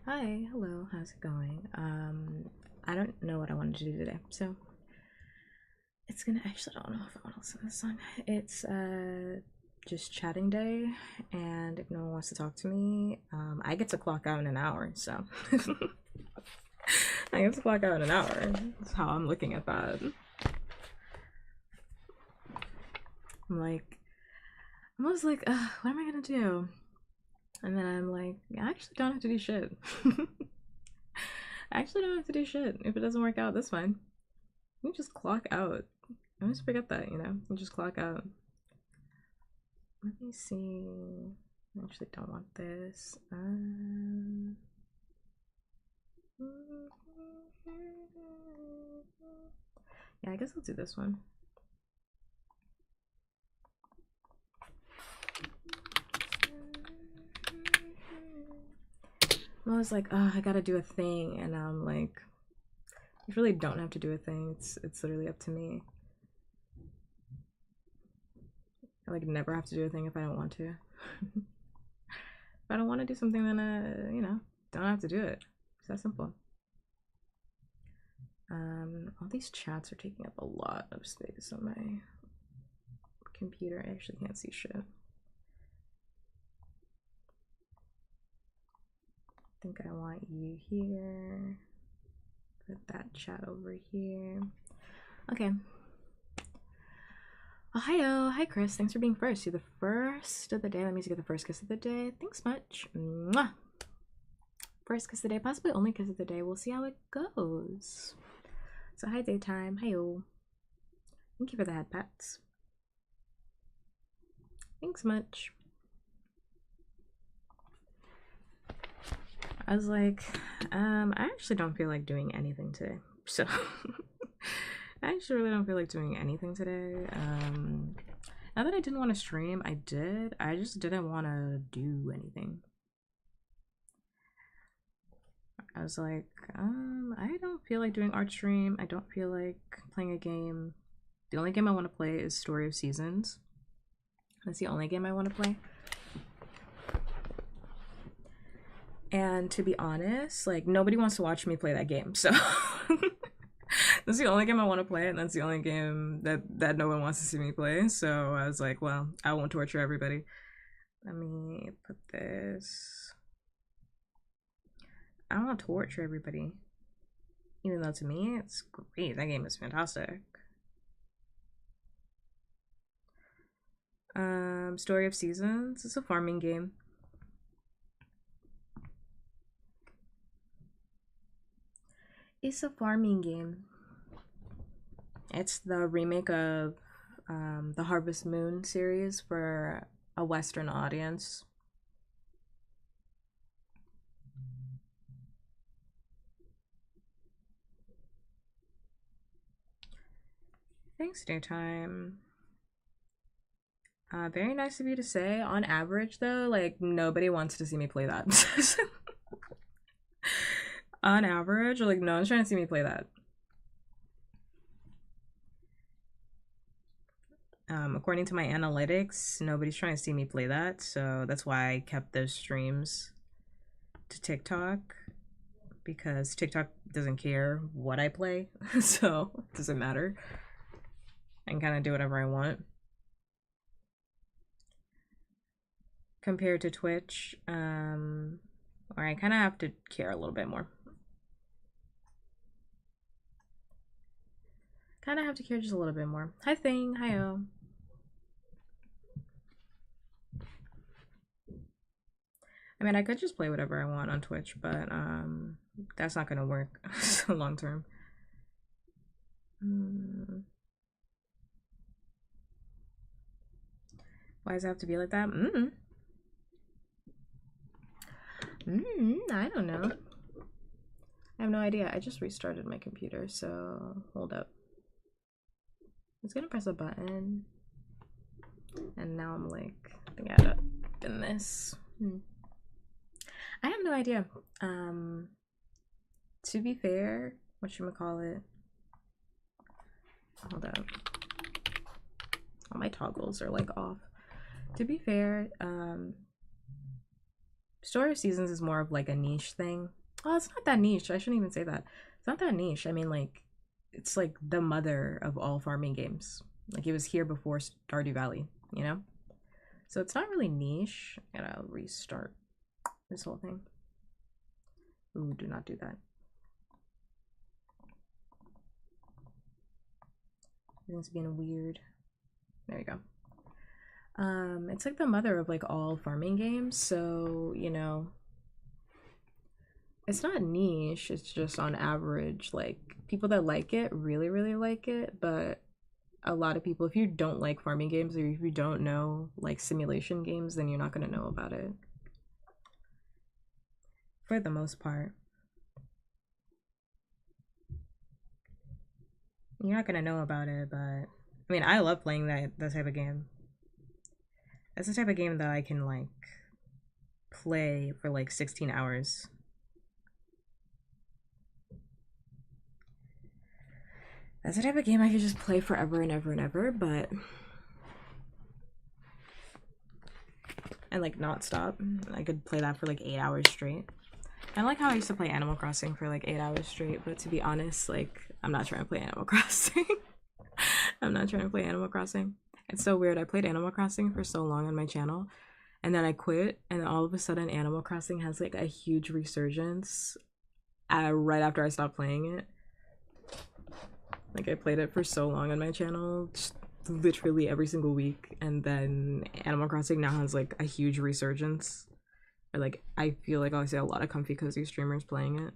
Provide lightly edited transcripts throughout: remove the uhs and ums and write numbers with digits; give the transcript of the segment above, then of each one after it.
Hi, hello, how's it going? I don't know what I wanted to do today, so it's gonna actually, I don't know if I want to listen to this song. It's just chatting day, and if no one wants to talk to me, I get to clock out in an hour, so I get to clock out in an hour. That's how I'm looking at that. I'm like, I'm always like, what am I gonna do? And then I'm like, I actually don't have to do shit. I actually don't have to do shit. If it doesn't work out, that's fine. You just clock out. I always forget that, you know? You just clock out. Let me see. I actually don't want this. Yeah, I guess I'll do this one. I'm always like, oh, I gotta do a thing, and now I'm like, you really don't have to do a thing. It's literally up to me. I like never have to do a thing if I don't want to. If I don't want to do something, then you know, don't have to do it. It's that simple. All these chats are taking up a lot of space on my computer. I actually can't see shit. I think I want you here. Put that chat over here. Okay. Oh, hi-oh. Hi, Chris. Thanks for being first. You're the first of the day. That means you get the first kiss of the day. Thanks much. Mwah. First kiss of the day, possibly only kiss of the day. We'll see how it goes. So, hi, daytime. Hi-yo. Thank you for the head pats. Thanks much. I was like, I actually don't feel like doing anything today. So, I actually really don't feel like doing anything today. Not that I didn't want to stream, I did. I just didn't want to do anything. I was like, I don't feel like doing art stream. I don't feel like playing a game. The only game I want to play is Story of Seasons. That's the only game I want to play. And to be honest, like, nobody wants to watch me play that game, so that's the only game I want to play, and that's the only game that no one wants to see me play. So I was like, well, I won't torture everybody. Let me put this. I don't want to torture everybody, even though to me it's great. That game is fantastic. Story of Seasons. It's a farming game. It's a farming game. It's the remake of the Harvest Moon series for a Western audience. Thanks, Daytime. Very nice of you to say. On average, though, like, nobody wants to see me play that. On average, like, no one's trying to see me play that. According to my analytics, nobody's trying to see me play that, so that's why I kept those streams to TikTok, because TikTok doesn't care what I play, so it doesn't matter. I can kind of do whatever I want. Compared to Twitch, where I kind of have to care a little bit more. Kind of have to care just a little bit more. Hi, Thing. Hi-oh. I mean, I could just play whatever I want on Twitch, but that's not gonna work long term. Why does it have to be like that? I don't know. I have no idea. I just restarted my computer, so hold up. I was gonna press a button, and now I'm like, I think I gotta open this. I have no idea. To be fair, whatchamacallit? Hold up. All my toggles are like off. To be fair, Story seasons is more of like a niche thing. Oh, it's not that niche. I shouldn't even say that. It's not that niche. I mean, like, it's like the mother of all farming games. Like, it was here before Stardew Valley, you know? So it's not really niche. I gotta restart this whole thing. Ooh, do not do that. Everything's being weird. There we go. It's like the mother of like all farming games, so you know, it's not niche, it's just on average, like people that like it really, really like it, but a lot of people, if you don't like farming games or if you don't know like simulation games, then you're not gonna know about it. For the most part. You're not gonna know about it, but I mean I love playing that type of game. That's the type of game that I can like play for like 16 hours. That's the type of game I could just play forever and ever and ever, but and like not stop. I could play that for like 8 hours straight. I like how I used to play Animal Crossing for like 8 hours straight, but to be honest, like I'm not trying to play Animal Crossing. I'm not trying to play Animal Crossing. It's so weird. I played Animal Crossing for so long on my channel, and then I quit, and then all of a sudden Animal Crossing has like a huge resurgence right after I stopped playing it. Like I played it for so long on my channel, just literally every single week, and then Animal Crossing now has like a huge resurgence. Or like I feel like I see a lot of comfy cozy streamers playing it.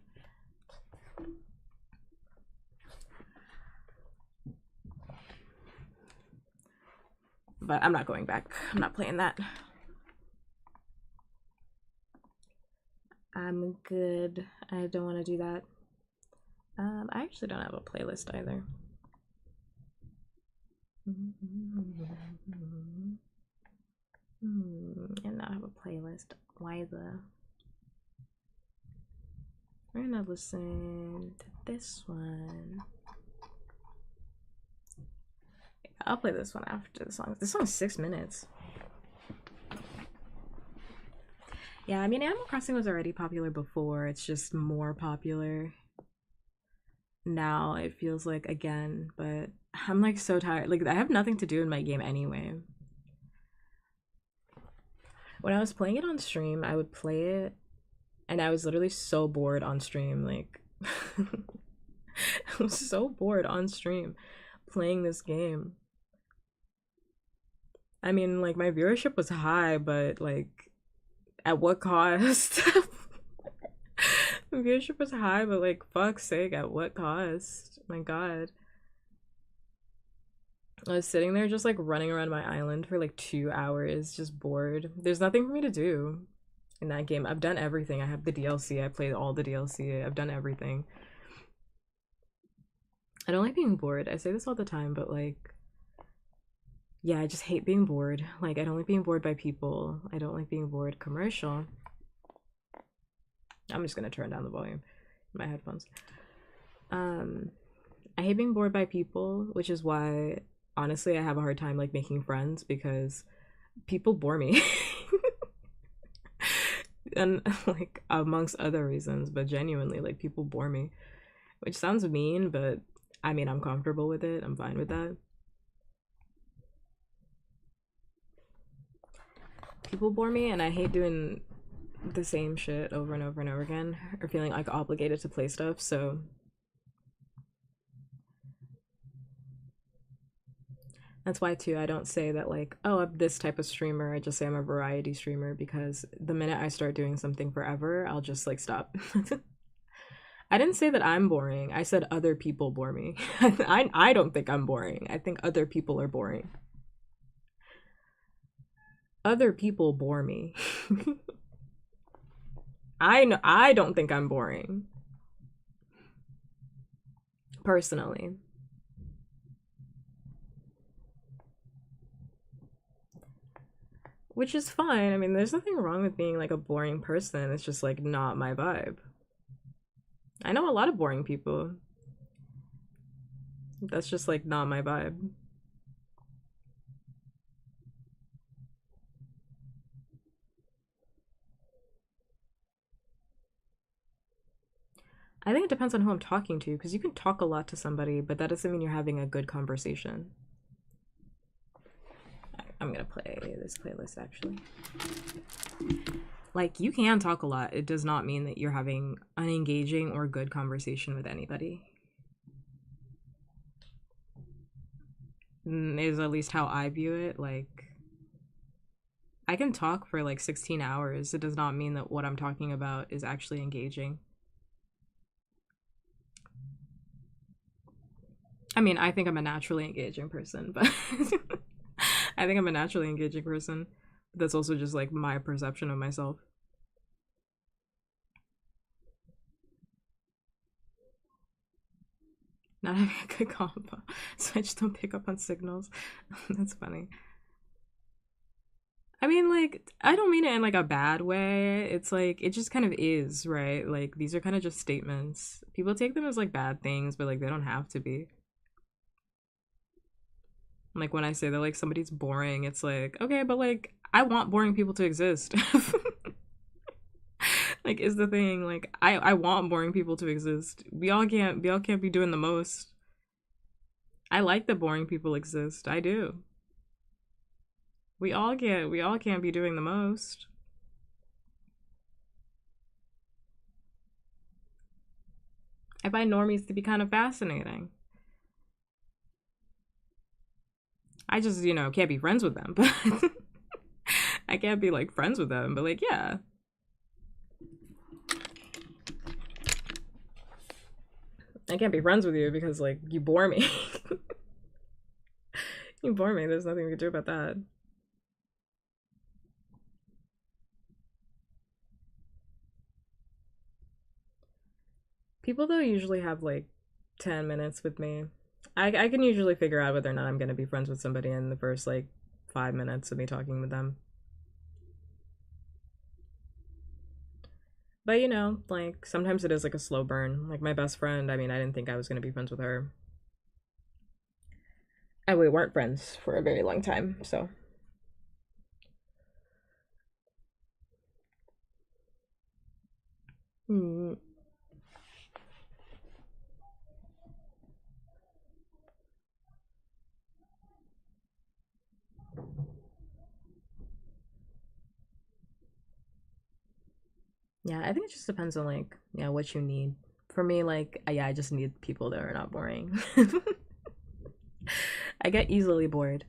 But I'm not going back. I'm not playing that. I'm good. I don't want to do that. I actually don't have a playlist either. And not have a playlist. Why the? We're gonna listen to this one. I'll play this one after the song. This song's 6 minutes. Yeah, I mean, Animal Crossing was already popular before. It's just more popular now, it feels like, again, but I'm like so tired. Like I have nothing to do in my game anyway. When I was playing it on stream, I would play it and I was literally so bored on stream. Like I was so bored on stream playing this game. I mean, like my viewership was high, but like at what cost? Viewership was high, but like fuck's sake, at what cost? My god. I was sitting there just like running around my island for like 2 hours, just bored. There's nothing for me to do in that game. I've done everything. I have the DLC. I played all the DLC. I've done everything. I don't like being bored. I say this all the time, but like, yeah, I just hate being bored. Like, I don't like being bored by people. I don't like being bored. Commercial. I'm just gonna turn down the volume in my headphones. I hate being bored by people, which is why honestly I have a hard time like making friends because people bore me. And like amongst other reasons, but genuinely like people bore me, which sounds mean, but I mean I'm comfortable with it. I'm fine with that. People bore me and I hate doing the same shit over and over and over again or feeling like obligated to play stuff, so that's why too I don't say that like, oh, I'm this type of streamer. I just say I'm a variety streamer because the minute I start doing something forever, I'll just like stop. I didn't say that I'm boring. I said other people bore me. I don't think I'm boring. I think other people are boring. Other people bore me. I don't think I'm boring. Personally. Which is fine. I mean, there's nothing wrong with being like a boring person. It's just like not my vibe. I know a lot of boring people. That's just like not my vibe. I think it depends on who I'm talking to, because you can talk a lot to somebody, but that doesn't mean you're having a good conversation. I'm gonna play this playlist actually. Like, you can talk a lot. It does not mean that you're having an engaging or good conversation with anybody. Is at least how I view it. Like, I can talk for like 16 hours. It does not mean that what I'm talking about is actually engaging. I mean, I think I'm a naturally engaging person, but I think I'm a naturally engaging person. That's also just like my perception of myself. Not having a good combo, so I just don't pick up on signals. That's funny. I mean, like, I don't mean it in like a bad way. It's like, it just kind of is, right? Like, these are kind of just statements. People take them as like bad things, but like, they don't have to be. Like, when I say that like somebody's boring, it's like, okay, but like, I want boring people to exist. Like, is the thing. Like, I want boring people to exist. We all can't be doing the most. I like that boring people exist. I do. We all can't be doing the most. I find normies to be kind of fascinating. I just, can't be friends with them, but I can't be like friends with them, but like, yeah. I can't be friends with you because like you bore me. You bore me. There's nothing we can do about that. People though usually have like 10 minutes with me. I can usually figure out whether or not I'm gonna be friends with somebody in the first like 5 minutes of me talking with them. But like sometimes it is like a slow burn. Like my best friend, I mean, I didn't think I was gonna be friends with her. And we weren't friends for a very long time, so. Hmm. Yeah, I think it just depends on like, yeah, what you need. For me, like, yeah, I just need people that are not boring. I get easily bored,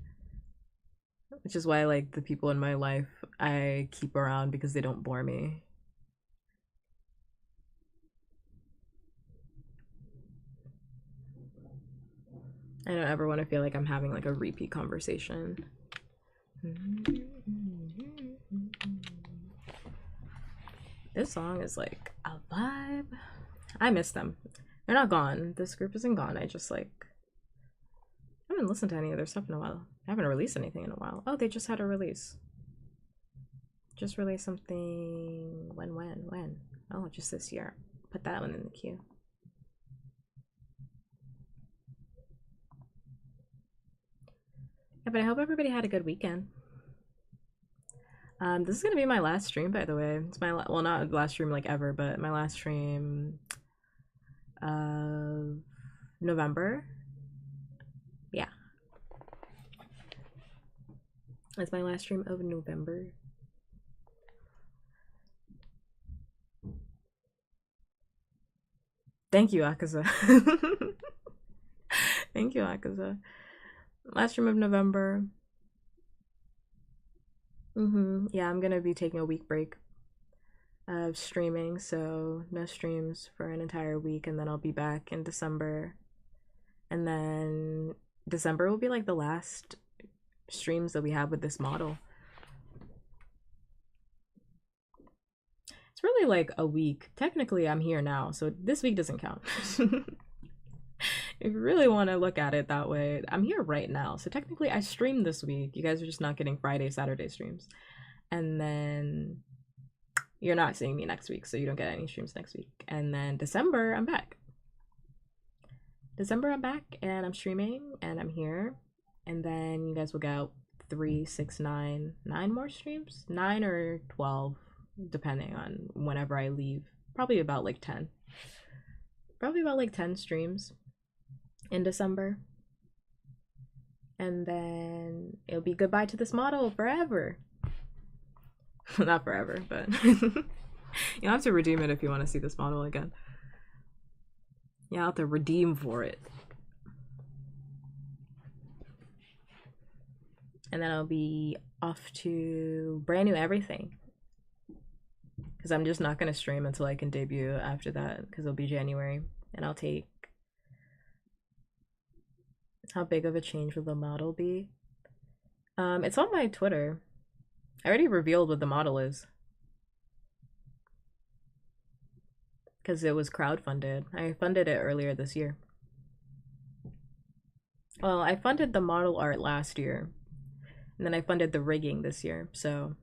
which is why like the people in my life I keep around because they don't bore me. I don't ever want to feel like I'm having like a repeat conversation. This song is like a vibe. I miss them. They're not gone. This group isn't gone. I just like I haven't listened to any of their stuff in a while. I haven't released anything in a while. Oh, they just had a release. Just released something. When? Oh, just this year. Put that one in the queue. Yeah, but I hope everybody had a good weekend. This is gonna be my last stream, by the way. It's my well, not last stream like ever, but my last stream of November. Yeah, it's my last stream of November. Thank you, Akaza. Thank you, Akaza. Last stream of November. Yeah, I'm gonna be taking a week break of streaming, so no streams for an entire week, and then I'll be back in December. And then December will be like the last streams that we have with this model. It's really like a week. Technically, I'm here now, so this week doesn't count. If you really want to look at it that way, I'm here right now. So technically, I streamed this week. You guys are just not getting Friday, Saturday streams. And then you're not seeing me next week, so you don't get any streams next week. And then December, I'm back. December, I'm back and I'm streaming and I'm here. And then you guys will get out 3, 6, 9, 9 more streams? 9 or 12, depending on whenever I leave. Probably about like 10. probably about like 10 streams in December. And then it'll be goodbye to this model forever. Not forever, but you'll have to redeem it if you want to see this model again. You'll have to redeem for it. And then I'll be off to brand new everything. Because I'm just not going to stream until I can debut after that, because it'll be January. And I'll take... How big of a change will the model be? It's on my Twitter. I already revealed what the model is. Because it was crowdfunded. I funded it earlier this year. Well, I funded the model art last year. And then I funded the rigging this year, so...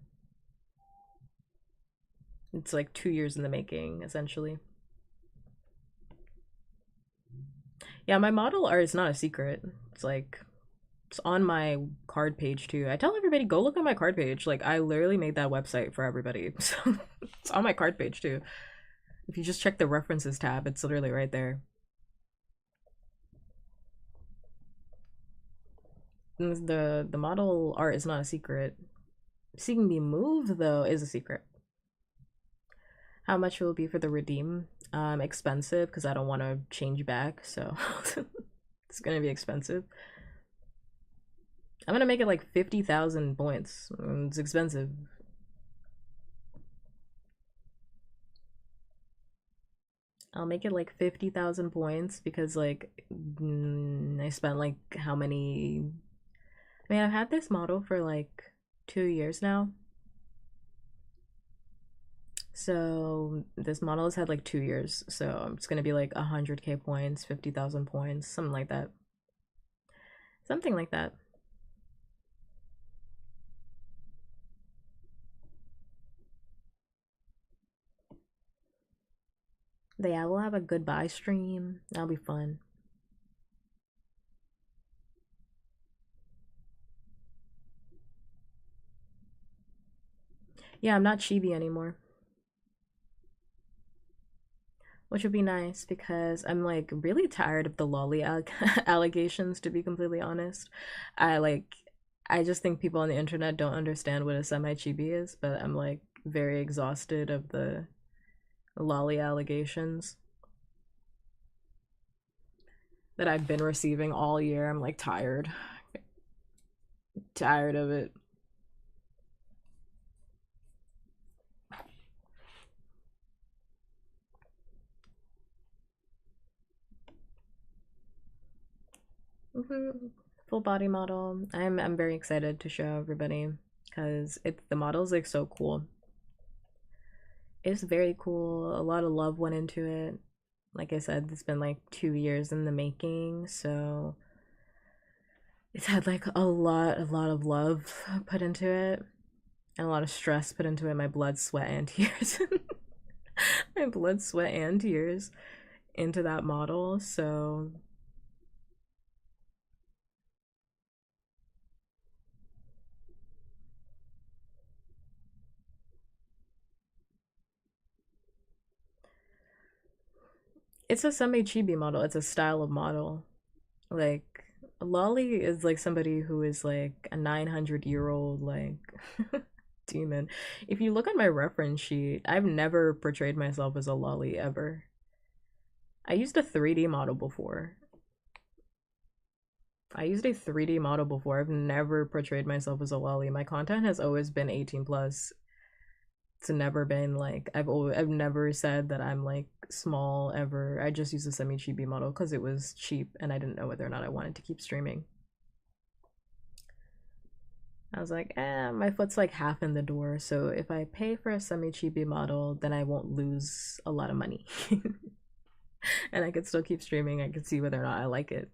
It's like 2 years in the making, essentially. Yeah, my model art is not a secret. It's like... It's on my card page, too. I tell everybody, go look at my card page. Like, I literally made that website for everybody. So, it's on my card page, too. If you just check the references tab, it's literally right there. The model art is not a secret. Seeing me move, though, is a secret. How much will it be for the redeem? Expensive, because I don't want to change back, so it's gonna be expensive. I'm gonna make it like 50,000 points. It's expensive. I'll make it like 50,000 points because like I spent like how many... I mean, I've had this model for like 2 years now. So this model has had like 2 years. So it's gonna be like 100k points, 50,000 points, something like that. Something like that. Yeah, we'll have a goodbye stream. That'll be fun. Yeah, I'm not chibi anymore. Which would be nice because I'm like really tired of the lolly allegations, to be completely honest. I just think people on the internet don't understand what a semi-chibi is, but I'm like very exhausted of the lolly allegations that I've been receiving all year. I'm like tired. Tired of it. Full body model. I'm very excited to show everybody because the model's like so cool. It's very cool. A lot of love went into it. Like I said, it's been like 2 years in the making, so it's had like a lot of love put into it and a lot of stress put into it. My blood, sweat, and tears. My blood, sweat, and tears into that model, so it's a semi-chibi model. It's a style of model. Like, Lolly is like somebody who is like a 900-year-old like demon. If you look at my reference sheet, I've never portrayed myself as a lolly ever. I used a 3D model before. I've never portrayed myself as a lolly. My content has always been 18 plus. It's never been like I've never said that I'm like small ever. I just used a semi chibi model because it was cheap and I didn't know whether or not I wanted to keep streaming. I was like, my foot's like half in the door, so if I pay for a semi chibi model, then I won't lose a lot of money. And I could still keep streaming. I could see whether or not I like it.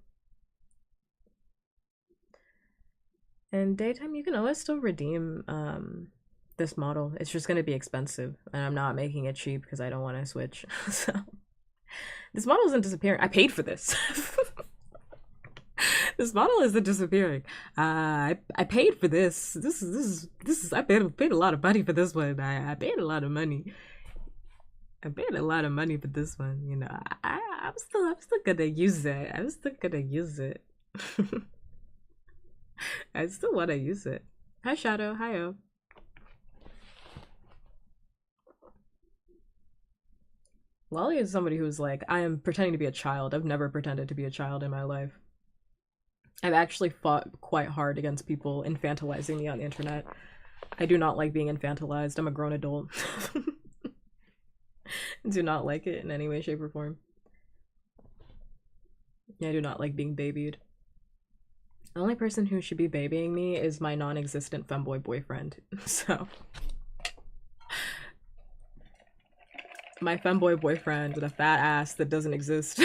And daytime, you can always still redeem this model. It's just gonna be expensive, and I'm not making it cheap because I don't want to switch. So this model isn't disappearing. I paid for this. This model isn't disappearing. I paid for this. This is I paid a lot of money for this one. I paid a lot of money. I paid a lot of money for this one, you know. I'm still gonna use it. I'm still gonna use it. I still wanna use it. Hi Shadow, hi O. Lolly is somebody who's like, I am pretending to be a child. I've never pretended to be a child in my life. I've actually fought quite hard against people infantilizing me on the internet. I do not like being infantilized. I'm a grown adult. Do not like it in any way, shape, or form. I do not like being babied. The only person who should be babying me is my non-existent femboy boyfriend. So my femboy boyfriend with a fat ass that doesn't exist.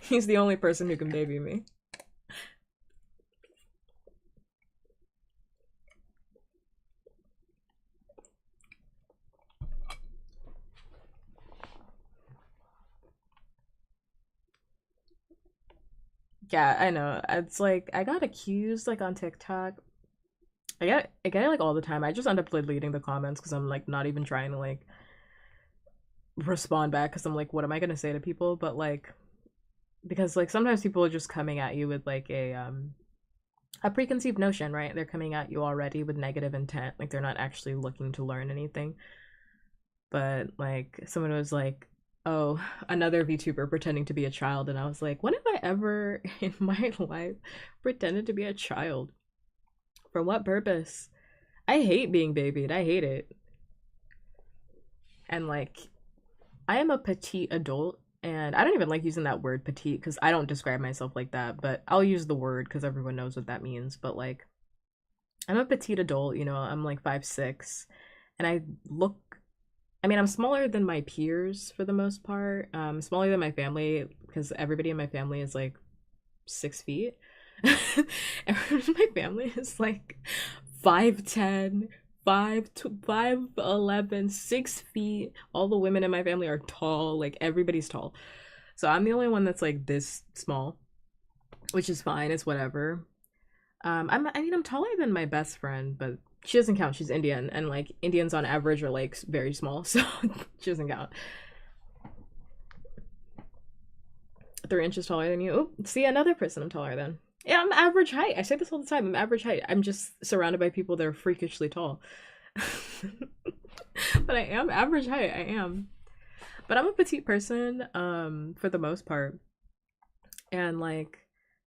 He's the only person who can baby me. Yeah, I know. It's like I got accused like on TikTok. I get it like all the time. I just end up like deleting the comments because I'm like not even trying to like respond back because I'm like, what am I gonna say to people? But like because like sometimes people are just coming at you with like a preconceived notion, right? They're coming at you already with negative intent. Like they're not actually looking to learn anything. But like someone was like, oh, another VTuber pretending to be a child, and I was like, when have I ever in my life pretended to be a child? For what purpose? I hate being babied. I hate it. And like I am a petite adult, and I don't even like using that word petite because I don't describe myself like that, but I'll use the word because everyone knows what that means. But like I'm a petite adult, you know, I'm like 5'6", and I look, I mean, I'm smaller than my peers for the most part. Smaller than my family because everybody in my family is like 6 feet. Everyone in my family is like 5'10", 5'11", 6 feet. All the women in my family are tall. Like everybody's tall. So I'm the only one that's like this small, which is fine. It's whatever. I mean, I'm taller than my best friend, but she doesn't count. She's Indian, and like Indians on average are like very small, so she doesn't count. 3 inches taller than you. Oh, see another person I'm taller than. Yeah, I'm average height. I say this all the time. I'm average height. I'm just surrounded by people that are freakishly tall. But I am average height. I am. But I'm a petite person, for the most part. And like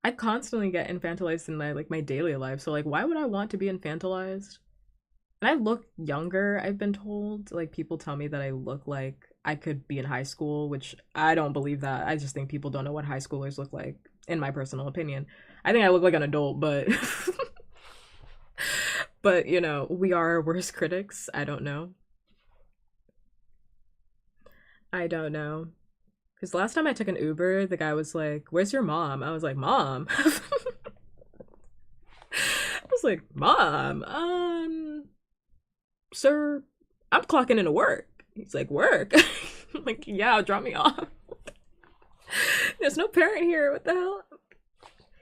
I constantly get infantilized in my daily life. So like why would I want to be infantilized? And I look younger, I've been told. Like people tell me that I look like I could be in high school, which I don't believe that. I just think people don't know what high schoolers look like, in my personal opinion. I think I look like an adult, but but you know, we are our worst critics. I don't know. I don't know. Because last time I took an Uber, the guy was like, "Where's your mom?" I was like, "Mom." I was like, "Mom, sir, I'm clocking into work." He's like, "Work?" I'm like, "Yeah, drop me off." There's no parent here. What the hell?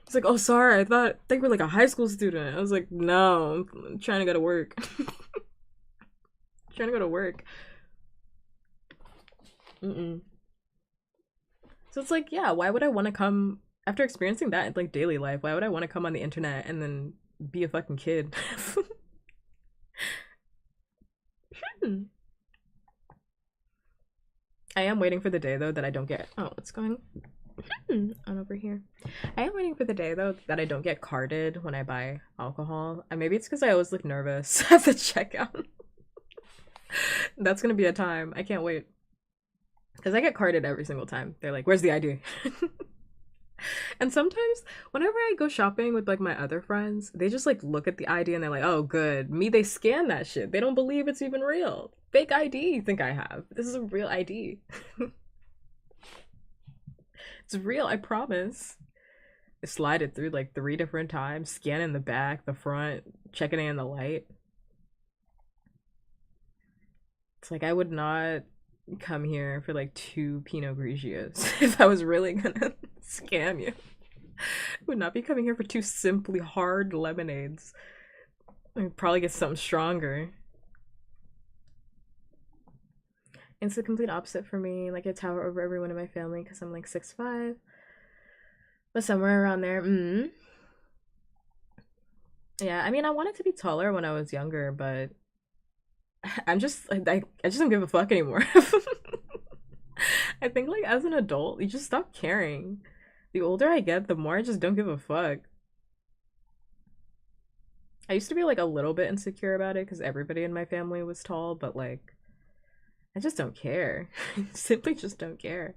He's like, "Oh, sorry. I think we're like a high school student." I was like, "No, I'm trying to go to work." Trying to go to work. Mm-mm. So it's like, yeah, why would I want to come after experiencing that in like daily life? Why would I want to come on the internet and then be a fucking kid? Hmm. I am waiting for the day though that I don't get. Oh, what's going on over here? I am waiting for the day though that I don't get carded when I buy alcohol. And maybe it's because I always look nervous at the checkout. That's gonna be a time. I can't wait. Because I get carded every single time. They're like, "Where's the ID?" And sometimes whenever I go shopping with like my other friends, they just like look at the ID and they're like, "Oh, good." Me, they scan that shit. They don't believe it's even real. Fake ID you think I have. This is a real ID. It's real, I promise. I slide it through like 3 different times, scanning the back, the front, checking it in the light. It's like I would not come here for like 2 Pinot Grigios if I was really gonna scam you. I would not be coming here for 2 simply hard lemonades. I'd probably get something stronger. It's the complete opposite for me. Like I tower over everyone in my family because I'm like 6'5", but somewhere around there. Yeah, I mean, I wanted to be taller when I was younger, but I'm just like I just don't give a fuck anymore. I think like as an adult, you just stop caring. The older I get, the more I just don't give a fuck. I used to be like a little bit insecure about it because everybody in my family was tall, but like I just don't care. Simply just don't care.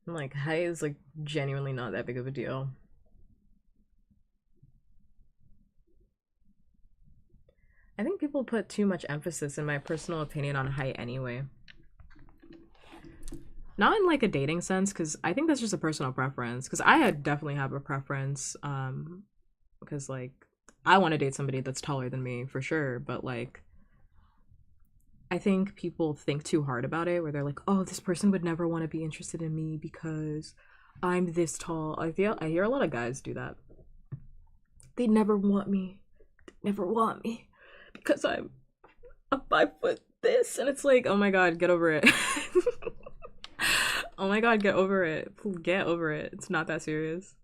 Like height is like genuinely not that big of a deal. I think people put too much emphasis, in my personal opinion, on height anyway. Not in like a dating sense, because I think that's just a personal preference. Because I had definitely have a preference, because like I want to date somebody that's taller than me for sure. But like I think people think too hard about it, where they're like, "Oh, this person would never want to be interested in me because I'm this tall." I hear a lot of guys do that. They never want me. They never want me because I'm a 5 foot this, and it's like, oh my god, get over it. Oh my god, get over it. Get over it. It's not that serious.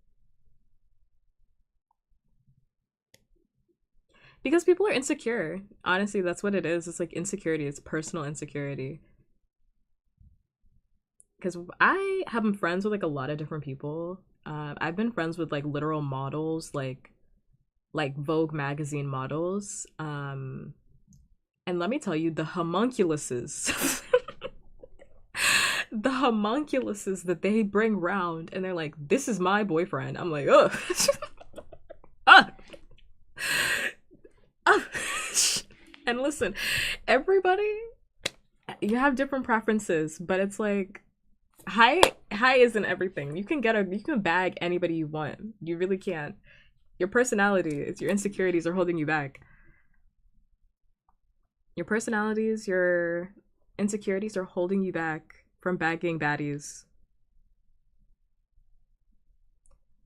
Because people are insecure. Honestly, that's what it is. It's like insecurity. It's personal insecurity. Because I have been friends with like a lot of different people. I've been friends with like literal models, like Vogue magazine models. And let me tell you, the homunculuses, the homunculuses that they bring round, and they're like, "This is my boyfriend." I'm like, ugh. Ah. Ah. And listen, everybody, you have different preferences, but it's like high isn't everything. You can bag anybody you want. You really can. Your personality, it's your insecurities are holding you back. Your personalities, your insecurities are holding you back from bagging baddies.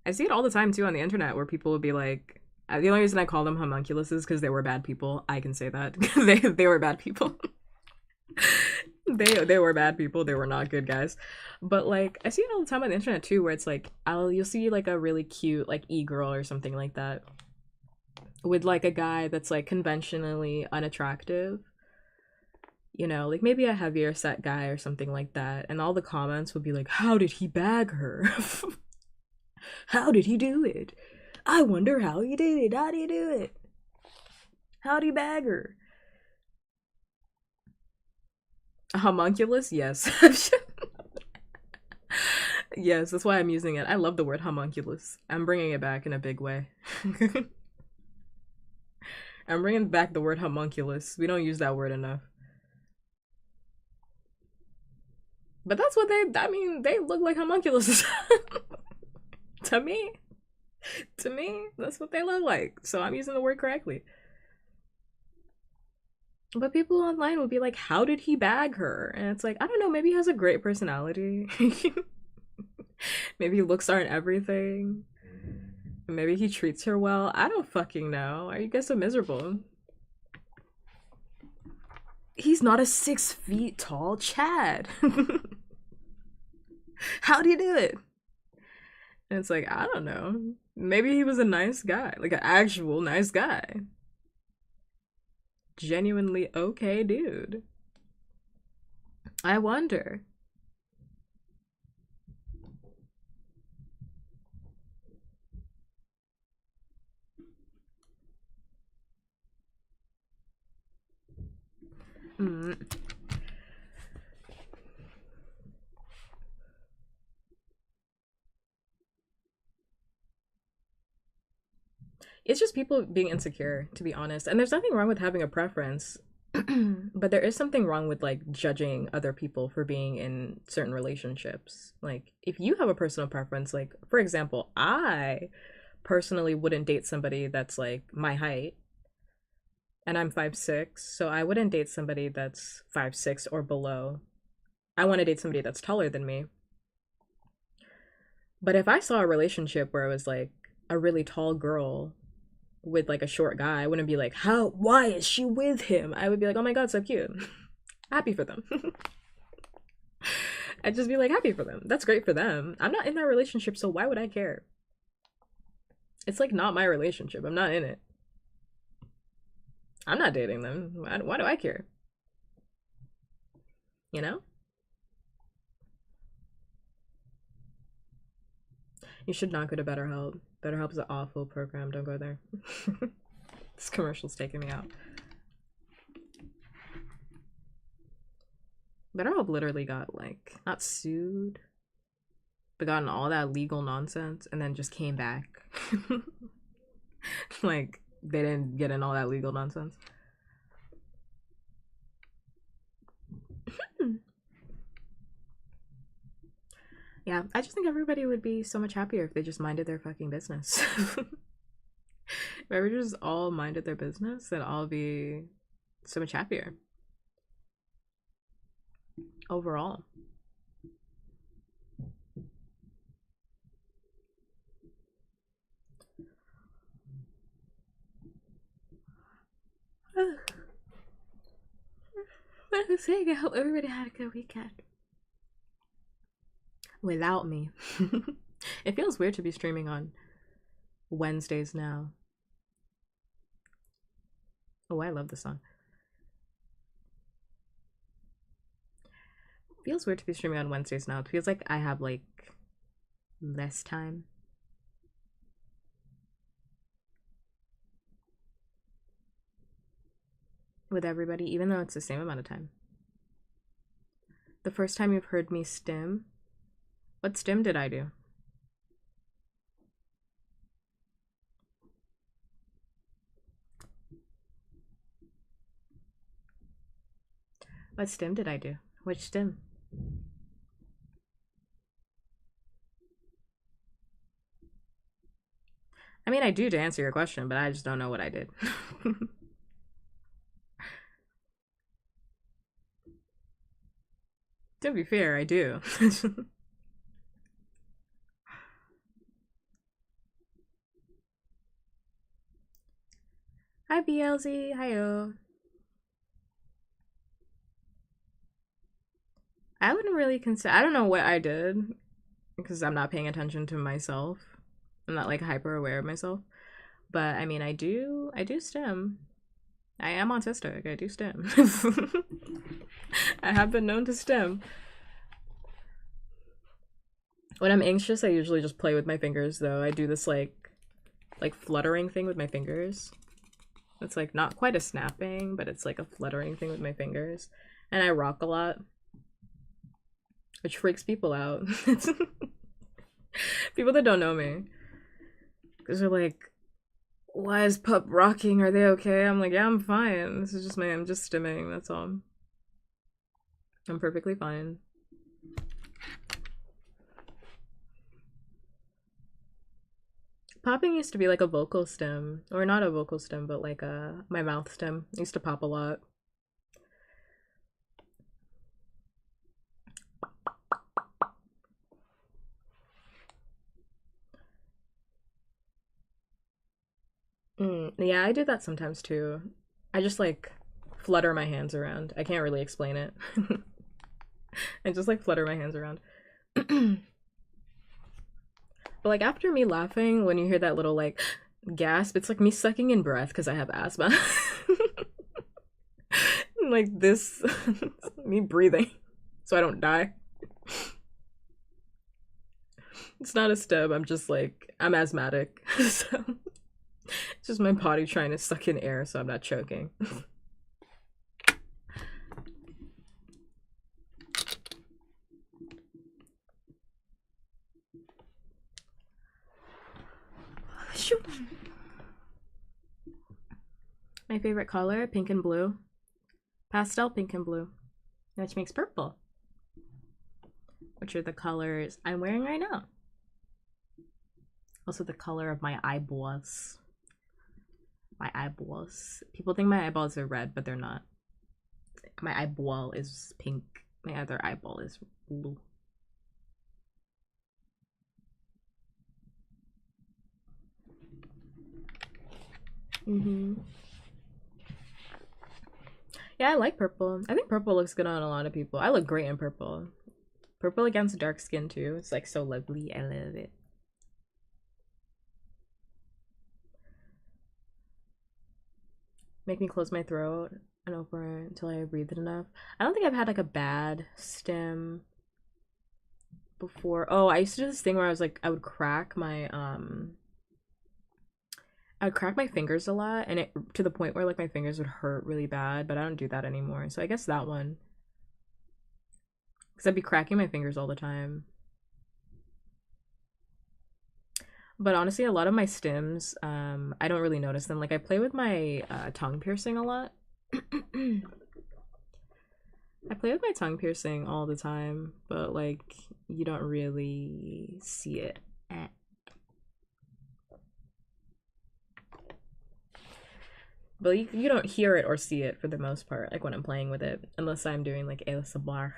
I see it all the time too on the internet where people will be like, the only reason I call them homunculuses is because they were bad people. I can say that. They were bad people. They were bad people. They were not good guys. But like I see it all the time on the internet too, where it's like you'll see like a really cute like e-girl or something like that with like a guy that's like conventionally unattractive. You know, like maybe a heavier set guy or something like that. And all the comments would be like, "How did he bag her? How did he do it? I wonder how he did it. How did he do it? How'd he bag her?" A homunculus? Yes. Yes, that's why I'm using it. I love the word homunculus. I'm bringing it back in a big way. I'm bringing back the word homunculus. We don't use that word enough. But that's what I mean, they look like homunculuses. To me. To me, that's what they look like. So I'm using the word correctly. But people online will be like, "How did he bag her?" And it's like, I don't know, maybe he has a great personality. Maybe looks aren't everything. Maybe he treats her well. I don't fucking know. Why are you guys so miserable? He's not a 6 feet tall Chad. How do you do it? And it's like, I don't know. Maybe he was a nice guy, like an actual nice guy. Genuinely okay dude. I wonder. Mm. It's just people being insecure, to be honest. And there's nothing wrong with having a preference. But there is something wrong with like judging other people for being in certain relationships. Like if you have a personal preference, like for example, I personally wouldn't date somebody that's like my height, and I'm 5'6", so I wouldn't date somebody that's 5'6" or below. I want to date somebody that's taller than me. But if I saw a relationship where it was like a really tall girl with like a short guy, I wouldn't be like, why is she with him? I would be like, oh my god, so cute. Happy for them. I'd just be like, happy for them. That's great for them. I'm not in that relationship, so why would I care? It's like not my relationship. I'm not in it. I'm not dating them. Why do I care? You know? You should not go to BetterHelp. BetterHelp is an awful program. Don't go there. This commercial's taking me out. BetterHelp literally got, like, not sued, but gotten all that legal nonsense and then just came back. Like, they didn't get in all that legal nonsense. Yeah, I just think everybody would be so much happier if they just minded their fucking business. If everybody just all minded their business, then I'll be so much happier. Overall. But I was saying, I hope everybody had a good weekend. Without me. It feels weird to be streaming on Wednesdays now. Oh, I love this song. It feels weird to be streaming on Wednesdays now. It feels like I have like less time. With everybody, even though it's the same amount of time. The first time you've heard me stim, what stim did I do? What stim did I do? Which stim? I mean, I do to answer your question, but I just don't know what I did. To be fair, I do. Hi, BLZ. Hiyo. I wouldn't really consider. I don't know what I did because I'm not paying attention to myself. I'm not like hyper aware of myself. But I mean, I do stim. I am autistic. I do stim. I have been known to stim. When I'm anxious, I usually just play with my fingers, though. I do this like fluttering thing with my fingers. It's like not quite a snapping, but it's like a fluttering thing with my fingers. And I rock a lot, which freaks people out. People that don't know me, because they're like, why is pup rocking? Are they okay? I'm like, yeah, I'm fine. This is just I'm just stimming, that's all. I'm perfectly fine. Popping used to be like a vocal stem, or not a vocal stem, but like my mouth stem. I used to pop a lot. Yeah, I do that sometimes too. I just like flutter my hands around. I can't really explain it. I just like flutter my hands around. But like after me laughing, when you hear that little like gasp, it's like me sucking in breath because I have asthma. Like this, me breathing so I don't die. It's not a stub, I'm just like, I'm asthmatic. So it's just my body trying to suck in air so I'm not choking. My favorite color, pink and blue. Pastel pink and blue. Which makes purple. Which are the colors I'm wearing right now. Also the color of my eyeballs. My eyeballs. People think my eyeballs are red, but they're not. My eyeball is pink. My other eyeball is blue. Mm-hmm. Yeah, I like purple. I think purple looks good on a lot of people. I look great in purple. Purple against dark skin too. It's like so lovely. I love it. Make me close my throat and open it until I breathe it enough. I don't think I've had like a bad stim before. Oh, I used to do this thing where I was like, I would crack my fingers a lot, and it to the point where like my fingers would hurt really bad, but I don't do that anymore. So I guess that one, because I'd be cracking my fingers all the time. But honestly, a lot of my stims, I don't really notice them. Like I play with my tongue piercing a lot. I play with my tongue piercing all the time, but like you don't really see it. But you don't hear it or see it for the most part, like when I'm playing with it, unless I'm doing like ASMR.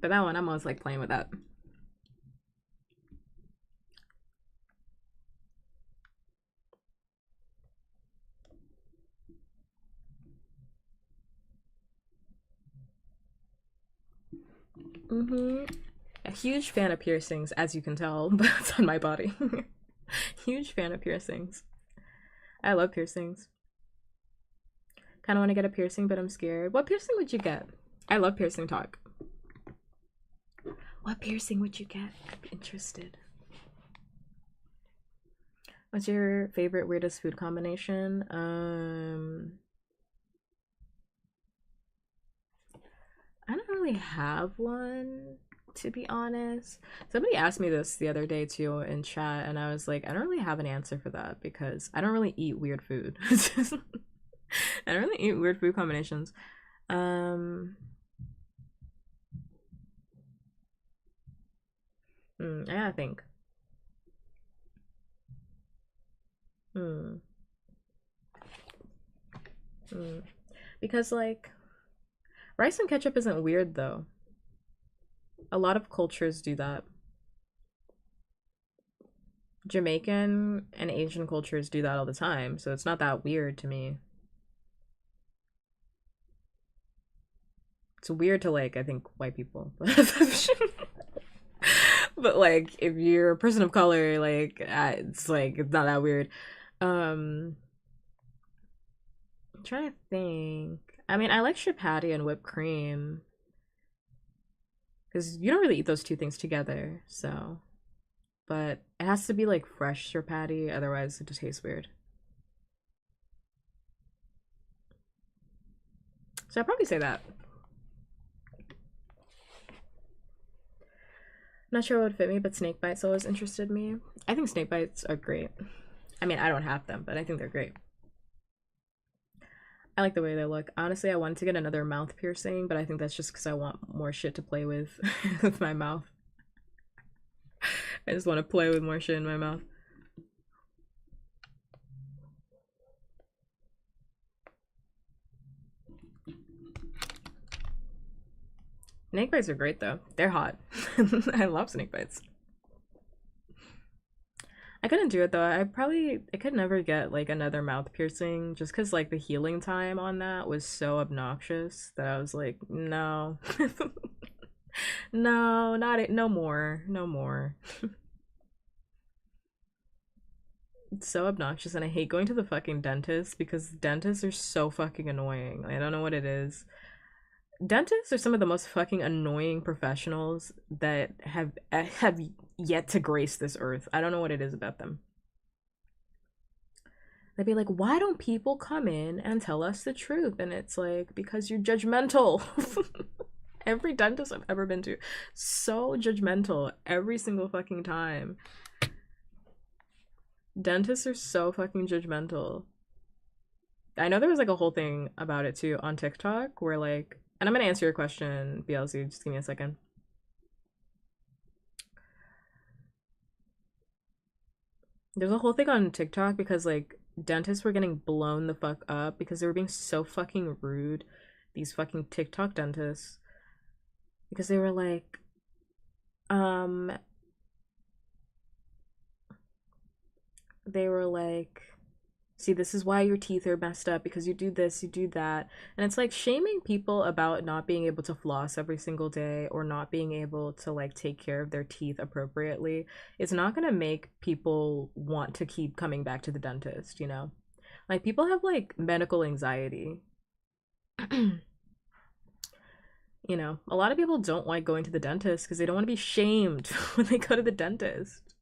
But that one, I'm always like playing with that. A huge fan of piercings, as you can tell, but it's on my body. Huge fan of piercings. I love piercings. Kind of want to get a piercing, but I'm scared. What piercing would you get? I love piercing talk. What piercing would you get? I'd be interested. What's your favorite weirdest food combination? I don't really have one, to be honest. Somebody asked me this the other day too in chat, and I was like, I don't really have an answer for that because I don't really eat weird food. I don't really eat weird food combinations. I gotta think. Hmm. Hmm. Because like rice and ketchup isn't weird though. A lot of cultures do that. Jamaican and Asian cultures do that all the time, so it's not that weird to me. It's weird to like I think white people. But like if you're a person of color, like it's like it's not that weird. Um I'm trying to think. I mean, I like chapati and whipped cream because you don't really eat those two things together. So, but it has to be like fresh chapati, otherwise it just tastes weird. So I'd probably say that. Not sure what would fit me, but snake bites always interested me. I think snake bites are great. I mean, I don't have them, but I think they're great. I like the way they look. Honestly, I wanted to get another mouth piercing, but I think that's just because I want more shit to play with with my mouth. I just want to play with more shit in my mouth. Snake bites are great though. They're hot. I love snake bites. I couldn't do it though. I could never get like another mouth piercing just because like the healing time on that was so obnoxious that I was like, no. No, not it. No more. No more. It's so obnoxious and I hate going to the fucking dentist because dentists are so fucking annoying. I don't know what it is. Dentists are some of the most fucking annoying professionals that have yet to grace this earth. I don't know what it is about them. They'd be like, why don't people come in and tell us the truth? And it's like, because you're judgmental. Every dentist I've ever been to, so judgmental every single fucking time. Dentists are so fucking judgmental. I know there was like a whole thing about it too on TikTok where like, and I'm gonna answer your question, BLC, just give me a second. There's a whole thing on TikTok because like dentists were getting blown the fuck up because they were being so fucking rude. These fucking TikTok dentists. Because they were like, um, they were like, see, this is why your teeth are messed up because you do this, you do that. And it's like shaming people about not being able to floss every single day or not being able to like take care of their teeth appropriately. It's not going to make people want to keep coming back to the dentist, you know? Like people have like medical anxiety. You know, a lot of people don't like going to the dentist because they don't want to be shamed when they go to the dentist.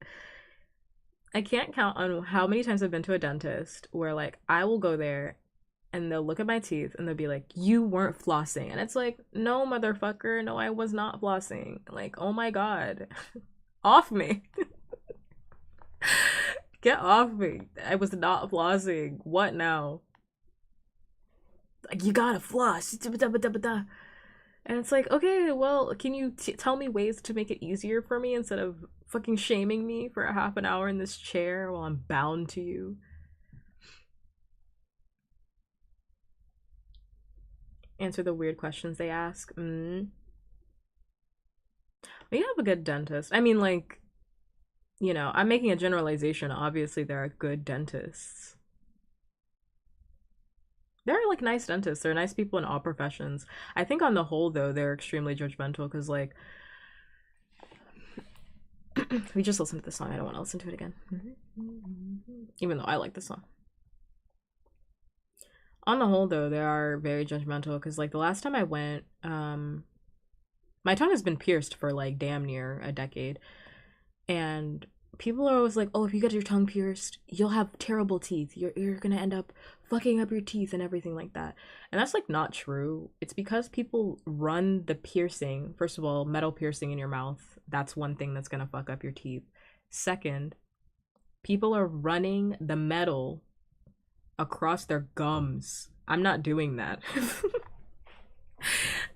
I can't count on how many times I've been to a dentist where like I will go there and they'll look at my teeth and they'll be like, "You weren't flossing." And it's like, "No, motherfucker, no, I was not flossing." Like, "Oh my god." Off me. Get off me. I was not flossing. What now? Like, you gotta floss. And it's like, okay, well, can you tell me ways to make it easier for me instead of fucking shaming me for a half an hour in this chair while I'm bound to you? Answer the weird questions they ask. We have a good dentist. I mean, like, you know, I'm making a generalization. Obviously, there are good dentists. There are like nice dentists. There are nice people in all professions. I think on the whole, though, they're extremely judgmental because, like, we just listened to the song. I don't want to listen to it again. Even though I like the song. On the whole, though, they are very judgmental because, like, the last time I went, my tongue has been pierced for like damn near a decade, and people are always like, "Oh, if you get your tongue pierced, you'll have terrible teeth. You're gonna end up fucking up your teeth and everything like that." And that's like not true. It's because people run the piercing. First of all, metal piercing in your mouth. That's one thing that's gonna fuck up your teeth. Second, people are running the metal across their gums. I'm not doing that.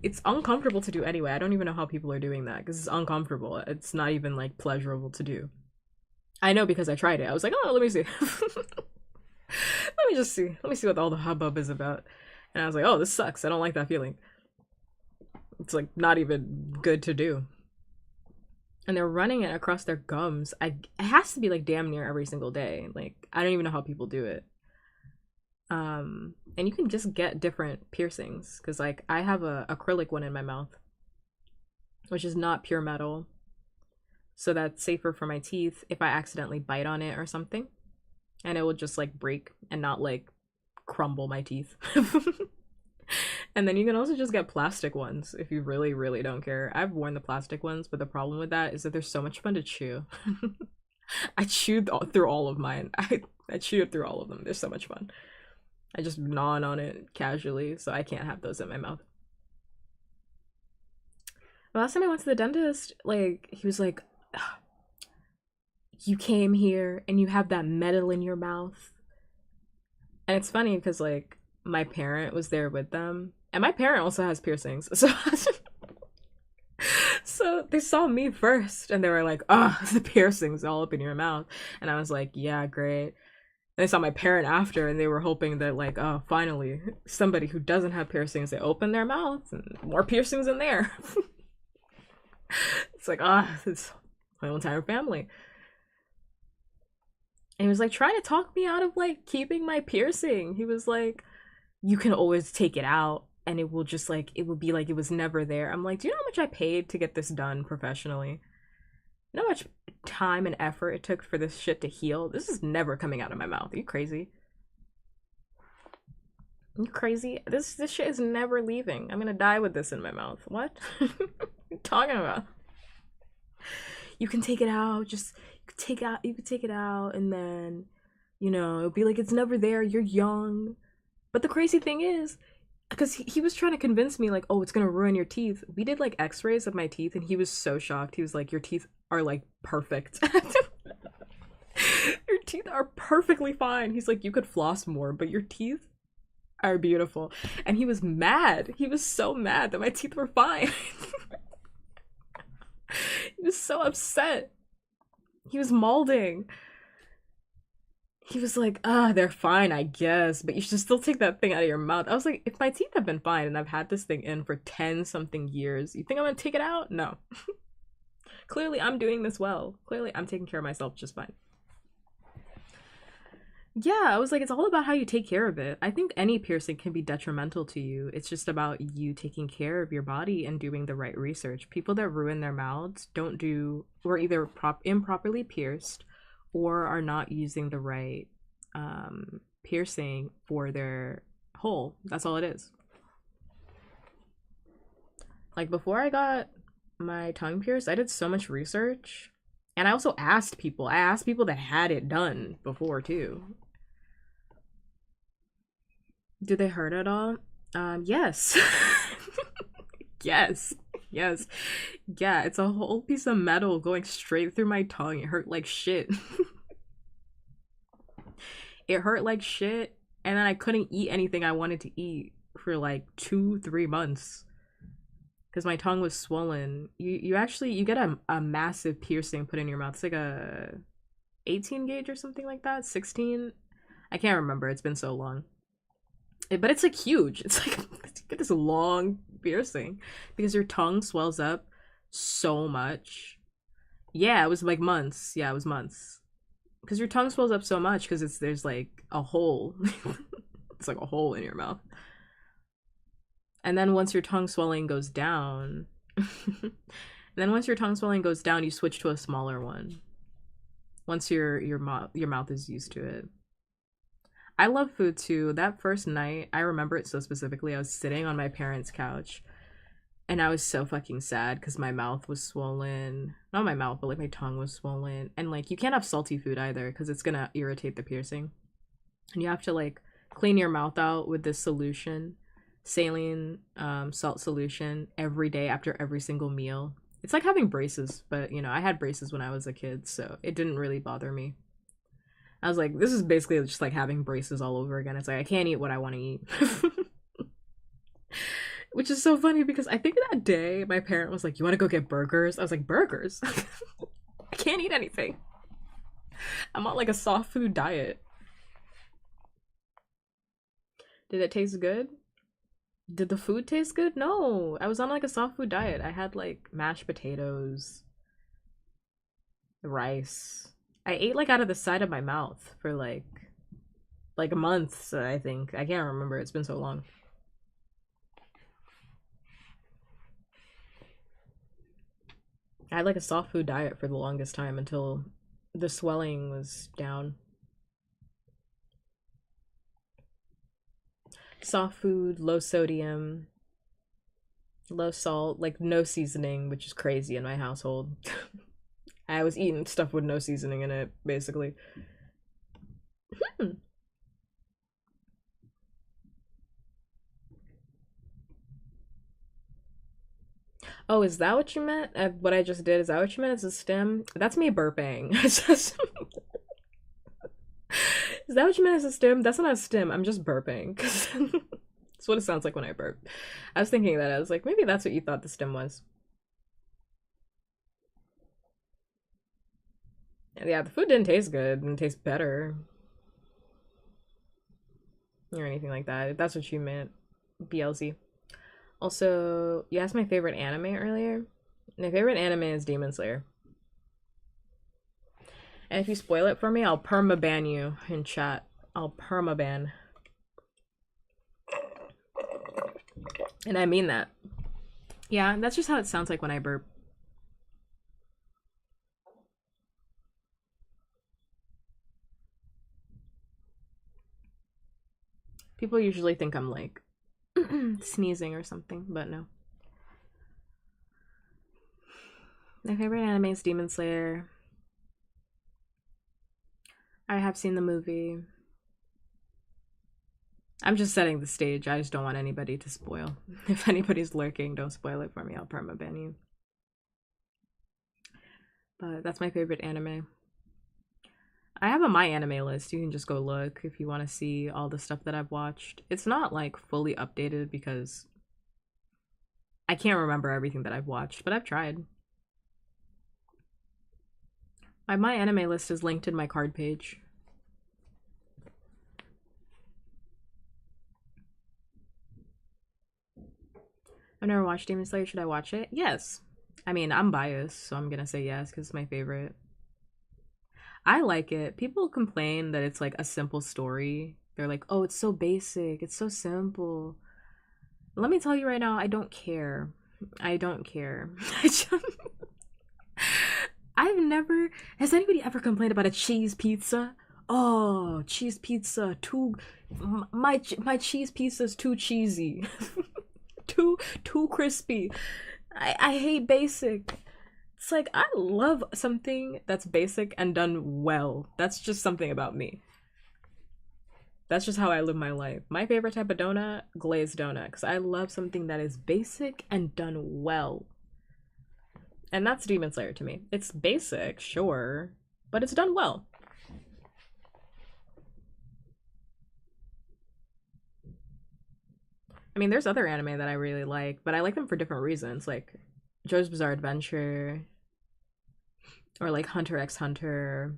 It's uncomfortable to do anyway. I don't even know how people are doing that because it's uncomfortable. It's not even like pleasurable to do. I know because I tried it. I was like, oh, let me see. Let me just see. Let me see what all the hubbub is about. And I was like, oh, this sucks. I don't like that feeling. It's like not even good to do. And they're running it across their gums. It has to be like damn near every single day. Like I don't even know how people do it. And you can just get different piercings because like I have a acrylic one in my mouth, which is not pure metal, so that's safer for my teeth if I accidentally bite on it or something, and it will just like break and not like crumble my teeth. And then you can also just get plastic ones if you really really don't care. I've worn the plastic ones, but the problem with that is that they're so much fun to chew. I chewed through all of mine. I chewed through all of them. They're so much fun. I just gnaw on it casually, so I can't have those in my mouth. The last time I went to the dentist, like, he was like, "You came here and you have that metal in your mouth." And it's funny because, like, my parent was there with them, and my parent also has piercings. So they saw me first, and they were like, "Oh, the piercings all up in your mouth." And I was like, "Yeah, great." And I saw my parent after, and they were hoping that, like, oh, finally, somebody who doesn't have piercings, they open their mouth, and more piercings in there. It's like, it's my whole entire family. And he was like trying to talk me out of like keeping my piercing. He was like, "You can always take it out and it will just like it will be like it was never there." I'm like, "Do you know how much I paid to get this done professionally? You know how much time and effort it took for this shit to heal? This is never coming out of my mouth. Are you crazy? Are you crazy? This shit is never leaving. I'm gonna die with this in my mouth. What? What are you talking about? You can take it out, just you can take it out and then, you know, it'll be like it's never there, you're young." But the crazy thing is, because he was trying to convince me like, "Oh, it's gonna ruin your teeth." We did like x-rays of my teeth and he was so shocked. He was like, "Your teeth are like perfect." Your teeth are perfectly fine. He's like, "You could floss more, but your teeth are beautiful." And he was mad. He was so mad that my teeth were fine. He was so upset. He was molding. He was like, they're fine, I guess, but you should still take that thing out of your mouth." I was like, if my teeth have been fine and I've had this thing in for 10 something years, you think I'm gonna take it out? No. Clearly, I'm doing this well. Clearly, I'm taking care of myself just fine. Yeah, I was like, it's all about how you take care of it. I think any piercing can be detrimental to you. It's just about you taking care of your body and doing the right research. People that ruin their mouths don't do, or either improperly pierced, or are not using the right piercing for their hole. That's all it is. Like before I got my tongue pierced, I did so much research. And I also asked people. I asked people that had it done before too. Do they hurt at all? Yes. Yes. Yes. Yeah, it's a whole piece of metal going straight through my tongue. It hurt like shit. It hurt like shit. And then I couldn't eat anything I wanted to eat for like 2, 3 months because my tongue was swollen. You actually you get a massive piercing put in your mouth. It's like a 18 gauge or something like that. 16. I can't remember. It's been so long. But it's like huge. It's like you get this long piercing because your tongue swells up so much. Yeah, it was like months. Yeah, it was months. Because your tongue swells up so much because there's like a hole. It's like a hole in your mouth. And then once your tongue swelling goes down, and then once your tongue swelling goes down, you switch to a smaller one. Once your mouth is used to it. I love food too. That first night, I remember it so specifically. I was sitting on my parents' couch and I was so fucking sad because my mouth was swollen. Not my mouth, but like my tongue was swollen. And like you can't have salty food either because it's gonna irritate the piercing. And you have to like clean your mouth out with this solution, saline salt solution, every day after every single meal. It's like having braces, but you know, I had braces when I was a kid, so it didn't really bother me. I was like, this is basically just like having braces all over again. It's like I can't eat what I want to eat. Which is so funny because I think that day my parent was like, "You want to go get burgers?" I was like, "Burgers? I can't eat anything. I'm on like a soft food diet." Did it taste good? Did the food taste good? No. I was on like a soft food diet. I had like mashed potatoes, rice. I ate like out of the side of my mouth for like a month, so I think. I can't remember. It's been so long. I had like a soft food diet for the longest time until the swelling was down. Soft food, low sodium, low salt, like no seasoning, which is crazy in my household. I was eating stuff with no seasoning in it, basically. Hmm. Oh, is that what you meant? What I just did, is that what you meant as a stem? That's me burping. Is that what you meant as a stem? That's not a stem. I'm just burping. That's what it sounds like when I burp. I was thinking that. I was like, maybe that's what you thought the stem was. Yeah, the food didn't taste good. It didn't taste better or anything like that. If that's what you meant. BLZ. Also, you asked my favorite anime earlier. My favorite anime is Demon Slayer. And if you spoil it for me, I'll perma ban you in chat. I'll perma ban. And I mean that. Yeah, that's just how it sounds like when I burp. People usually think I'm like sneezing or something, but no. My favorite anime is Demon Slayer. I have seen the movie. I'm just setting the stage. I just don't want anybody to spoil. If anybody's lurking, don't spoil it for me. I'll perma ban you. But that's my favorite anime. I have a my anime list. You can just go look if you want to see all the stuff that I've watched. It's not like fully updated because I can't remember everything that I've watched, but I've tried. My anime list is linked in my card page. I've never watched Demon Slayer. Should I watch it? Yes. I mean, I'm biased, so I'm gonna say yes because it's my favorite. I like it. People complain that it's like a simple story. They're like, oh, it's so basic, it's so simple. Let me tell you right now, I don't care. I don't care. I've never. Has anybody ever complained about a cheese pizza? Oh, cheese pizza too. My cheese pizza is too cheesy, too crispy. I hate basic. It's like I love something that's basic and done well. That's just something about me. That's just how I live my life. My favorite type of donut, glazed donut, because I love something that is basic and done well. And that's Demon Slayer to me. It's basic, sure, but it's done well. I mean, there's other anime that I really like, but I like them for different reasons, like JoJo's Bizarre Adventure, or like Hunter x Hunter.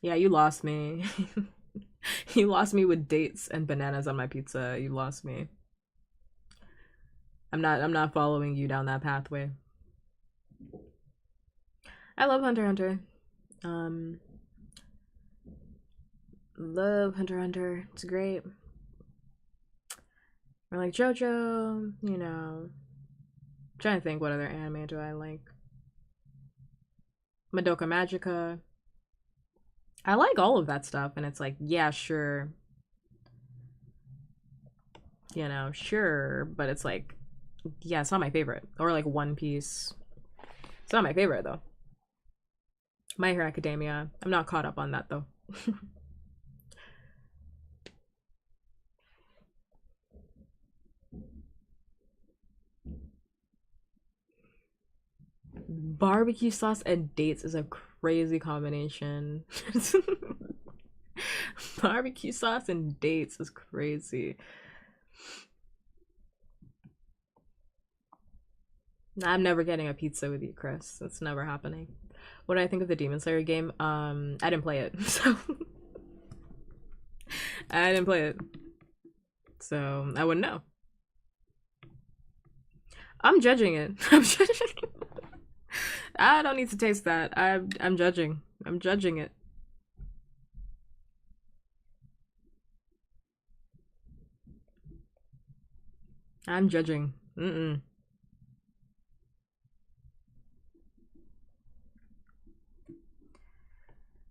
Yeah, you lost me. You lost me with dates and bananas on my pizza. You lost me. I'm not following you down that pathway. I love Hunter x Hunter. Um love Hunter x Hunter. It's great. Or like JoJo, you know. I'm trying to think what other anime do I like. Madoka Magica. I like all of that stuff, and it's like, yeah, sure. You know, sure, but it's like, yeah, it's not my favorite. Or like One Piece. It's not my favorite though. My Hero Academia. I'm not caught up on that though. Barbecue sauce and dates is a crazy combination. Barbecue sauce and dates is crazy. I'm never getting a pizza with you, Chris. That's never happening. What do I think of the Demon Slayer game? I didn't play it, so I didn't play it, so I wouldn't know. I'm judging it. I'm judging. I don't need to taste that. I'm judging. I'm judging it. I'm judging. Mm-mm.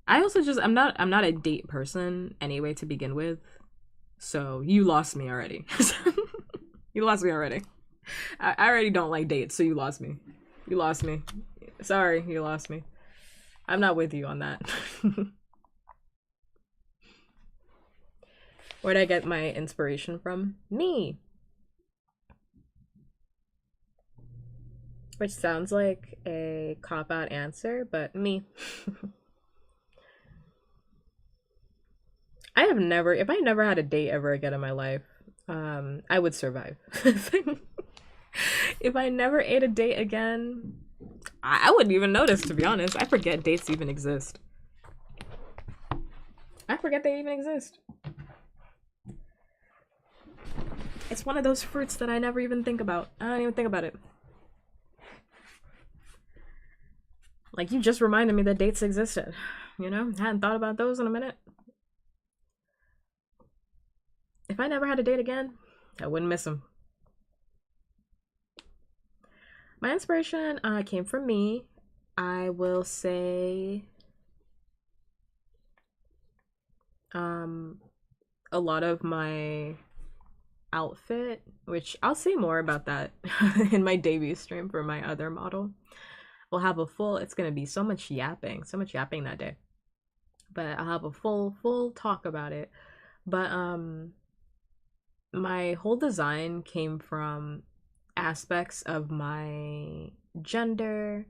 I also just I'm not a date person anyway to begin with. So you lost me already. You lost me already. I already don't like dates, so you lost me. You lost me. Sorry, you lost me. I'm not with you on that. Where'd I get my inspiration from? Me. Which sounds like a cop-out answer, but me. I have never, if I never had a date ever again in my life, I would survive. If I never ate a date again, I wouldn't even notice, to be honest. I forget dates even exist. I forget they even exist. It's one of those fruits that I never even think about. I don't even think about it. Like, you just reminded me that dates existed. You know, hadn't thought about those in a minute. If I never had a date again, I wouldn't miss them. My inspiration came from me. I will say a lot of my outfit, which I'll say more about that in my debut stream for my other model. We'll have a full, it's gonna be so much yapping that day. But I'll have a full talk about it. But my whole design came from aspects of my gender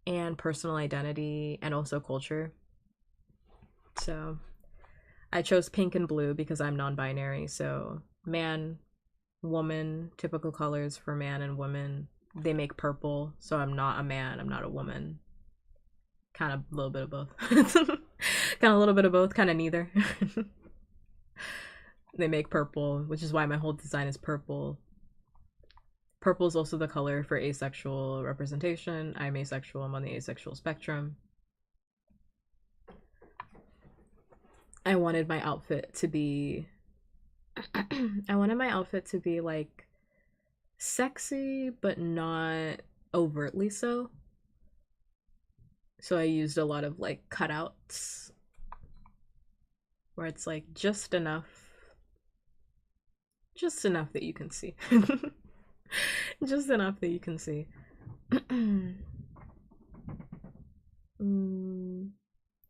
and personal identity and also culture. So I chose pink and blue because I'm non-binary. So man, woman, typical colors for man and woman. They make purple, so I'm not a man, I'm not a woman. Kind of a little bit of both. Kind of a little bit of both, kind of neither. They make purple, which is why my whole design is purple. Purple is also the color for asexual representation. I'm asexual, I'm on the asexual spectrum. I wanted my outfit to be I wanted my outfit to be like sexy but not overtly so. So I used a lot of like cutouts where it's like just enough that you can see. Just enough that you can see.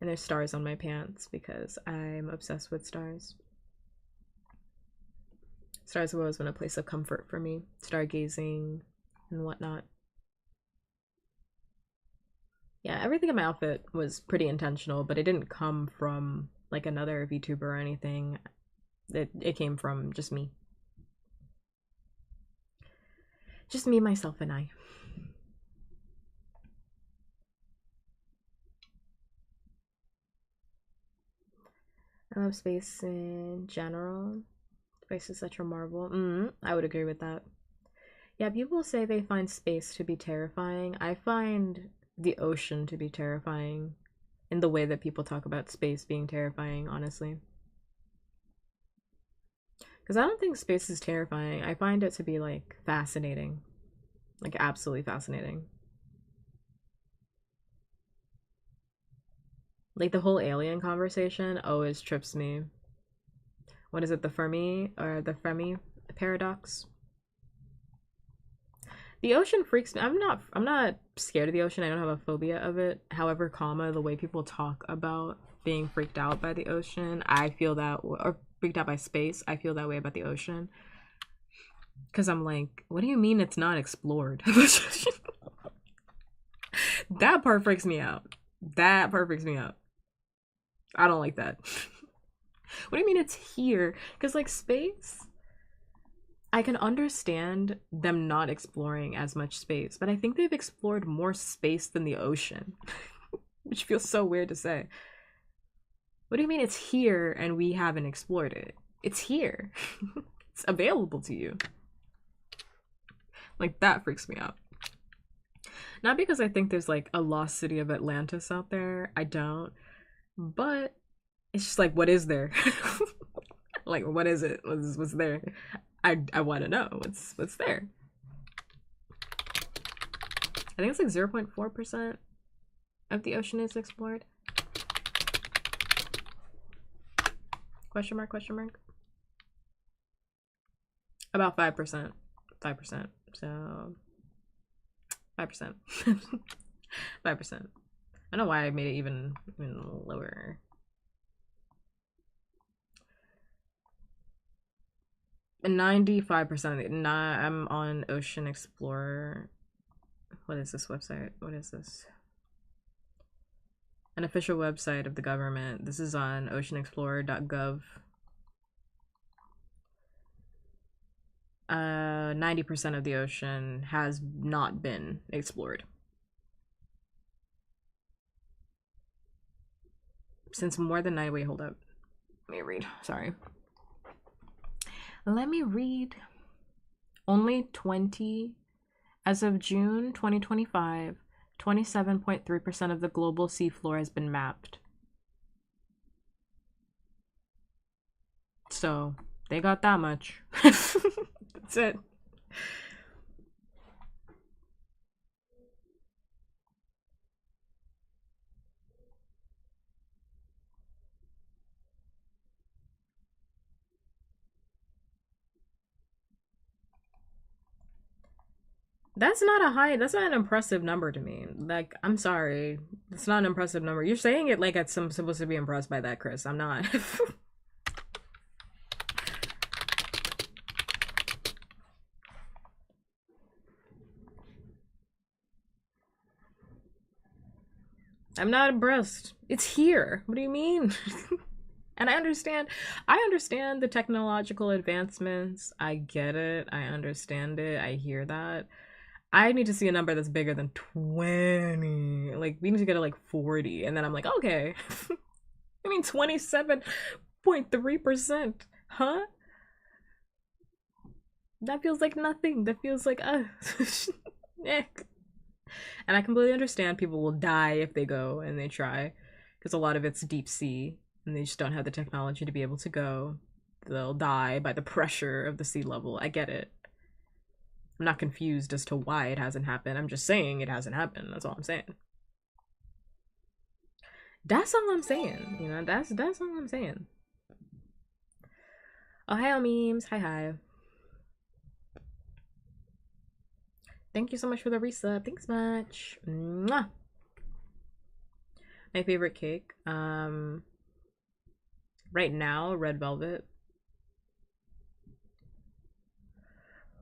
And there's stars on my pants because I'm obsessed with stars. Stars have always been a place of comfort for me, stargazing and whatnot. Yeah, everything in my outfit was pretty intentional, but it didn't come from like another VTuber or anything. It came from just me. Just me, myself, and I. I love space in general. Space is such a marvel. I would agree with that. Yeah, people say they find space to be terrifying. I find the ocean to be terrifying in the way that people talk about space being terrifying, honestly. Because I don't think space is terrifying. I find it to be like fascinating. Like absolutely fascinating. Like the whole alien conversation always trips me. What is it, the Fermi or the Fermi paradox? The ocean freaks me. I'm not scared of the ocean. I don't have a phobia of it. However, the way people talk about being freaked out by the ocean, I feel that, or freaked out by space, I feel that way about the ocean. Cause I'm like, what do you mean it's not explored? That part freaks me out. That part freaks me out. I don't like that. What do you mean it's here? Because like space, I can understand them not exploring as much space, but I think they've explored more space than the ocean, which feels so weird to say. What do you mean it's here and we haven't explored it? It's here. It's available to you. Like that freaks me out. Not because I think there's like a lost city of Atlantis out there. I don't. But it's just like, what is there? Like, what is it? What's there? I want to know what's there. I think it's like 0.4% of the ocean is explored. Question mark, question mark. About 5%. 5%. So 5%. 5%. I don't know why I made it even lower. 95% of it. Nah, I'm on Ocean Explorer. What is this website? What is this? An official website of the government. This is on oceanexplorer.gov. 90% of the ocean has not been explored. Since more than 9, wait, hold up. Let me read, sorry. Let me read. Only 20, as of June 2025, 27.3% of the global seafloor has been mapped. So, they got that much. That's it. That's not an impressive number to me. Like, I'm sorry. It's not an impressive number. You're saying it like I'm supposed to be impressed by that, Chris. I'm not. I'm not impressed. It's here. What do you mean? And I understand the technological advancements. I get it. I understand it. I hear that. I need to see a number that's bigger than 20. Like, we need to get to like 40. And then I'm like, okay. I mean, 27.3%. Huh? That feels like nothing. That feels like eh. And I completely understand people will die if they go and they try, because a lot of it's deep sea and they just don't have the technology to be able to go. They'll die by the pressure of the sea level. I get it. I'm not confused as to why it hasn't happened. I'm just saying it hasn't happened. That's all I'm saying. That's all I'm saying. You know, that's all I'm saying. Oh, hi, all memes. Hi, hi. Thank you so much for the resub. Thanks much. Mwah. My favorite cake. Right now, red velvet.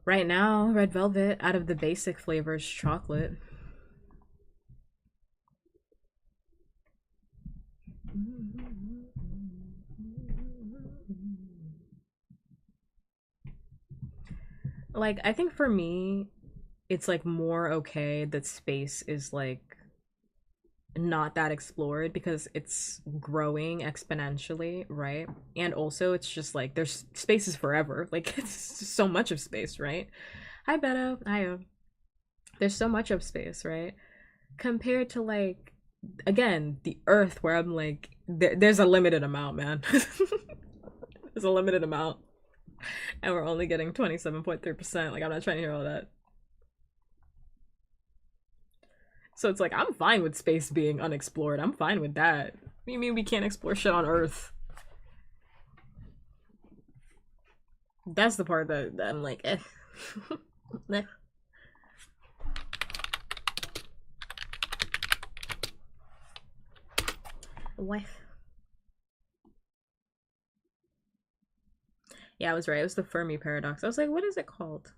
Right now, red velvet. Out of the basic flavors, chocolate. Like, I think for me, it's like more okay that space is like not that explored because it's growing exponentially, right? And also it's just like there's spaces forever. Like it's so much of space, right? Hi Beto. Hi. There's so much of space, right? Compared to like again, the earth where I'm like there's a limited amount, man. There's a limited amount. And we're only getting 27.3%. Like I'm not trying to hear all that. So it's like I'm fine with space being unexplored. I'm fine with that. What do you mean we can't explore shit on Earth? That's the part that I'm like, eh. What? Yeah, I was right. It was the Fermi paradox. I was like, what is it called?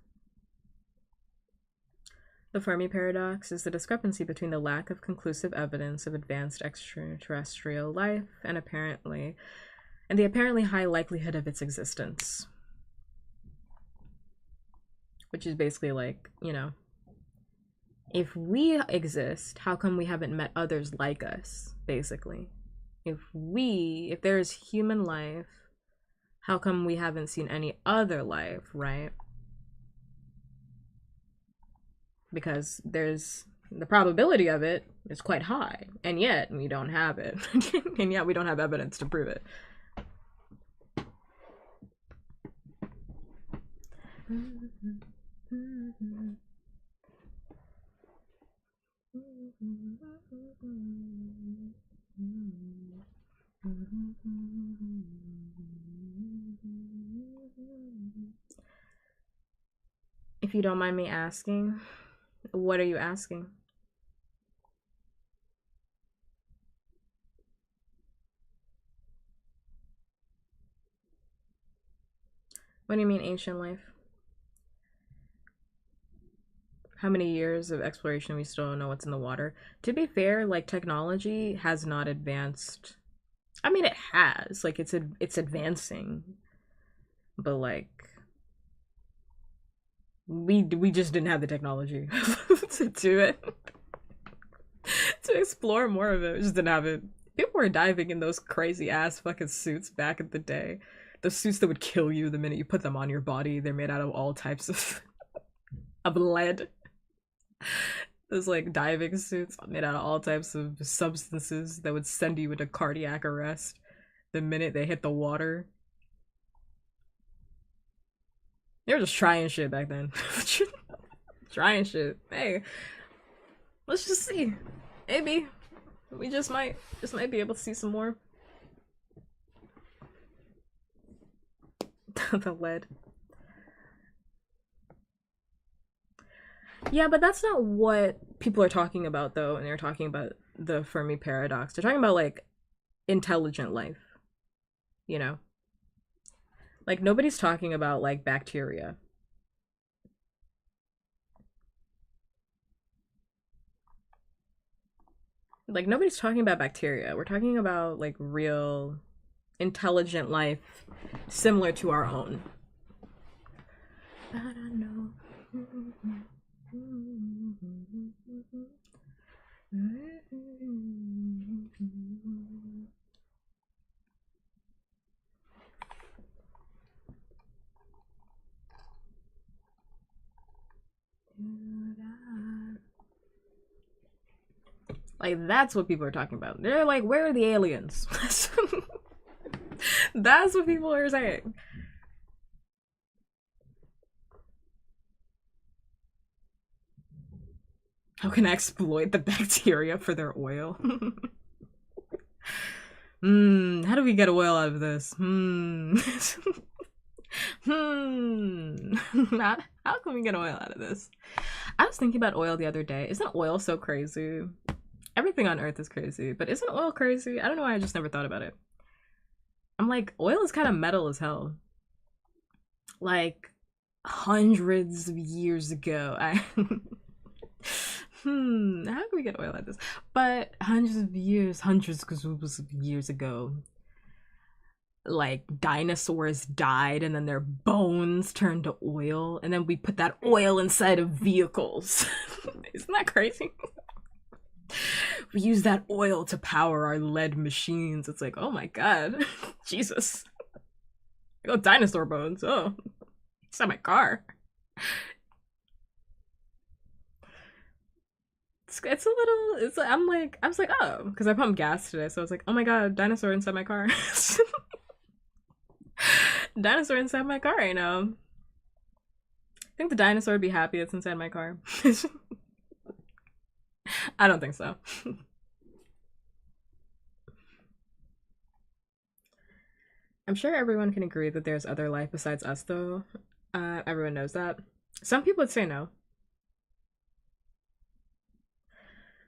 The Fermi paradox is the discrepancy between the lack of conclusive evidence of advanced extraterrestrial life and the apparently high likelihood of its existence. Which is basically like, you know, if we exist, how come we haven't met others like us, basically? If there's human life, how come we haven't seen any other life, right? Because there's the probability of it is quite high, and yet we don't have it. And yet we don't have evidence to prove it. If you don't mind me asking, what are you asking? What do you mean ancient life? How many years of exploration we still don't know what's in the water? To be fair, like technology has not advanced. I mean, it has. Like it's advancing, but like we just didn't have the technology to do it to explore more of it. We just didn't have it. People were diving in those crazy ass fucking suits back in the day. Those suits that would kill you the minute you put them on your body. They're made out of all types of lead. Those like diving suits made out of all types of substances that would send you into cardiac arrest the minute they hit the water. They were just trying shit back then. Trying shit. Hey, let's just see. Maybe we just might be able to see some more. The lead. Yeah, but that's not what people are talking about though, and they're talking about the Fermi paradox. They're talking about like intelligent life, you know? Like nobody's talking about like bacteria. Like nobody's talking about bacteria. We're talking about like real intelligent life similar to our own. I don't know. Like, that's what people are talking about. They're like, where are the aliens? That's what people are saying. How can I exploit the bacteria for their oil? How do we get oil out of this? How can we get oil out of this? I was thinking about oil the other day. Isn't oil so crazy? Everything on earth is crazy, but isn't oil crazy? I don't know why I just never thought about it. I'm like, oil is kind of metal as hell. Like, hundreds of years ago, how can we get oil out of this? But hundreds of years ago, like dinosaurs died and then their bones turned to oil, and then we put that oil inside of vehicles. Isn't that crazy? We use that oil to power our lead machines. It's like, oh my god. Jesus. I got dinosaur bones. Oh, it's not my car. It's a little, it's like, I was like, oh, because I pumped gas today, so I was like, oh my god, dinosaur inside my car. Dinosaur inside my car right now. I think the dinosaur would be happy it's inside my car. I don't think so. I'm sure everyone can agree that there's other life besides us, though. Everyone knows that. Some people would say no.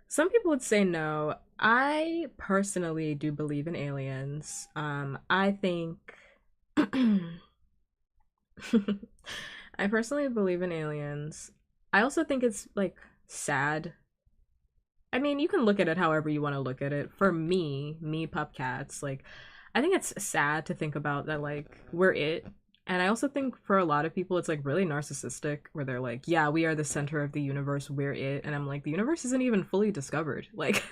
Some people would say no. I personally do believe in aliens. I think I personally believe in aliens. I also think it's like sad. I mean, you can look at it however you want to look at it. For me puppkats, like I think it's sad to think about that like we're it. And I also think for a lot of people it's like really narcissistic where they're like, yeah, we are the center of the universe, we're it. And I'm like, the universe isn't even fully discovered. Like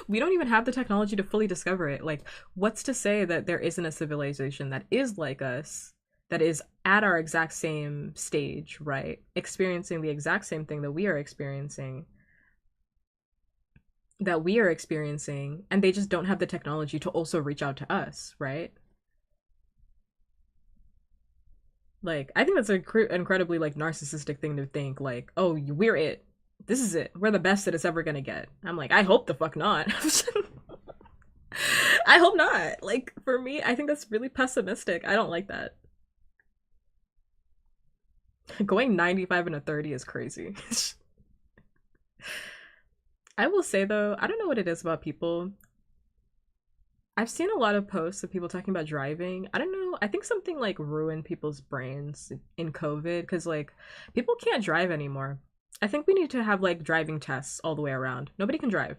we don't even have the technology to fully discover it. Like, what's to say that there isn't a civilization that is like us, that is at our exact same stage, right? Experiencing the exact same thing that we are experiencing, and they just don't have the technology to also reach out to us, right? Like, I think that's an incredibly like narcissistic thing to think. Like, oh, we're it. This is it. We're the best that it's ever gonna get. I'm like, I hope the fuck not. I hope not. Like, for me, I think that's really pessimistic. I don't like that. Going 95 and a 30 is crazy. I will say though, I don't know what it is about people. I've seen a lot of posts of people talking about driving. I don't know. I think something like ruined people's brains in COVID because like people can't drive anymore. I think we need to have like driving tests all the way around. Nobody can drive.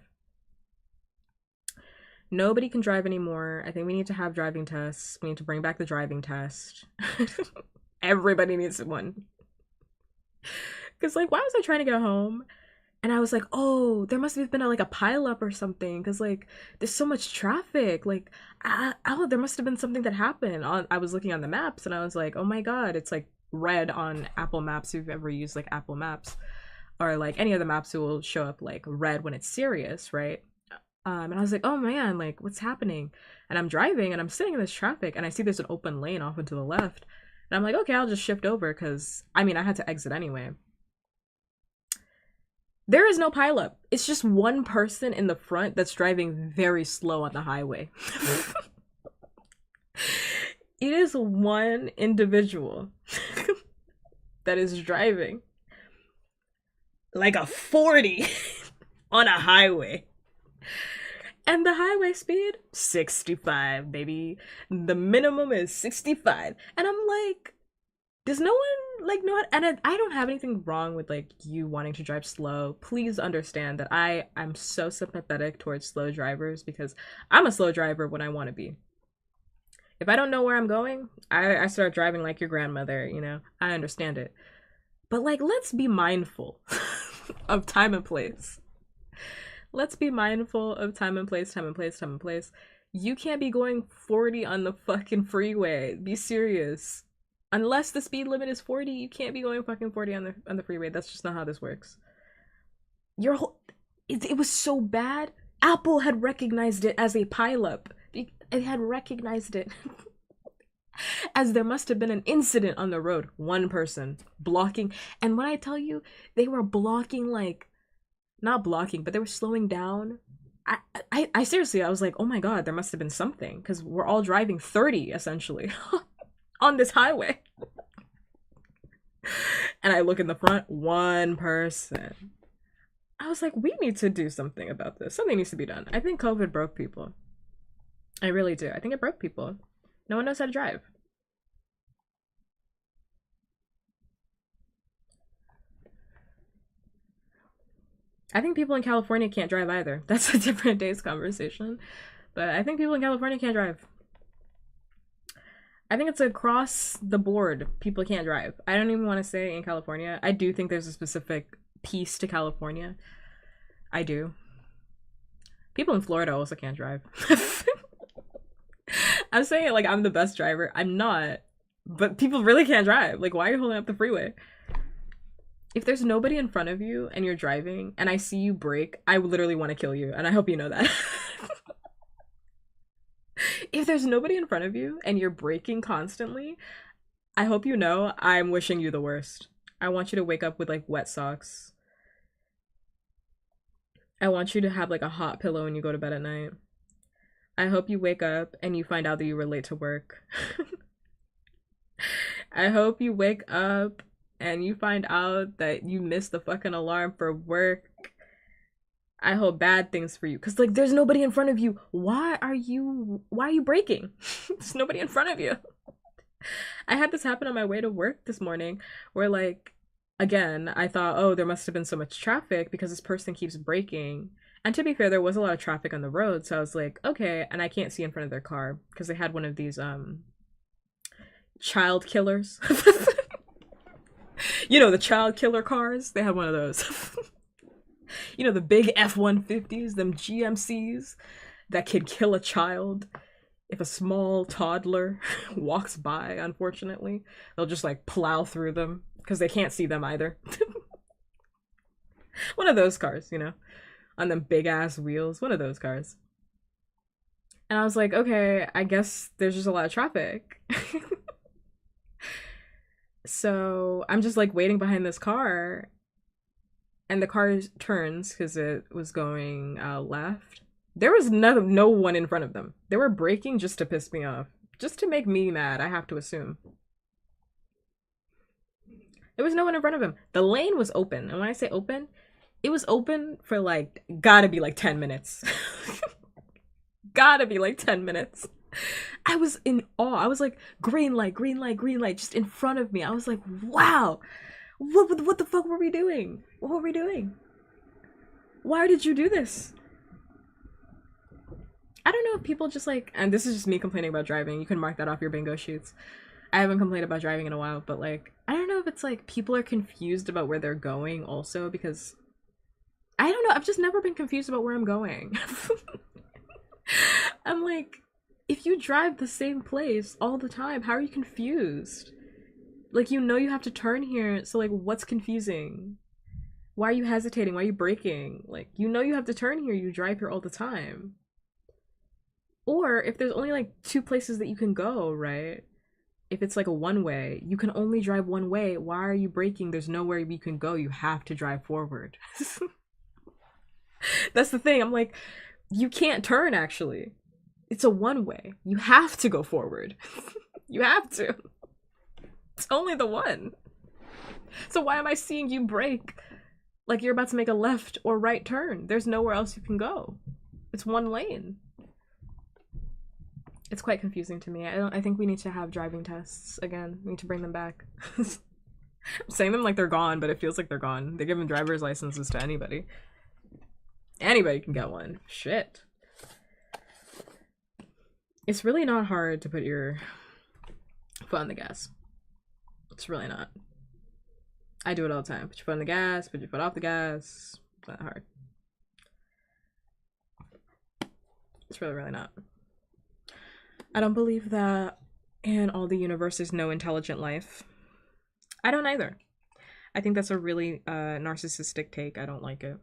Nobody can drive anymore. I think we need to have driving tests. We need to bring back the driving test. Everybody needs one. Because like, why was I trying to get home? And I was like, oh, there must have been like a pileup or something, because like there's so much traffic. Like, oh, there must have been something that happened. I was looking on the maps, and I was like, oh my god, it's like red on Apple Maps. If you've ever used like Apple Maps or like any other maps, it will show up like red when it's serious, right? And I was like, oh man, like what's happening? And I'm driving, and I'm sitting in this traffic, and I see there's an open lane off into the left, and I'm like, okay, I'll just shift over, because I mean I had to exit anyway. There is no pileup. It's just one person in the front that's driving very slow on the highway. It is one individual that is driving like a 40 on a highway. And the highway speed, 65, baby. The minimum is 65. And I'm like, does no one like know what? And I don't have anything wrong with like you wanting to drive slow. Please understand that I'm so sympathetic towards slow drivers, because I'm a slow driver when I want to be. If I don't know where I'm going, I start driving like your grandmother, you know. I understand it. But like, let's be mindful of time and place. Let's be mindful of time and place, time and place, time and place. You can't be going 40 on the fucking freeway. Be serious. Unless the speed limit is 40, you can't be going fucking 40 on the freeway. That's just not how this works. Your whole It was so bad. Apple had recognized it as a pileup. It had recognized it as there must have been an incident on the road. One person blocking. And when I tell you, they were blocking, like, not blocking, but they were slowing down. I seriously, I was like, oh my god, there must have been something. Because we're all driving 30, essentially, on this highway. And I look in the front, one person. I was like, we need to do something about this. Something needs to be done. I think COVID broke people. I really do. I think it broke people. No one knows how to drive. I think people in California can't drive either. That's a different day's conversation. But I think people in California can't drive. I think it's across the board. People can't drive. I don't even want to say in California. I do think there's a specific piece to California. I do. People in Florida also can't drive. I'm saying it like I'm the best driver. I'm not. But people really can't drive. Like, why are you holding up the freeway? If there's nobody in front of you and you're driving and I see you brake, I literally want to kill you. And I hope you know that. If there's nobody in front of you and you're braking constantly, I hope you know I'm wishing you the worst. I want you to wake up with like wet socks. I want you to have like a hot pillow when you go to bed at night. I hope you wake up and you find out that you were late to work. I hope you wake up and you find out that you missed the fucking alarm for work. I hope bad things for you. Cause like there's nobody in front of you. Why are you braking? There's nobody in front of you. I had this happen on my way to work this morning where like, again, I thought, oh, there must have been so much traffic because this person keeps braking. And to be fair, there was a lot of traffic on the road. So I was like, okay, and I can't see in front of their car because they had one of these child killers. You know, the child killer cars? They had one of those. You know, the big F-150s, them GMCs that can kill a child if a small toddler walks by, unfortunately. They'll just like plow through them because they can't see them either. One of those cars, you know, on them big ass wheels. One of those cars. And I was like, okay, I guess there's just a lot of traffic. So I'm just like waiting behind this car. And the car turns because it was going left. There was no one in front of them. They were braking just to piss me off. Just to make me mad, I have to assume. There was no one in front of him. The lane was open. And when I say open, it was open for like, gotta be like 10 minutes. Gotta be like 10 minutes. I was in awe. I was like, green light, green light, green light, just in front of me. I was like, wow. What the fuck were we doing? What were we doing? Why did you do this? I don't know if people just like, and this is just me complaining about driving. You can mark that off your bingo sheets. I haven't complained about driving in a while, but like, I don't know if it's like people are confused about where they're going also because I don't know. I've just never been confused about where I'm going. I'm like, if you drive the same place all the time, how are you confused? Like, you know you have to turn here, so like, what's confusing? Why are you hesitating? Why are you braking? Like, you know you have to turn here, you drive here all the time. Or if there's only like 2 places that you can go, right? If it's like a one-way, you can only drive one way. Why are you braking? There's nowhere you can go. You have to drive forward. That's the thing. I'm like, you can't turn, actually. It's a one-way. You have to go forward. You have to. It's only the one. So why am I seeing you brake like you're about to make a left or right turn? There's nowhere else you can go. It's one lane. It's quite confusing to me. I think we need to have driving tests again. We need to bring them back. I'm saying them like they're gone, but it feels like they're gone. They're giving driver's licenses to anybody. Anybody can get one. Shit. It's really not hard to put your foot on the gas. It's really not. I do it all the time. Put your foot on the gas, put your foot off the gas. It's not hard. It's really, really not. I don't believe that in all the universe there's no intelligent life. I don't either. I think that's a really narcissistic take. I don't like it.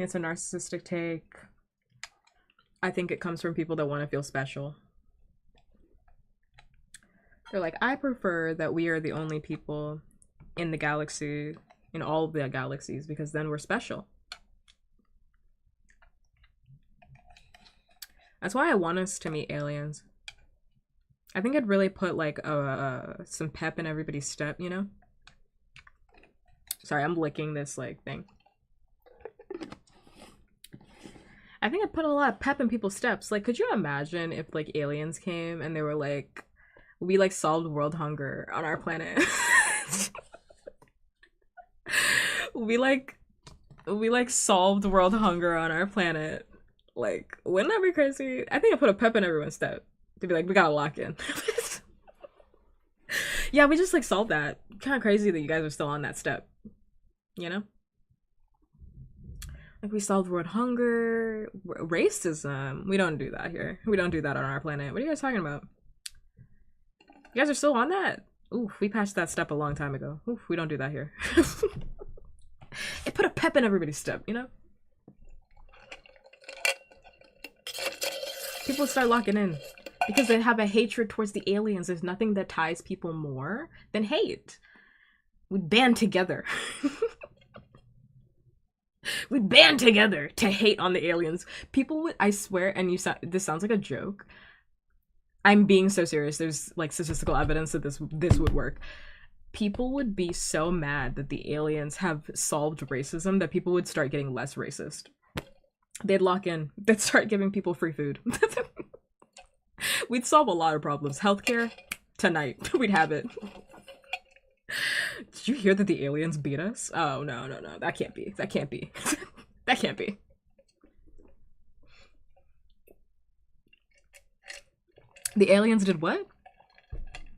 It's a narcissistic take. I think it comes from people that want to feel special. They're like, I prefer that we are the only people in the galaxy, in all of the galaxies, because then we're special. That's why I want us to meet aliens. I think I'd really put like some pep in everybody's step, you know? Sorry, I'm licking this like thing. I think I'd put a lot of pep in people's steps. Like, could you imagine if like aliens came and they were like, we like solved world hunger on our planet? we like solved world hunger on our planet. Like, wouldn't that be crazy? I think I put a pep in everyone's step to be like, we gotta lock in. Yeah, we just like solved that. Kind of crazy that you guys are still on that step, you know? Like, we solved world hunger, racism. We don't do that here. We don't do that on our planet. What are you guys talking about? You guys are still on that? Oof, we passed that step a long time ago. Oof, we don't do that here. It put a pep in everybody's step, you know? People start locking in because they have a hatred towards the aliens. There's nothing that ties people more than hate. We band together. We band together to hate on the aliens. People would, I swear, and this sounds like a joke. I'm being so serious. There's like statistical evidence that this would work. People would be so mad that the aliens have solved racism that people would start getting less racist. They'd lock in. They'd start giving people free food. We'd solve a lot of problems. Healthcare, tonight. We'd have it. Did you hear that the aliens beat us? Oh, no. That can't be. That can't be. That can't be. The aliens did what? What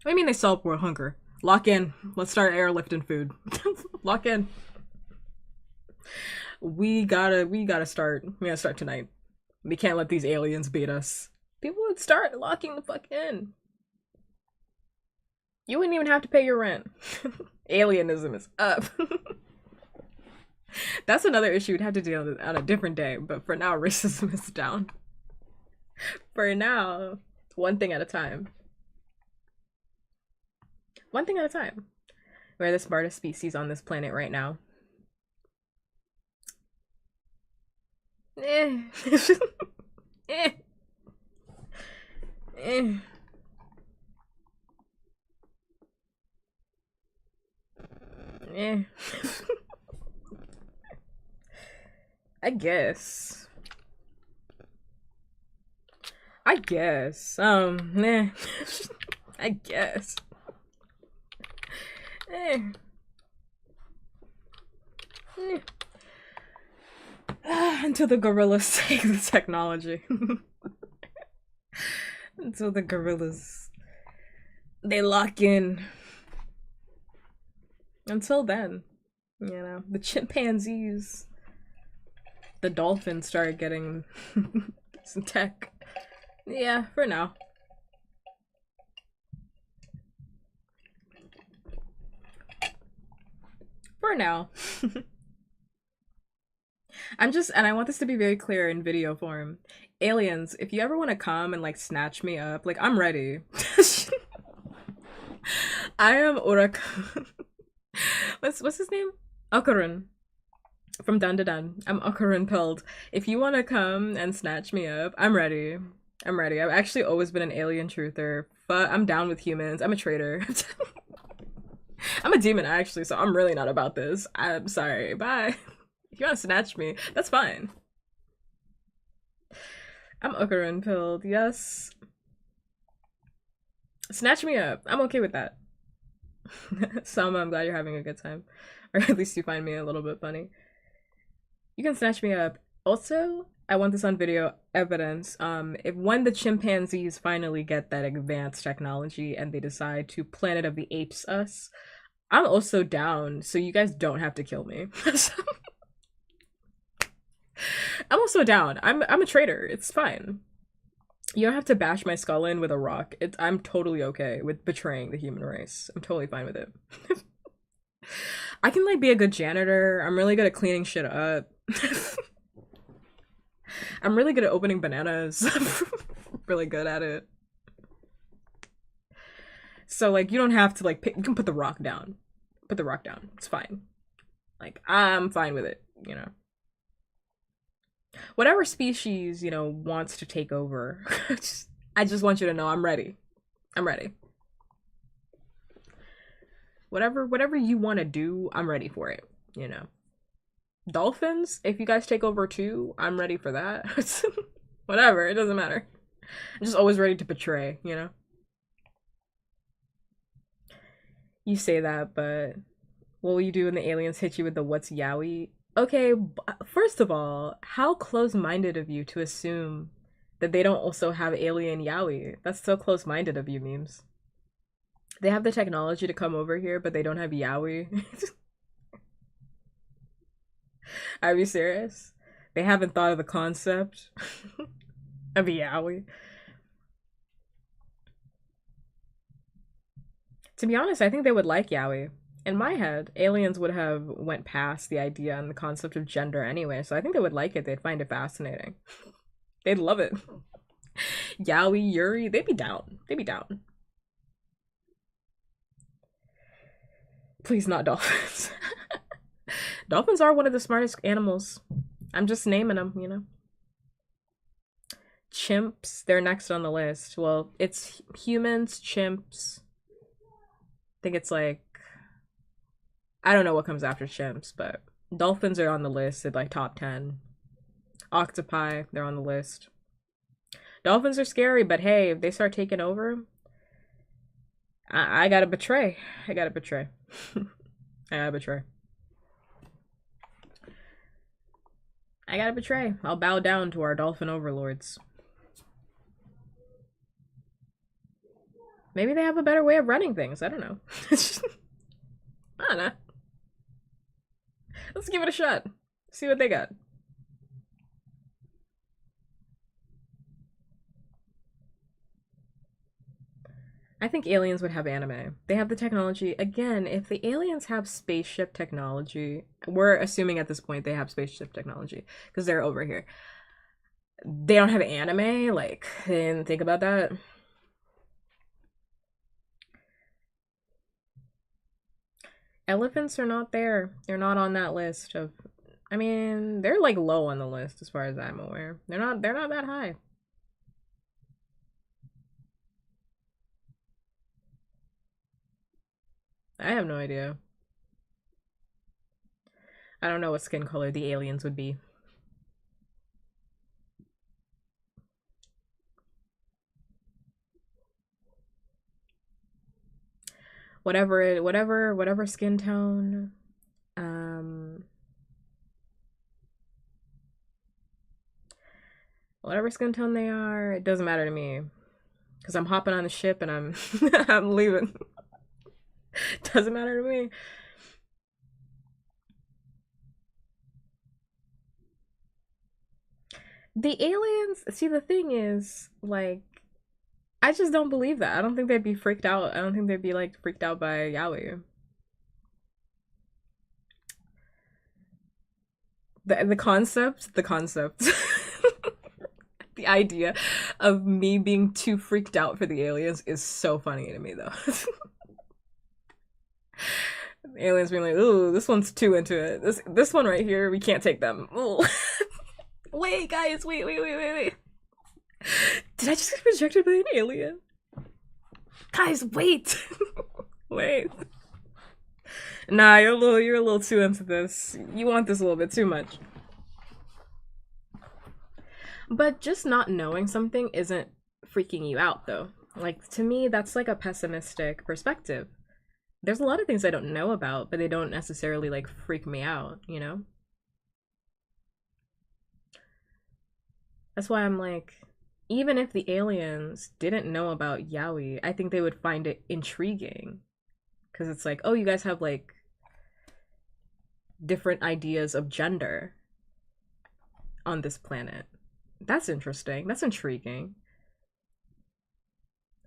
do you mean they solved world hunger? Lock in. Let's start airlifting food. Lock in. We gotta start. We gotta start tonight. We can't let these aliens beat us. People would start locking the fuck in. You wouldn't even have to pay your rent. Alienism is up. That's another issue we'd have to deal with on a different day, but for now, racism is down. For now, one thing at a time. One thing at a time. We're the smartest species on this planet right now. Eh. Eh. Eh. Eh. I guess. I guess. Eh. I guess. Eh. Eh. Until the gorillas take the technology. Until the gorillas, they lock in. Until then, you know, the chimpanzees, the dolphins started getting some tech. Yeah, for now. For now. And I want this to be very clear in video form. Aliens, if you ever want to come and like snatch me up, like I'm ready. I am Urak. What's his name? Okarun. From Dun Da Dun. I'm Okarun Pilled. If you want to come and snatch me up, I'm ready. I'm ready. I've actually always been an alien truther, but I'm down with humans. I'm a traitor. I'm a demon actually, so I'm really not about this. I'm sorry. Bye. If you want to snatch me, that's fine. I'm Okarun Pilled, yes. Snatch me up. I'm okay with that. Selma, I'm glad you're having a good time. Or at least you find me a little bit funny. You can snatch me up. Also, I want this on video evidence. If when the chimpanzees finally get that advanced technology and they decide to Planet of the Apes us, I'm also down, so you guys don't have to kill me. I'm also down. I'm a traitor. It's fine. You don't have to bash my skull in with a rock. I'm totally okay with betraying the human race. I'm totally fine with it. I can like be a good janitor. I'm really good at cleaning shit up. I'm really good at opening bananas. Really good at it. So like you don't have to like pick, you can put the rock down. Put the rock down. It's fine. Like I'm fine with it, you know. Whatever species, you know, wants to take over. I just want you to know I'm ready. I'm ready. Whatever you want to do, I'm ready for it, you know. Dolphins, if you guys take over too, I'm ready for that. Whatever, it doesn't matter. I'm just always ready to betray, you know. You say that, but what will you do when the aliens hit you with the what's yaoi? Okay, first of all, how close-minded of you to assume that they don't also have alien yaoi? That's so close-minded of you, memes. They have the technology to come over here, but they don't have yaoi. Are you serious? They haven't thought of the concept of yaoi. To be honest, I think they would like yaoi. In my head, aliens would have went past the idea and the concept of gender anyway, so I think they would like it. They'd find it fascinating. They'd love it. Yaoi, Yuri, they'd be down. They'd be down. Please not dolphins. Dolphins are one of the smartest animals. I'm just naming them, you know. Chimps, they're next on the list. Well, it's humans, chimps. I think it's like, I don't know what comes after chimps, but dolphins are on the list at like top 10. Octopi, they're on the list. Dolphins are scary, but hey, if they start taking over, I gotta betray. I gotta betray. I gotta betray. I gotta betray. I'll bow down to our dolphin overlords. Maybe they have a better way of running things. I don't know. I don't know. Let's give it a shot. See what they got. I think aliens would have anime. They have the technology. Again, if the aliens have spaceship technology, we're assuming at this point they have spaceship technology because they're over here. They don't have anime? Like, they didn't think about that? Elephants are not there. They're not on that list of, I mean, they're like low on the list as far as I'm aware. They're not that high. I have no idea. I don't know what skin color the aliens would be. Whatever skin tone. Whatever skin tone they are, it doesn't matter to me. Because I'm hopping on the ship and I'm I'm leaving. Doesn't matter to me. The aliens, see, the thing is, like, I just don't believe that. I don't think they'd be freaked out. I don't think they'd be, like, freaked out by yaoi. The concept, the idea of me being too freaked out for the aliens is so funny to me, though. Aliens being like, ooh, this one's too into it. This one right here, we can't take them. Ooh. Wait, guys, wait. Did I just get rejected by an alien? Guys, wait. Wait. Nah, you're a little too into this. You want this a little bit too much. But just not knowing something isn't freaking you out, though. Like, to me, that's like a pessimistic perspective. There's a lot of things I don't know about, but they don't necessarily like freak me out, you know? That's why I'm like, even if the aliens didn't know about yaoi, I think they would find it intriguing. Because it's like, oh, you guys have like different ideas of gender on this planet. That's interesting. That's intriguing.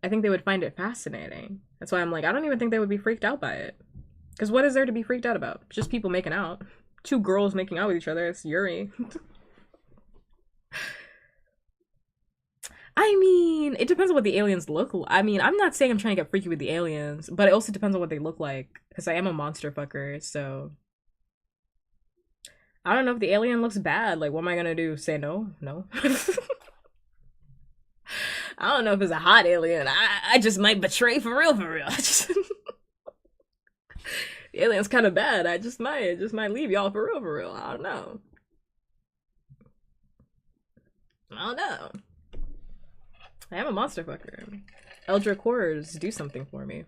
I think they would find it fascinating. That's why I'm like, I don't even think they would be freaked out by it. Because what is there to be freaked out about? Just people making out. Two girls making out with each other. It's Yuri. I mean, it depends on what the aliens look like. I mean, I'm not saying I'm trying to get freaky with the aliens, but it also depends on what they look like. Because I am a monster fucker, so I don't know if the alien looks bad. Like, what am I gonna do? Say no? No. I don't know if it's a hot alien. I just might betray for real, for real. The alien's kind of bad. I just might leave y'all for real, for real. I don't know. I don't know. I am a monster fucker. Eldritch horrors do something for me.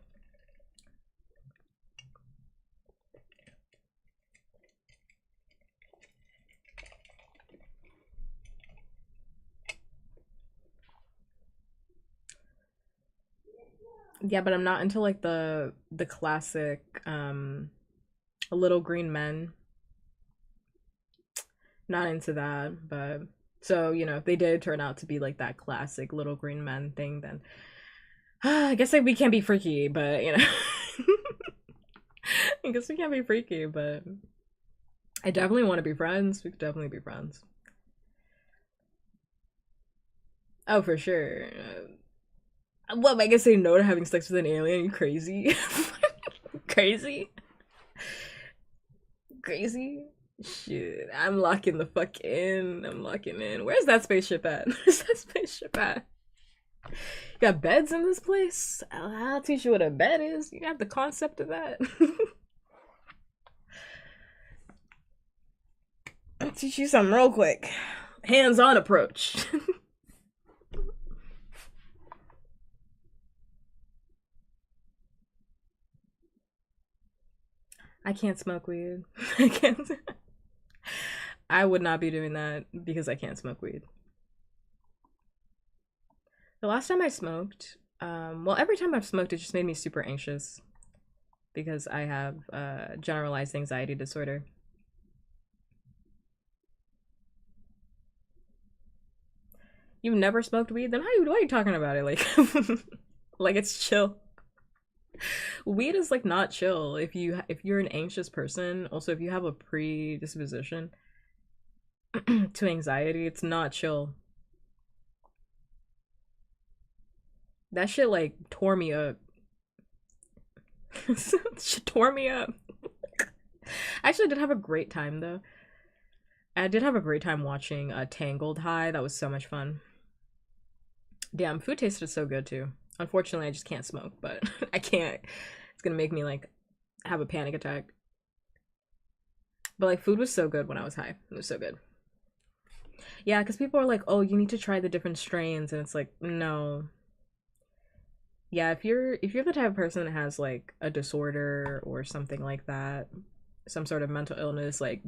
Yeah, but I'm not into like the classic little green men. Not into that, but so, you know, if they did turn out to be like that classic little green men thing, then I guess like we can't be freaky, but you know. I guess we can't be freaky, but I definitely want to be friends. We could definitely be friends. Oh, for sure. What am I gonna say no to having sex with an alien? You crazy? Crazy? Crazy? Shit, I'm locking the fuck in. I'm locking in. Where's that spaceship at? Where's that spaceship at? You got beds in this place? I'll teach you what a bed is. You have the concept of that. I'll teach you something real quick. Hands-on approach. I can't smoke weed. I can't. I would not be doing that because I can't smoke weed. The last time I smoked, well, every time I've smoked, it just made me super anxious because I have generalized anxiety disorder. You've never smoked weed? Then why are you talking about it? Like, like it's chill. Weed is like not chill if you're an anxious person. Also, if you have a predisposition to anxiety, it's not chill. That shit like tore me up. She tore me up. I actually did have a great time though. I did have a great time watching Tangled High. That was so much fun. Damn, food tasted so good too. Unfortunately, I just can't smoke, but I can't. It's gonna make me like have a panic attack. But like food was so good when I was high. It was so good. Yeah, because people are like, oh, you need to try the different strains, and it's like, no. Yeah, if you're the type of person that has like a disorder or something like that, some sort of mental illness, like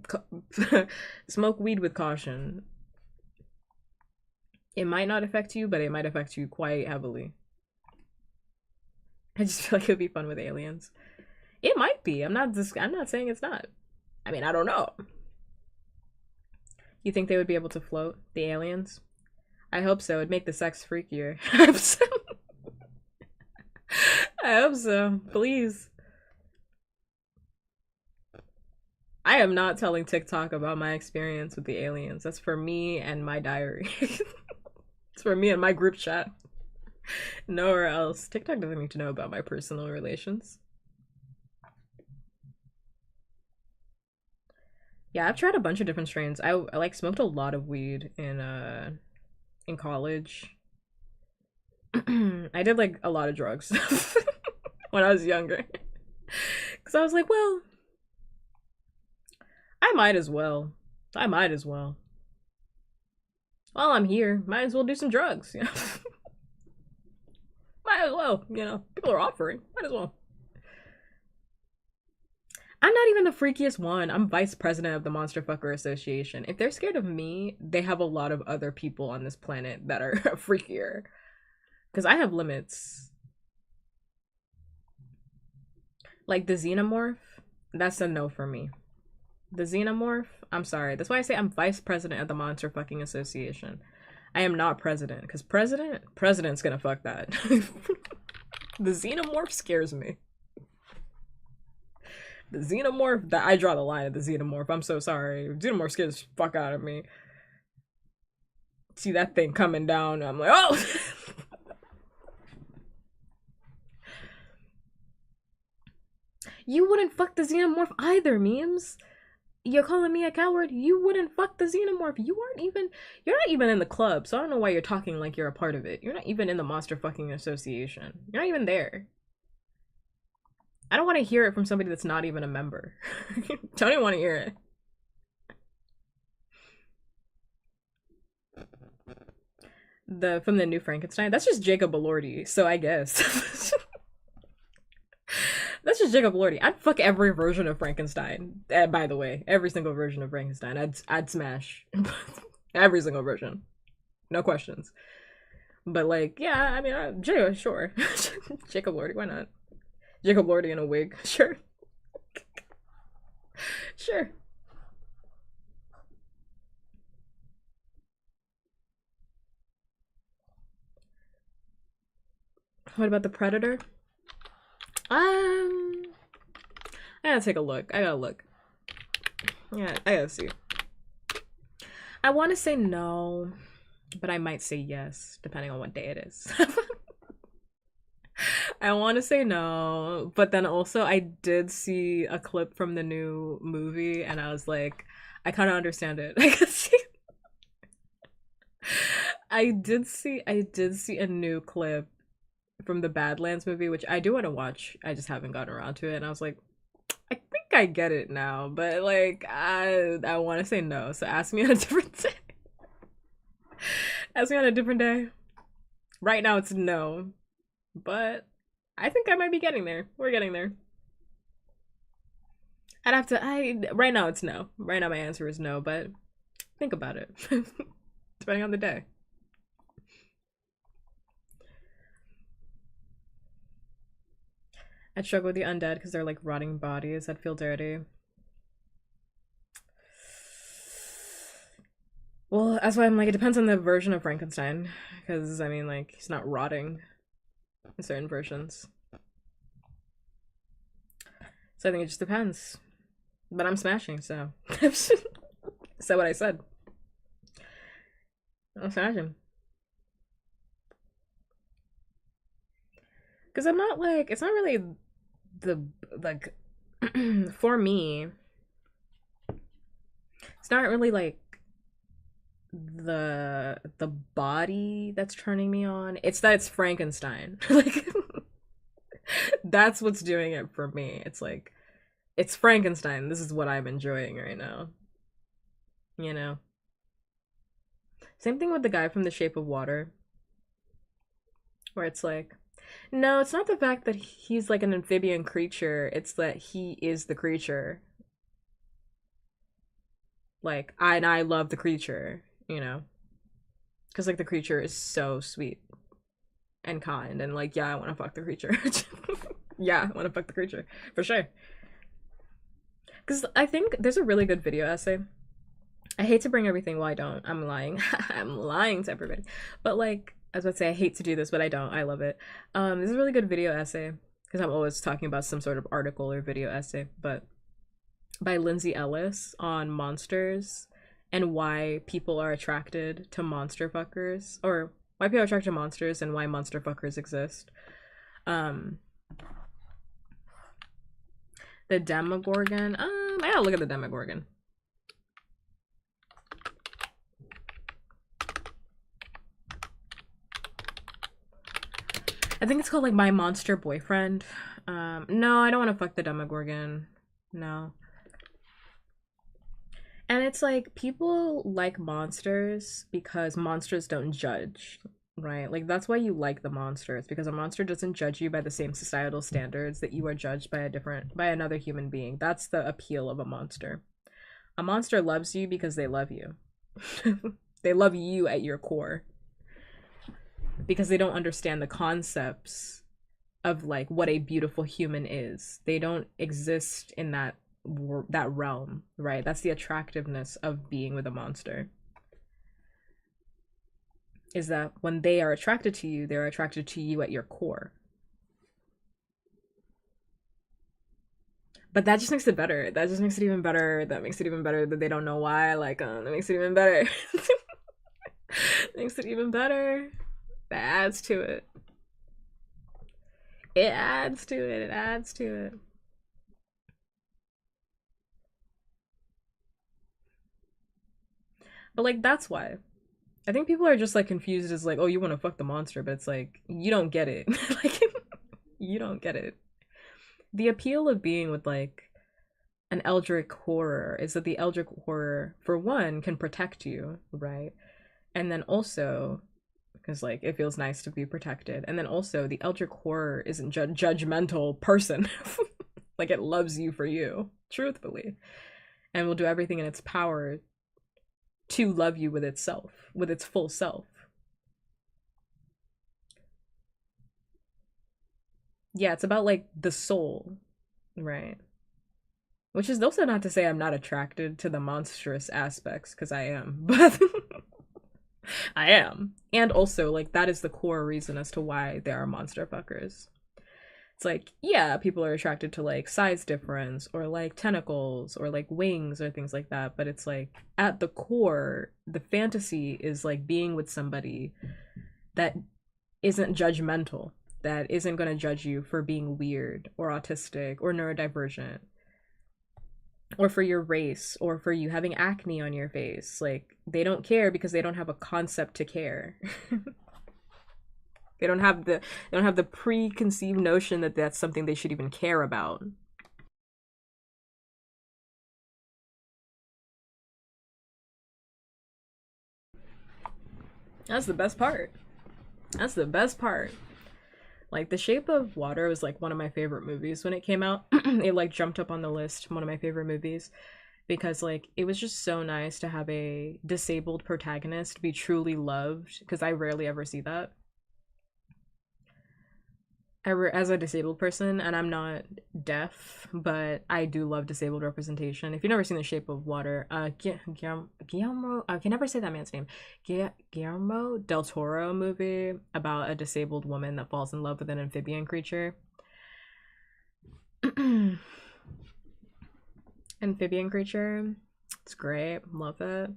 smoke weed with caution. It might not affect you, but it might affect you quite heavily. I just feel like it would be fun with aliens. It might be. I'm not saying it's not. I mean, I don't know. You think they would be able to float, the aliens? I hope so. It'd make the sex freakier. I hope so. I hope so. Please. I am not telling TikTok about my experience with the aliens. That's for me and my diary. It's for me and my group chat. Nowhere else. TikTok doesn't need to know about my personal relations. Yeah, I've tried a bunch of different strains. I like smoked a lot of weed in college. I did like a lot of drugs when I was younger. Cause I was like, well, I might as well. I might as well. While I'm here, might as well do some drugs, you know. Might as well, you know. People are offering. Might as well. I'm not even the freakiest one. I'm vice president of the Monster Fucker Association. If they're scared of me, they have a lot of other people on this planet that are freakier. Because I have limits. Like the xenomorph, that's a no for me. The xenomorph, I'm sorry. That's why I say I'm vice president of the Monster Fucking Association. I am not president, because president's gonna fuck that. The xenomorph scares me. The xenomorph, that I draw the line at the xenomorph. I'm so sorry. Xenomorph scares the fuck out of me. see that thing coming down. I'm like, oh. You wouldn't fuck the xenomorph either, memes. You're calling me a coward? You wouldn't fuck the xenomorph. You're not even in the club, so I don't know why you're talking like you're a part of it. You're not even in the monster fucking association. You're not even there. I don't want to hear it from somebody that's not even a member. Don't even want to hear it. From the new Frankenstein? That's just Jacob Elordi, so I guess. That's just Jacob Elordi. I'd fuck every version of Frankenstein. By the way, every single version of Frankenstein. I'd smash. Every single version. No questions. But like, yeah, I mean, Jacob, sure. Jacob Elordi, why not? Jacob Elordi in a wig, sure. Sure. What about the Predator? I gotta take a look. I gotta look. Yeah, I gotta see. I want to say no, but I might say yes, depending on what day it is. I want to say no, but then also I did see a clip from the new movie, and I was like, I kind of understand it. I could see. I did see a new clip from the Badlands movie, which I do want to watch. I just haven't gotten around to it, and I was like, I think I get it now, but like I want to say no. So ask me on a different day. Ask me on a different day. Right now it's no, but I think I might be getting there. We're getting there. I'd have to. Right now it's no. Right now my answer is no, but think about it. Depending on the day. I'd struggle with the undead because they're like rotting bodies. I'd feel dirty. Well, that's why I'm like, it depends on the version of Frankenstein. Because, I mean, like, he's not rotting in certain versions. So I think it just depends. But I'm smashing, so. Said what I said. I'm smashing. Because I'm not like, it's not really the, like, for me, it's not really like the body that's turning me on. It's that it's Frankenstein. Like, that's what's doing it for me. It's like, it's Frankenstein. This is what I'm enjoying right now. You know? Same thing with the guy from The Shape of Water, where it's like, no, it's not the fact that he's like an amphibian creature, it's that he is the creature. Like, I love the creature, you know? Because, like, the creature is so sweet and kind, and, like, yeah, I want to fuck the creature. Yeah, I want to fuck the creature, for sure. Because I think there's a really good video essay. I hate to bring everything, well, I don't. I'm lying. I'm lying to everybody. But, like, I was about to say, I hate to do this, but I don't. I love it. There's a really good video essay, because I'm always talking about some sort of article or video essay, but by Lindsay Ellis on monsters and why people are attracted to monster fuckers, or why people are attracted to monsters and why monster fuckers exist. The Demogorgon. I gotta look at the Demogorgon. I think it's called like My Monster Boyfriend. No, I don't want to fuck the Demogorgon. No. And it's like people like monsters because monsters don't judge, right? Like that's why you like the monster. It's because a monster doesn't judge you by the same societal standards that you are judged by another human being. That's the appeal of a monster. A monster loves you because they love you. They love you at your core. Because they don't understand the concepts of like what a beautiful human is. They don't exist in that realm, right? That's the attractiveness of being with a monster. Is that when they are attracted to you, they're attracted to you at your core. But that just makes it better. That just makes it even better. That makes it even better that they don't know why. Like, that makes it even better. Makes it even better. That adds to it. It adds to it. It adds to it. But like that's why. I think people are just like confused as like, oh, you want to fuck the monster, but it's like you don't get it. Like you don't get it. The appeal of being with like an eldritch horror is that the eldritch horror, for one, can protect you, right? And then also, because like it feels nice to be protected, and then also the eldritch horror isn't judgmental person. Like it loves you for you, truthfully, and will do everything in its power to love you with itself, with its full self. Yeah, it's about like the soul, right? Which is also not to say I'm not attracted to the monstrous aspects, because I am, but I am. And also, like, that is the core reason as to why there are monster fuckers. It's like, yeah, people are attracted to like size difference or like tentacles or like wings or things like that, but it's like at the core, the fantasy is like being with somebody that isn't judgmental, that isn't going to judge you for being weird or autistic or neurodivergent or for your race or for you having acne on your face. Like they don't care because they don't have a concept to care. They don't have the preconceived notion that that's something they should even care about. That's the best part. That's the best part. Like The Shape of Water was like one of my favorite movies when it came out. It like jumped up on the list, one of my favorite movies, because like it was just so nice to have a disabled protagonist be truly loved, because I rarely ever see that. As a disabled person, and I'm not deaf, but I do love disabled representation. If you've never seen The Shape of Water, Guillermo, I can never say that man's name. Guillermo del Toro movie about a disabled woman that falls in love with an amphibian creature. Amphibian creature. It's great. Love it.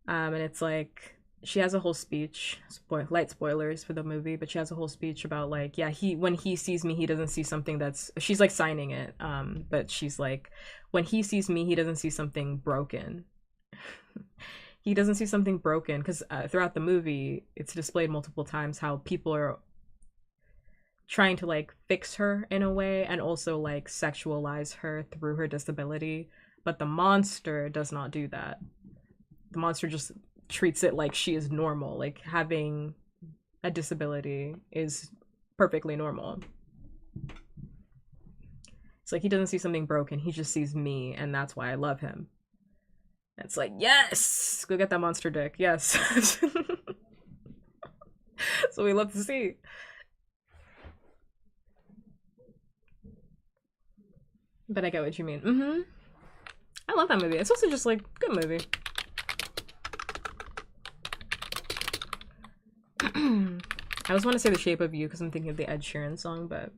And it's like she has a whole speech, light spoilers for the movie, but she has a whole speech about like, yeah, he when he sees me he doesn't see something that's, she's like signing it, but she's like, when he sees me he doesn't see something broken. He doesn't see something broken because throughout the movie it's displayed multiple times how people are trying to like fix her in a way and also like sexualize her through her disability, but the monster does not do that. The monster just treats it like she is normal, like having a disability is perfectly normal. It's like he doesn't see something broken, he just sees me, and that's why I love him. It's like, yes, go get that monster dick, yes. So we love to see. But I get what you mean. I love that movie. It's also just like good movie. I just want to say The Shape of You because I'm thinking of the Ed Sheeran song, but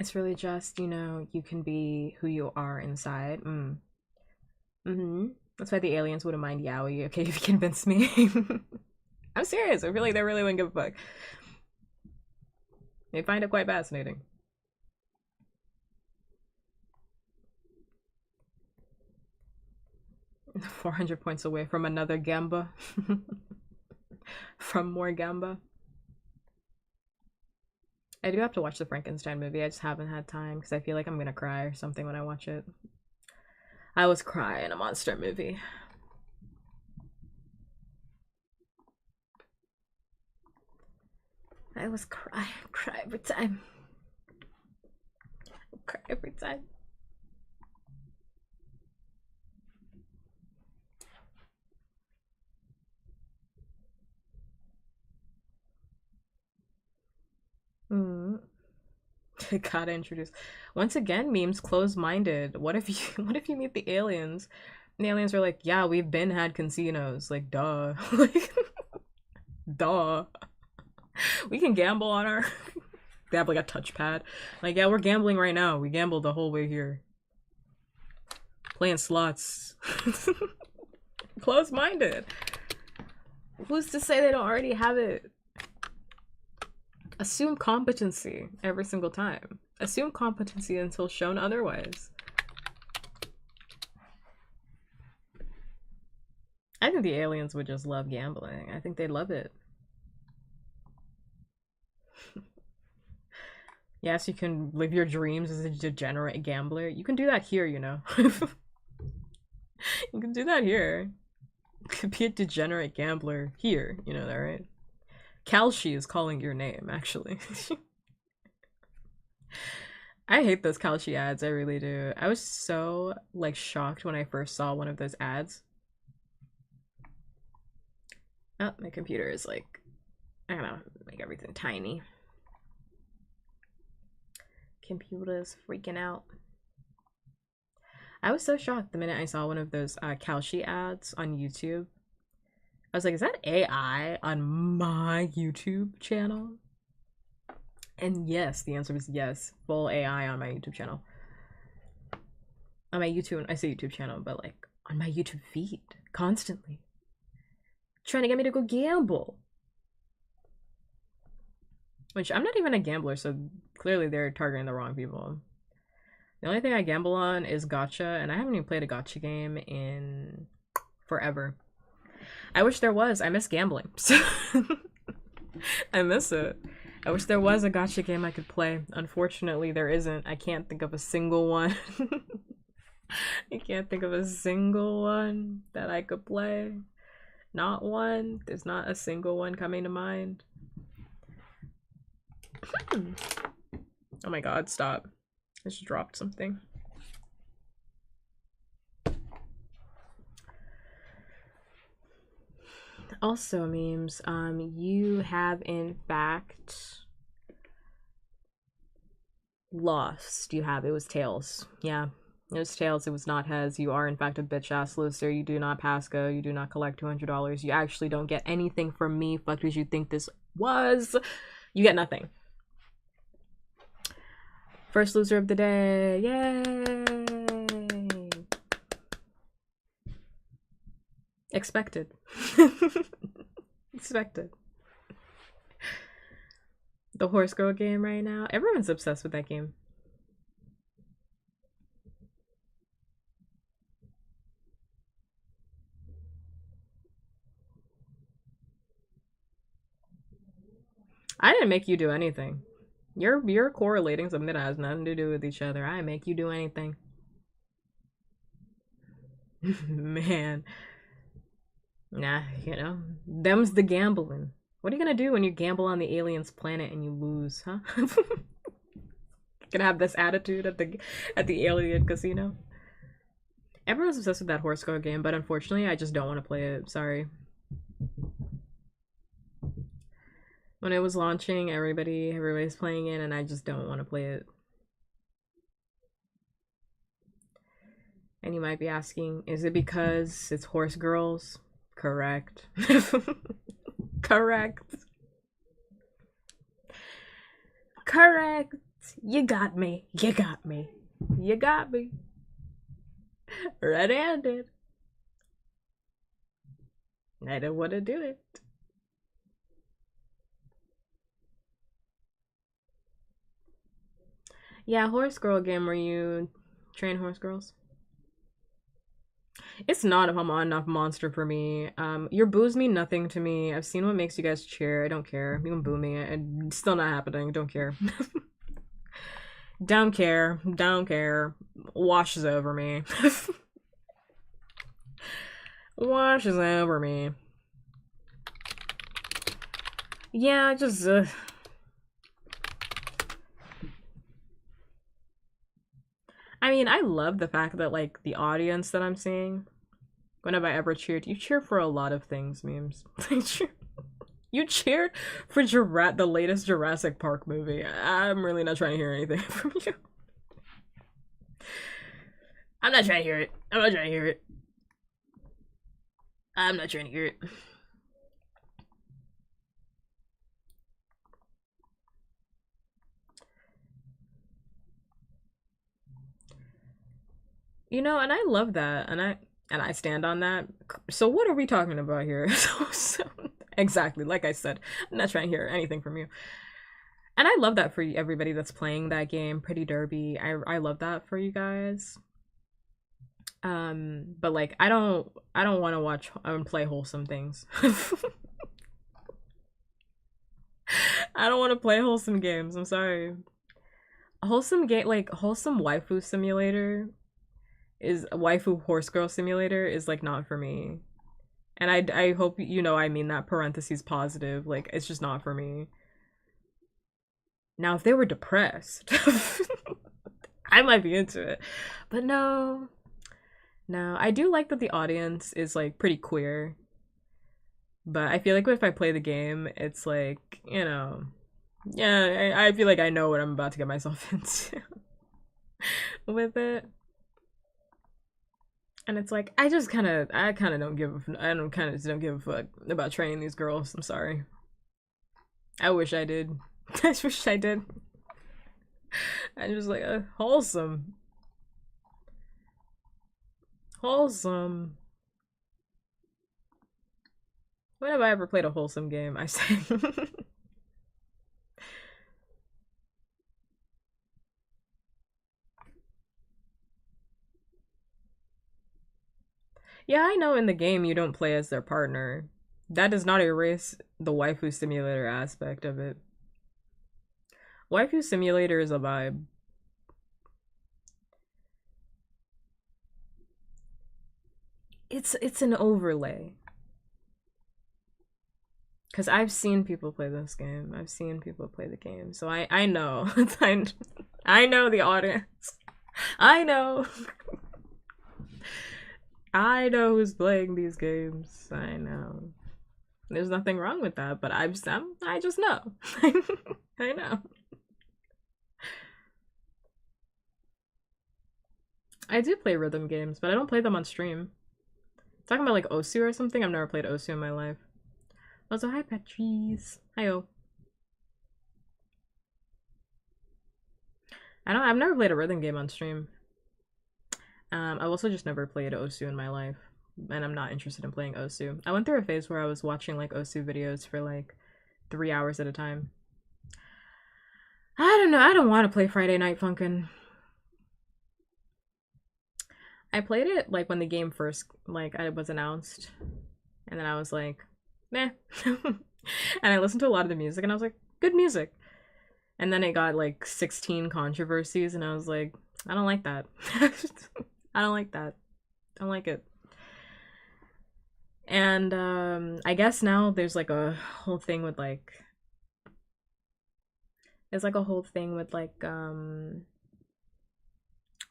it's really just, you can be who you are inside. That's why the aliens wouldn't mind Yowie, okay, if you convince me. I'm serious. I feel like they really wouldn't give a fuck. They find it quite fascinating. $400 points away from another Gamba. From more Gamba. I do have to watch the Frankenstein movie. I just haven't had time because I feel like I'm gonna cry or something when I watch it. I was crying in a monster movie. I was cry every time. Cry every time. Gotta introduce. Once again, memes closed-minded. What if you what if you meet the aliens? And the aliens are like, yeah, we've been had casinos. Like, duh. Like, duh. We can gamble on our they have like a touchpad. Like, yeah, we're gambling right now. We gambled the whole way here. Playing slots. Close-minded. Who's to say they don't already have it? Assume competency every single time. Assume competency until shown otherwise. I think the aliens would just love gambling. I think they'd love it. Yes, you can live your dreams as a degenerate gambler. You can do that here, you know. You can do that here. You could be a degenerate gambler here, you know that, right? Kalshi is calling your name, actually. I hate those Kalshi ads, I really do. I was so, like, shocked when I first saw one of those ads. Oh, my computer is, like, I don't know, make everything tiny. Computer's freaking out. I was so shocked the minute I saw one of those Kalshi ads on YouTube. I was like, is that AI on my YouTube channel? And yes, the answer was yes. Full AI on my YouTube channel. On my YouTube, I say YouTube channel, but like on my YouTube feed, constantly. Trying to get me to go gamble. Which, I'm not even a gambler, so clearly they're targeting the wrong people. The only thing I gamble on is gacha, and I haven't even played a gacha game in forever. I wish there was. I miss gambling. So I miss it. I wish there was a gacha game I could play. Unfortunately, there isn't. I can't think of a single one. I can't think of a single one that I could play. Not one. There's not a single one coming to mind. Oh my god, stop. I just dropped something. Also, memes, you have in fact lost. You have. It was tails. Yeah, it was tails. It was not heads. You are in fact a bitch ass loser. You do not pass go. You do not collect $200. You actually don't get anything from me. Fuck did you think this was? You get nothing. First loser of the day. Yay! Expected. Expected. The horse girl game right now. Everyone's obsessed with that game. I didn't make you do anything. You're correlating something that has nothing to do with each other. I didn't make you do anything. Man. Nah, you know, them's the gambling. What are you gonna do when you gamble on the aliens' planet and you lose, huh? Gonna have this attitude at the alien casino? Everyone's obsessed with that horse girl game, but unfortunately, I just don't want to play it. Sorry. When it was launching, everybody's playing it, and I just don't want to play it. And you might be asking, is it because it's horse girls? Correct. Correct. Correct. You got me. You got me. You got me. Red-handed. I don't want to do it. Yeah, horse girl game where you train horse girls. It's not enough monster for me. Your boos mean nothing to me. I've seen what makes you guys cheer. I don't care. You can boo me. It's still not happening. Don't care. Don't care. Don't care. Washes over me. Washes over me. Yeah, just I mean, I love the fact that, like, the audience that I'm seeing, whenever I ever cheered, you cheer for a lot of things, memes. You cheered for the latest Jurassic Park movie. I'm really not trying to hear anything from you. I'm not trying to hear it. I'm not trying to hear it. I'm not trying to hear it. You know, and I love that, and I stand on that. So what are we talking about here? Exactly, like I said, I'm not trying to hear anything from you. And I love that for everybody that's playing that game, Pretty Derby. I love that for you guys. But like I don't want to watch and play wholesome things. I don't want to play wholesome games. I'm sorry. Wholesome game like wholesome waifu simulator is waifu horse girl simulator is like not for me. And I hope you know I mean that parentheses positive. Like it's just not for me. Now if they were depressed, I might be into it. But no. No, I do like that the audience is like pretty queer. But I feel like if I play the game, it's like, you know, yeah, I feel like I know what I'm about to get myself into with it. And it's like I kind of don't give I don't kind of don't give a fuck about training these girls. I'm sorry. I wish I did. I wish I did. I'm just like wholesome, wholesome. When have I ever played a wholesome game? I say. Yeah, I know in the game you don't play as their partner. That does not erase the waifu simulator aspect of it. Waifu simulator is a vibe. It's an overlay. Cause I've seen people play this game. I've seen people play the game. So I know. I know the audience. I know. I know who's playing these games. I know. There's nothing wrong with that, but I just know. I know. I do play rhythm games, but I don't play them on stream. Talking about like Osu or something? I've never played Osu in my life. Also, hi Patrice. Hi-oh. I've never played a rhythm game on stream. I've also just never played Osu in my life, and I'm not interested in playing Osu. I went through a phase where I was watching like Osu videos for like 3 hours at a time. I don't know. I don't want to play Friday Night Funkin'. I played it like when the game first like I was announced, and then I was like, meh. And I listened to a lot of the music, and I was like, good music. And then it got like 16 controversies, and I was like, I don't like that. I don't like that. I don't like it. And I guess now there's like a whole thing with like there's like a whole thing with like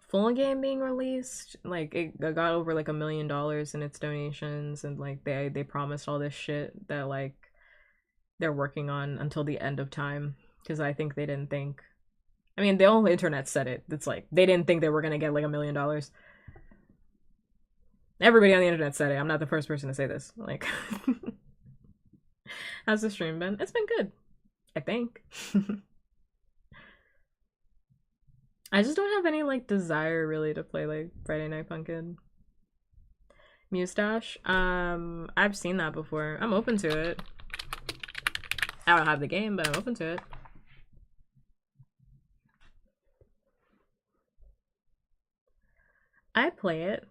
full game being released. Like it got over like $1 million in its donations, and like they promised all this shit that like they're working on until the end of time, because I think they didn't think, I mean, the whole internet said it. It's like they didn't think they were gonna get like $1 million. Everybody on the internet said it. I'm not the first person to say this. Like, how's the stream been? It's been good, I think. I just don't have any like desire really to play like Friday Night Funkin'. Mustache. I've seen that before. I'm open to it. I don't have the game, but I'm open to it. I play it.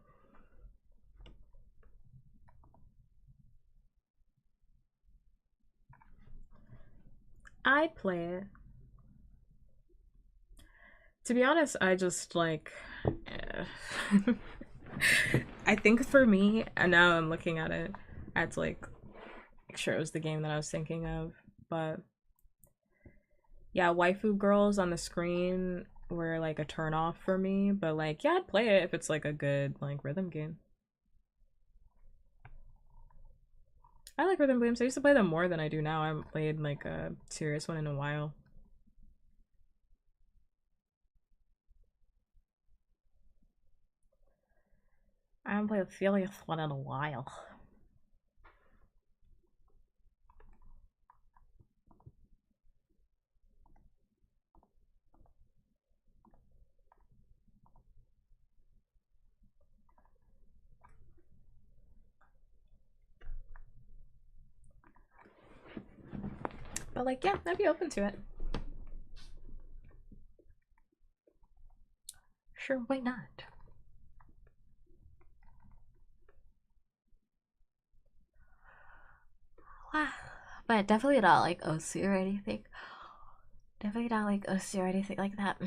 I play it. To be honest, I just like. I think for me, and now I'm looking at it, I had to like make sure it was the game that I was thinking of. But yeah, waifu girls on the screen were like a turn off for me. But like, yeah, I'd play it if it's like a good like rhythm game. I like rhythm games. I used to play them more than I do now. I haven't played like a serious one in a while. I haven't played a serious one in a while. But like, yeah, I'd be open to it. Sure, why not? Wow. But definitely not like OC or anything. Definitely not like OC or anything like that.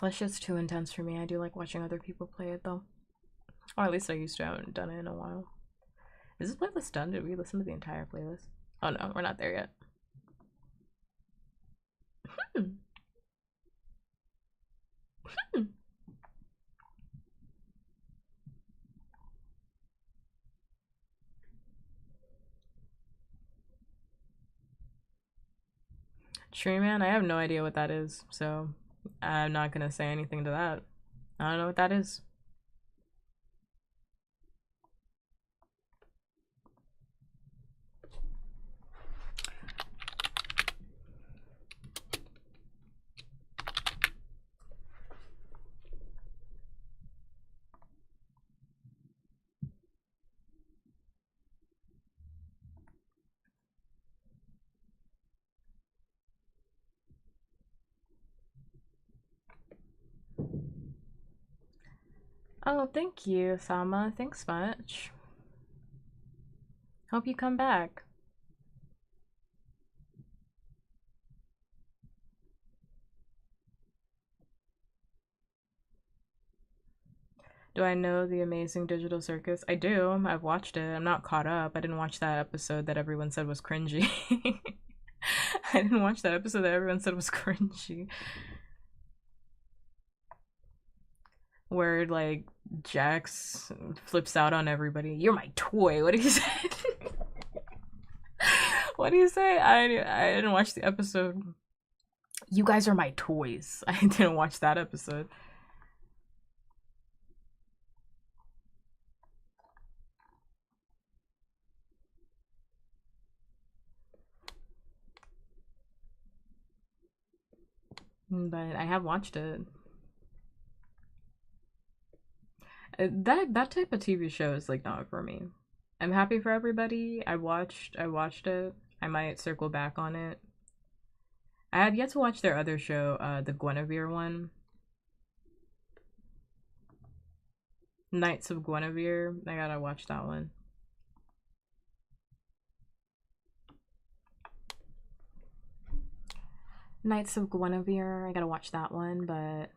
That shit's too intense for me. I do like watching other people play it though. Or at least I used to. I haven't done it in a while. Is this playlist done? Did we listen to the entire playlist? Oh no, we're not there yet. Hmm. Hmm. Tree Man, I have no idea what that is, so I'm not gonna say anything to that. I don't know what that is. Oh, thank you, Sama. Thanks much. Hope you come back. Do I know The Amazing Digital Circus? I do. I've watched it. I'm not caught up. I didn't watch that episode that everyone said was cringy. I didn't watch that episode that everyone said was cringy. Where, like, Jax flips out on everybody. You're my toy. What did he say? What do you say? I didn't watch the episode. You guys are my toys. I didn't watch that episode. But I have watched it. That type of TV show is like not for me. I'm happy for everybody. I watched it. I might circle back on it. I have yet to watch their other show, the Guinevere one. Knights of Guinevere. I gotta watch that one. Knights of Guinevere. I gotta watch that one, but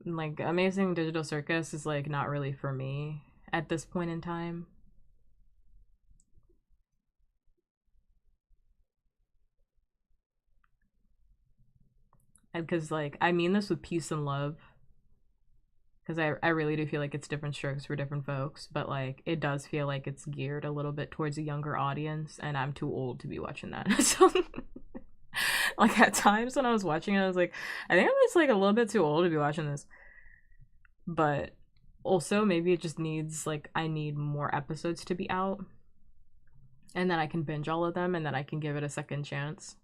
like Amazing Digital Circus is like not really for me at this point in time. Because like I mean this with peace and love. Because I really do feel like it's different strokes for different folks, but like it does feel like it's geared a little bit towards a younger audience, and I'm too old to be watching that. So like at times when I was watching it, I was like, I think I'm just like a little bit too old to be watching this. But also maybe it just needs like I need more episodes to be out, and then I can binge all of them, and then I can give it a second chance.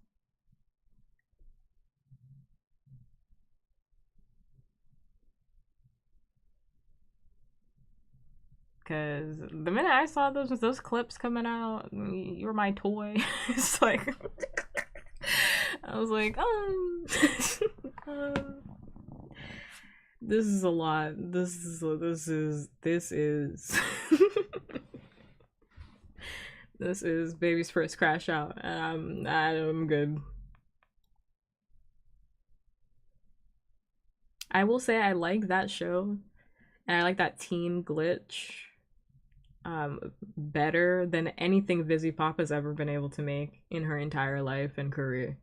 Because the minute I saw those clips coming out, you're my toy. It's like I was like, this is a lot. This is this is baby's first crash out, and I'm good. I will say I like that show, and I like that teen glitch better than anything Vizzy Pop has ever been able to make in her entire life and career.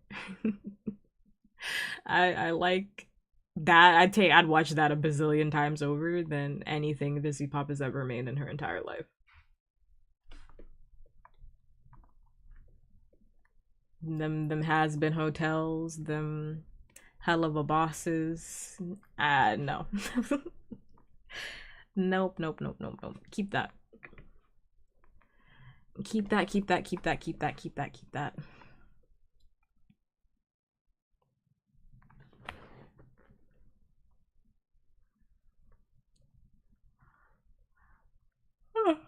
I like that. I'd watch that a bazillion times over than anything Vizzy Pop has ever made in her entire life. them has been hotels, them hell of a bosses. No. Nope, nope, nope, nope, nope. Keep that. Keep that, keep that, keep that, keep that, keep that, keep that.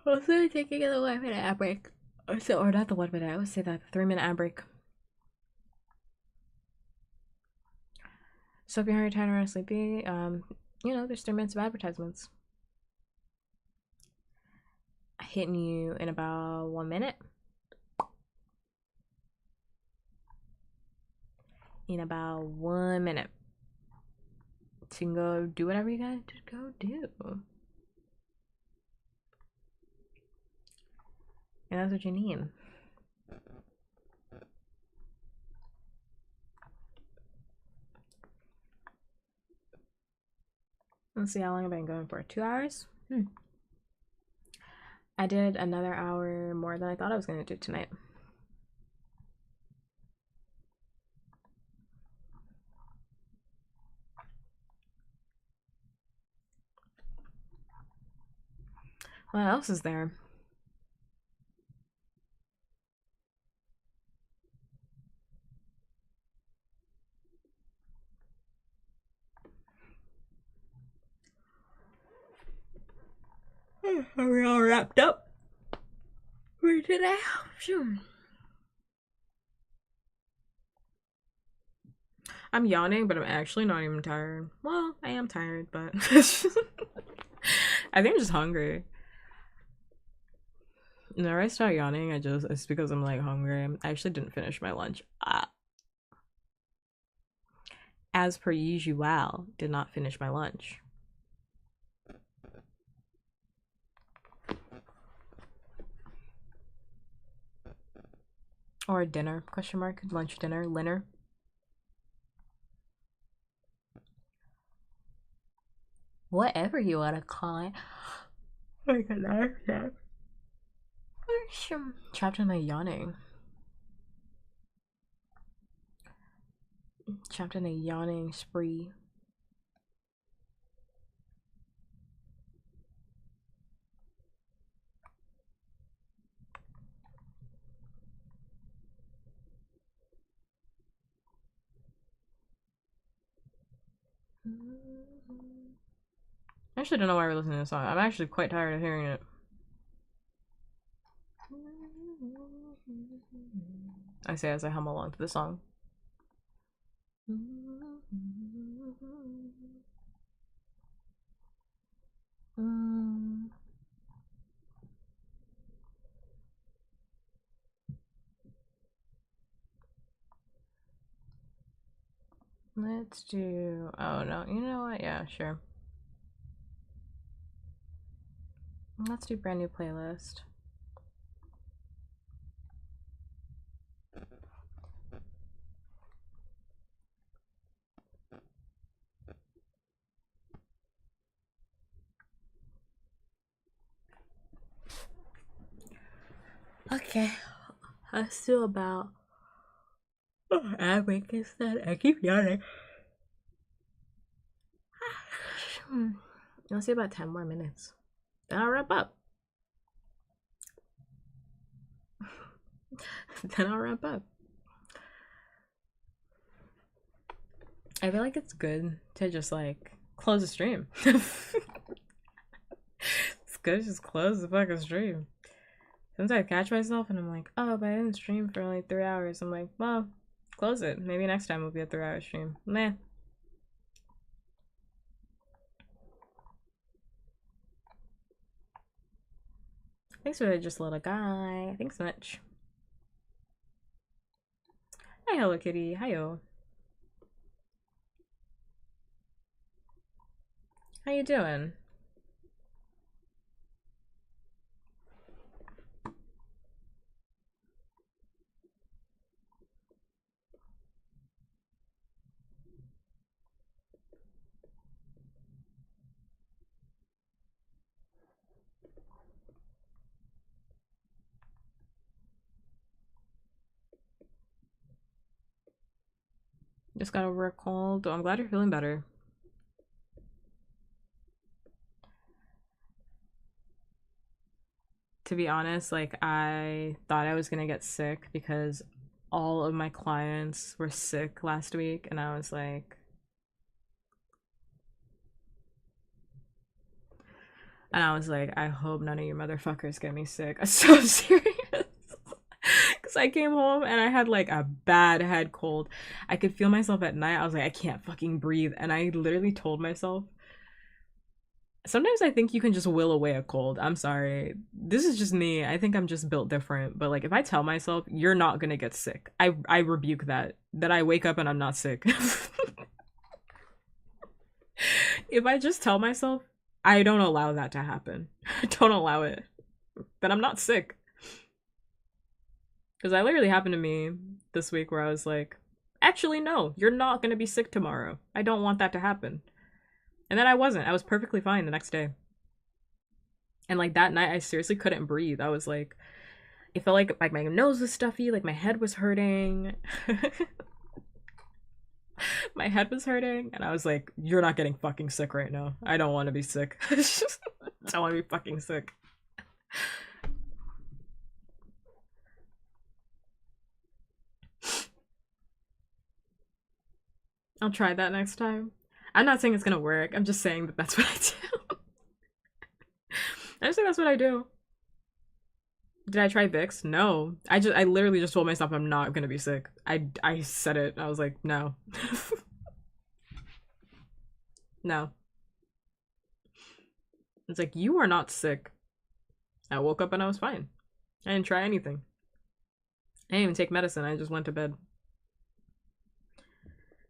Also taking a 1 minute ad break. Or not the 1 minute, I would say that, the 3-minute ad break. So if you're tired or sleepy, you know, there's 3 minutes of advertisements. Hitting you in about 1 minute. In about 1 minute. So you can go do whatever you gotta go do. And that's what you need. Let's see how long I've been going for. 2 hours? I did another hour more than I thought I was gonna do tonight. What else is there? Are we all wrapped up for today? Sure. I'm yawning, but I'm actually not even tired. Well, I am tired, but I think I'm just hungry. Whenever I start yawning, it's because I'm like hungry. I actually didn't finish my lunch. As per usual, did not finish my lunch. Or dinner, question mark, lunch, dinner, linner. Whatever you want to call it. Oh my god, trapped in my yawning. Trapped in a yawning spree. I actually don't know why we're listening to this song. I'm actually quite tired of hearing it. I say as I hum along to the song. Let's do. Oh no, you know what? Yeah, sure. Let's do brand new playlist. Okay, let's do about. Oh, I make it sad. I keep yawning. Let's do about 10 more minutes. Then I'll wrap up. Then I'll wrap up. I feel like it's good to just like close the stream. It's good to just close the fucking stream. Sometimes I catch myself and I'm like, oh, but I didn't stream for only 3 hours. I'm like, well, close it. Maybe next time will be a 3-hour stream. Meh. Thanks for the just little guy. Thanks so much. Hi, Hello Kitty. Hiyo. How you doing? Just got over a cold. Oh, I'm glad you're feeling better. To be honest, like, I thought I was gonna get sick because all of my clients were sick last week, and I was like, I hope none of you motherfuckers get me sick. I'm so serious. Because I came home and I had like a bad head cold. I could feel myself at night. I was like, I can't fucking breathe. And I literally told myself, sometimes I think you can just will away a cold. I'm sorry. This is just me. I think I'm just built different. But like, if I tell myself, you're not gonna get sick, I rebuke that. That I wake up and I'm not sick. If I just tell myself, I don't allow that to happen. I don't allow it. Then I'm not sick. Because that literally happened to me this week where I was like, actually, no, you're not going to be sick tomorrow. I don't want that to happen. And then I wasn't. I was perfectly fine the next day. And like that night, I seriously couldn't breathe. I was like, it felt like my nose was stuffy, like my head was hurting. My head was hurting, and I was like, you're not getting fucking sick right now. I don't want to be sick. I don't want to be fucking sick. I'll try that next time. I'm not saying it's gonna work. I'm just saying that that's what I do. I just think that's what I do. Did I try Vicks? No. I literally just told myself I'm not gonna be sick. I said it. I was like, no. No. It's like, you are not sick. I woke up and I was fine. I didn't try anything. I didn't even take medicine. I just went to bed.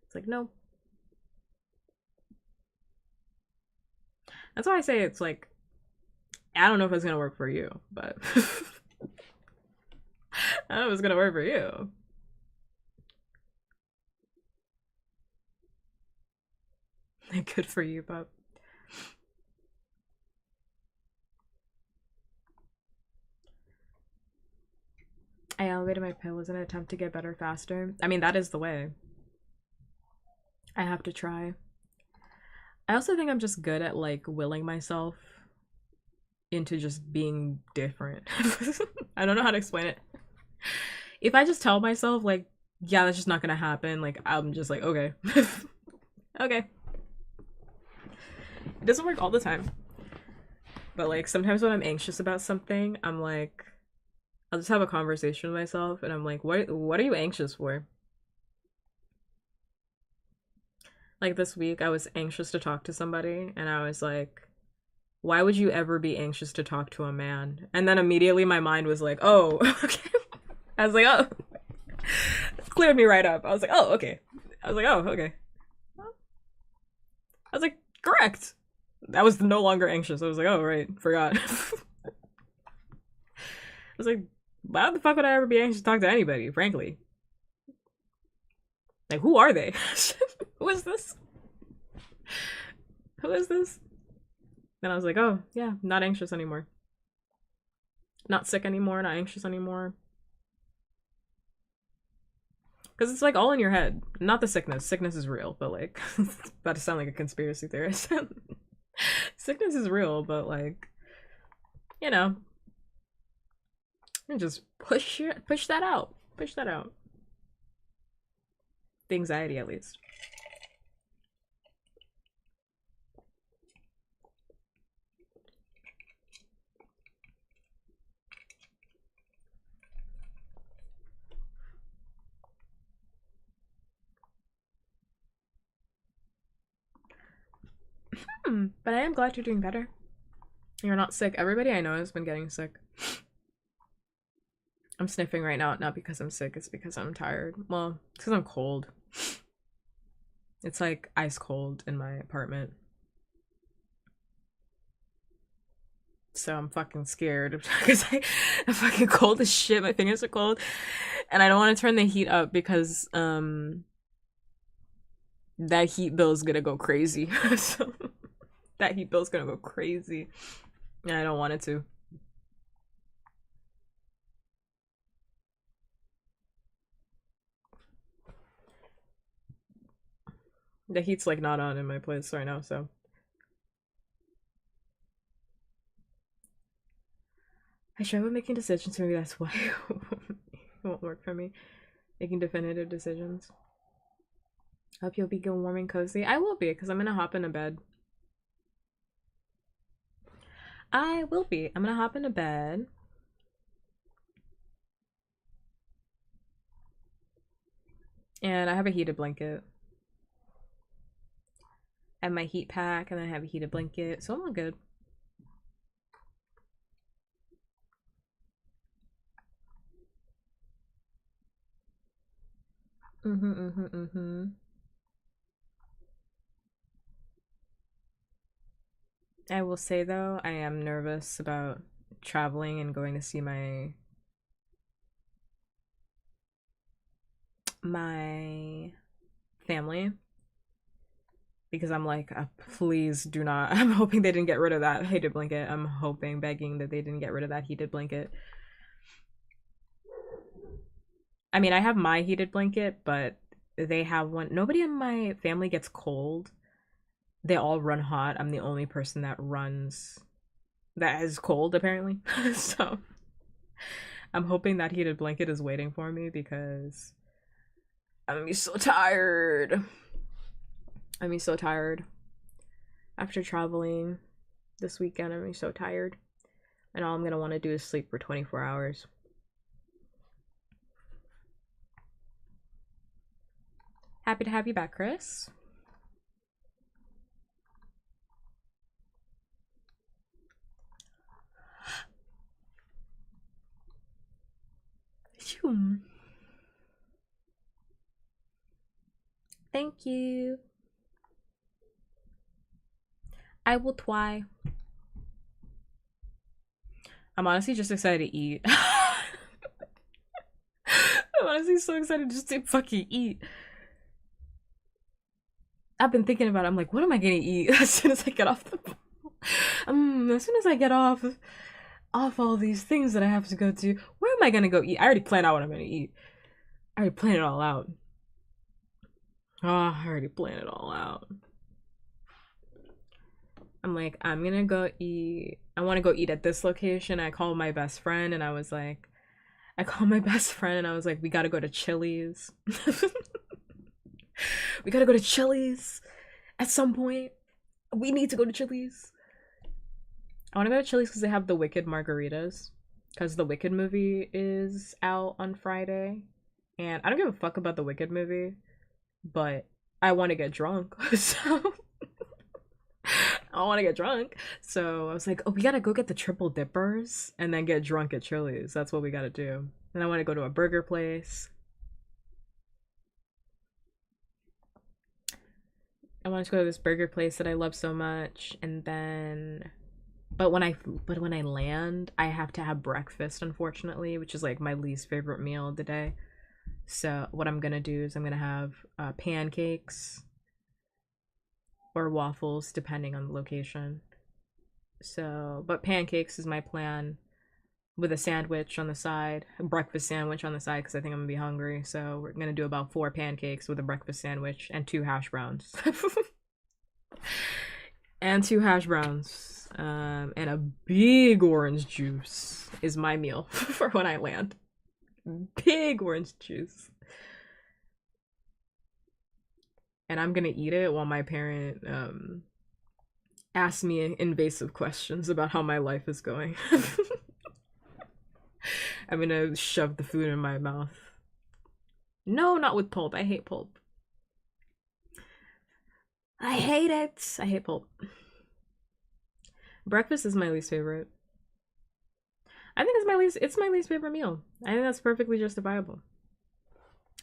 It's like, no. That's why I say it's like, I don't know if it's gonna work for you, but I don't know if it's gonna work for you. Good for you, pup. I elevated my pillows in an attempt to get better faster. I mean, that is the way. I have to try. I also think I'm just good at like willing myself into just being different. I don't know how to explain it. If I just tell myself like, yeah, that's just not gonna happen, like I'm just like, okay. Okay. It doesn't work all the time. But like sometimes when I'm anxious about something, I'm like, I'll just have a conversation with myself and I'm like, what are you anxious for? Like this week I was anxious to talk to somebody and I was like, why would you ever be anxious to talk to a man? And then immediately my mind was like, oh, okay. I was like, oh. It cleared me right up. I was like, oh, okay. I was like, oh, okay. I was like, correct. I was no longer anxious. I was like, oh, right, forgot. I was like, why the fuck would I ever be anxious to talk to anybody, frankly? Like, who are they? Who is this? Who is this? Then I was like, oh, yeah, not anxious anymore. Not sick anymore, not anxious anymore. Because it's like all in your head. Not the sickness. Sickness is real, but like, it's about to sound like a conspiracy theorist. Sickness is real, but like, you know, just push that out. Push that out. The anxiety, at least. But I am glad you're doing better. You're not sick. Everybody I know has been getting sick. I'm sniffing right now, not because I'm sick, it's because I'm tired. Well, it's because I'm cold. It's like ice cold in my apartment. So I'm fucking scared because I'm fucking cold as shit. My fingers are cold. And I don't want to turn the heat up because that heat bill's gonna go crazy. So that heat bill's gonna go crazy. And I don't want it to. The heat's like not on in my place right now, so. I struggle with making decisions, maybe that's why it won't work for me. Making definitive decisions. Hope you'll be good, warm and cozy. I will be, because I'm gonna hop into bed. I will be. I'm gonna hop into bed. And I have a heated blanket. I have my heat pack, and then I have a heated blanket, so I'm all good. I will say though, I am nervous about traveling and going to see my family, because I'm like, please do not. I'm hoping they didn't get rid of that heated blanket. I'm hoping, begging that they didn't get rid of that heated blanket. I mean, I have my heated blanket, but they have one. Nobody in my family gets cold. They all run hot. I'm the only person that is cold apparently. So I'm hoping that heated blanket is waiting for me, because I'm gonna be so tired. I'm gonna be so tired after traveling this weekend. I'm gonna be so tired, and all I'm gonna want to do is sleep for 24 hours. Happy to have you back, Chris. Thank you. I will try. I'm honestly just excited to eat. I'm honestly so excited just to fucking eat. I've been thinking about it. I'm like, what am I gonna eat as soon as I get off the as soon as I get off all these things that I have to go to, where am I gonna go eat? I already planned out what I'm gonna eat. I already planned it all out. Oh, I already planned it all out. I'm like, I'm gonna go eat. I want to go eat at this location. I called my best friend and I was like, we gotta go to Chili's. We gotta go to Chili's at some point. We need to go to Chili's. I want to go to Chili's because they have the Wicked margaritas. Because the Wicked movie is out on Friday. And I don't give a fuck about the Wicked movie, but I want to get drunk. So I want to get drunk. So I was like, oh, we gotta go get the triple dippers and then get drunk at Chili's. That's what we gotta do. And I want to go to a burger place. I want to go to this burger place that I love so much, and then but when I land, I have to have breakfast, unfortunately, which is like my least favorite meal of the day. So what I'm gonna do is I'm gonna have pancakes or waffles, depending on the location. So, but pancakes is my plan, with a sandwich on the side, a breakfast sandwich on the side, because I think I'm gonna be hungry. So we're gonna do about 4 pancakes with a breakfast sandwich and 2 hash browns. And 2 hash browns. And a big orange juice is my meal for when I land. Big orange juice. And I'm gonna eat it while my parent asks me invasive questions about how my life is going. I'm gonna shove the food in my mouth. No, not with pulp. I hate pulp. I hate it. I hate pulp. Breakfast is my least favorite. I think it's my least favorite meal. I think that's perfectly justifiable.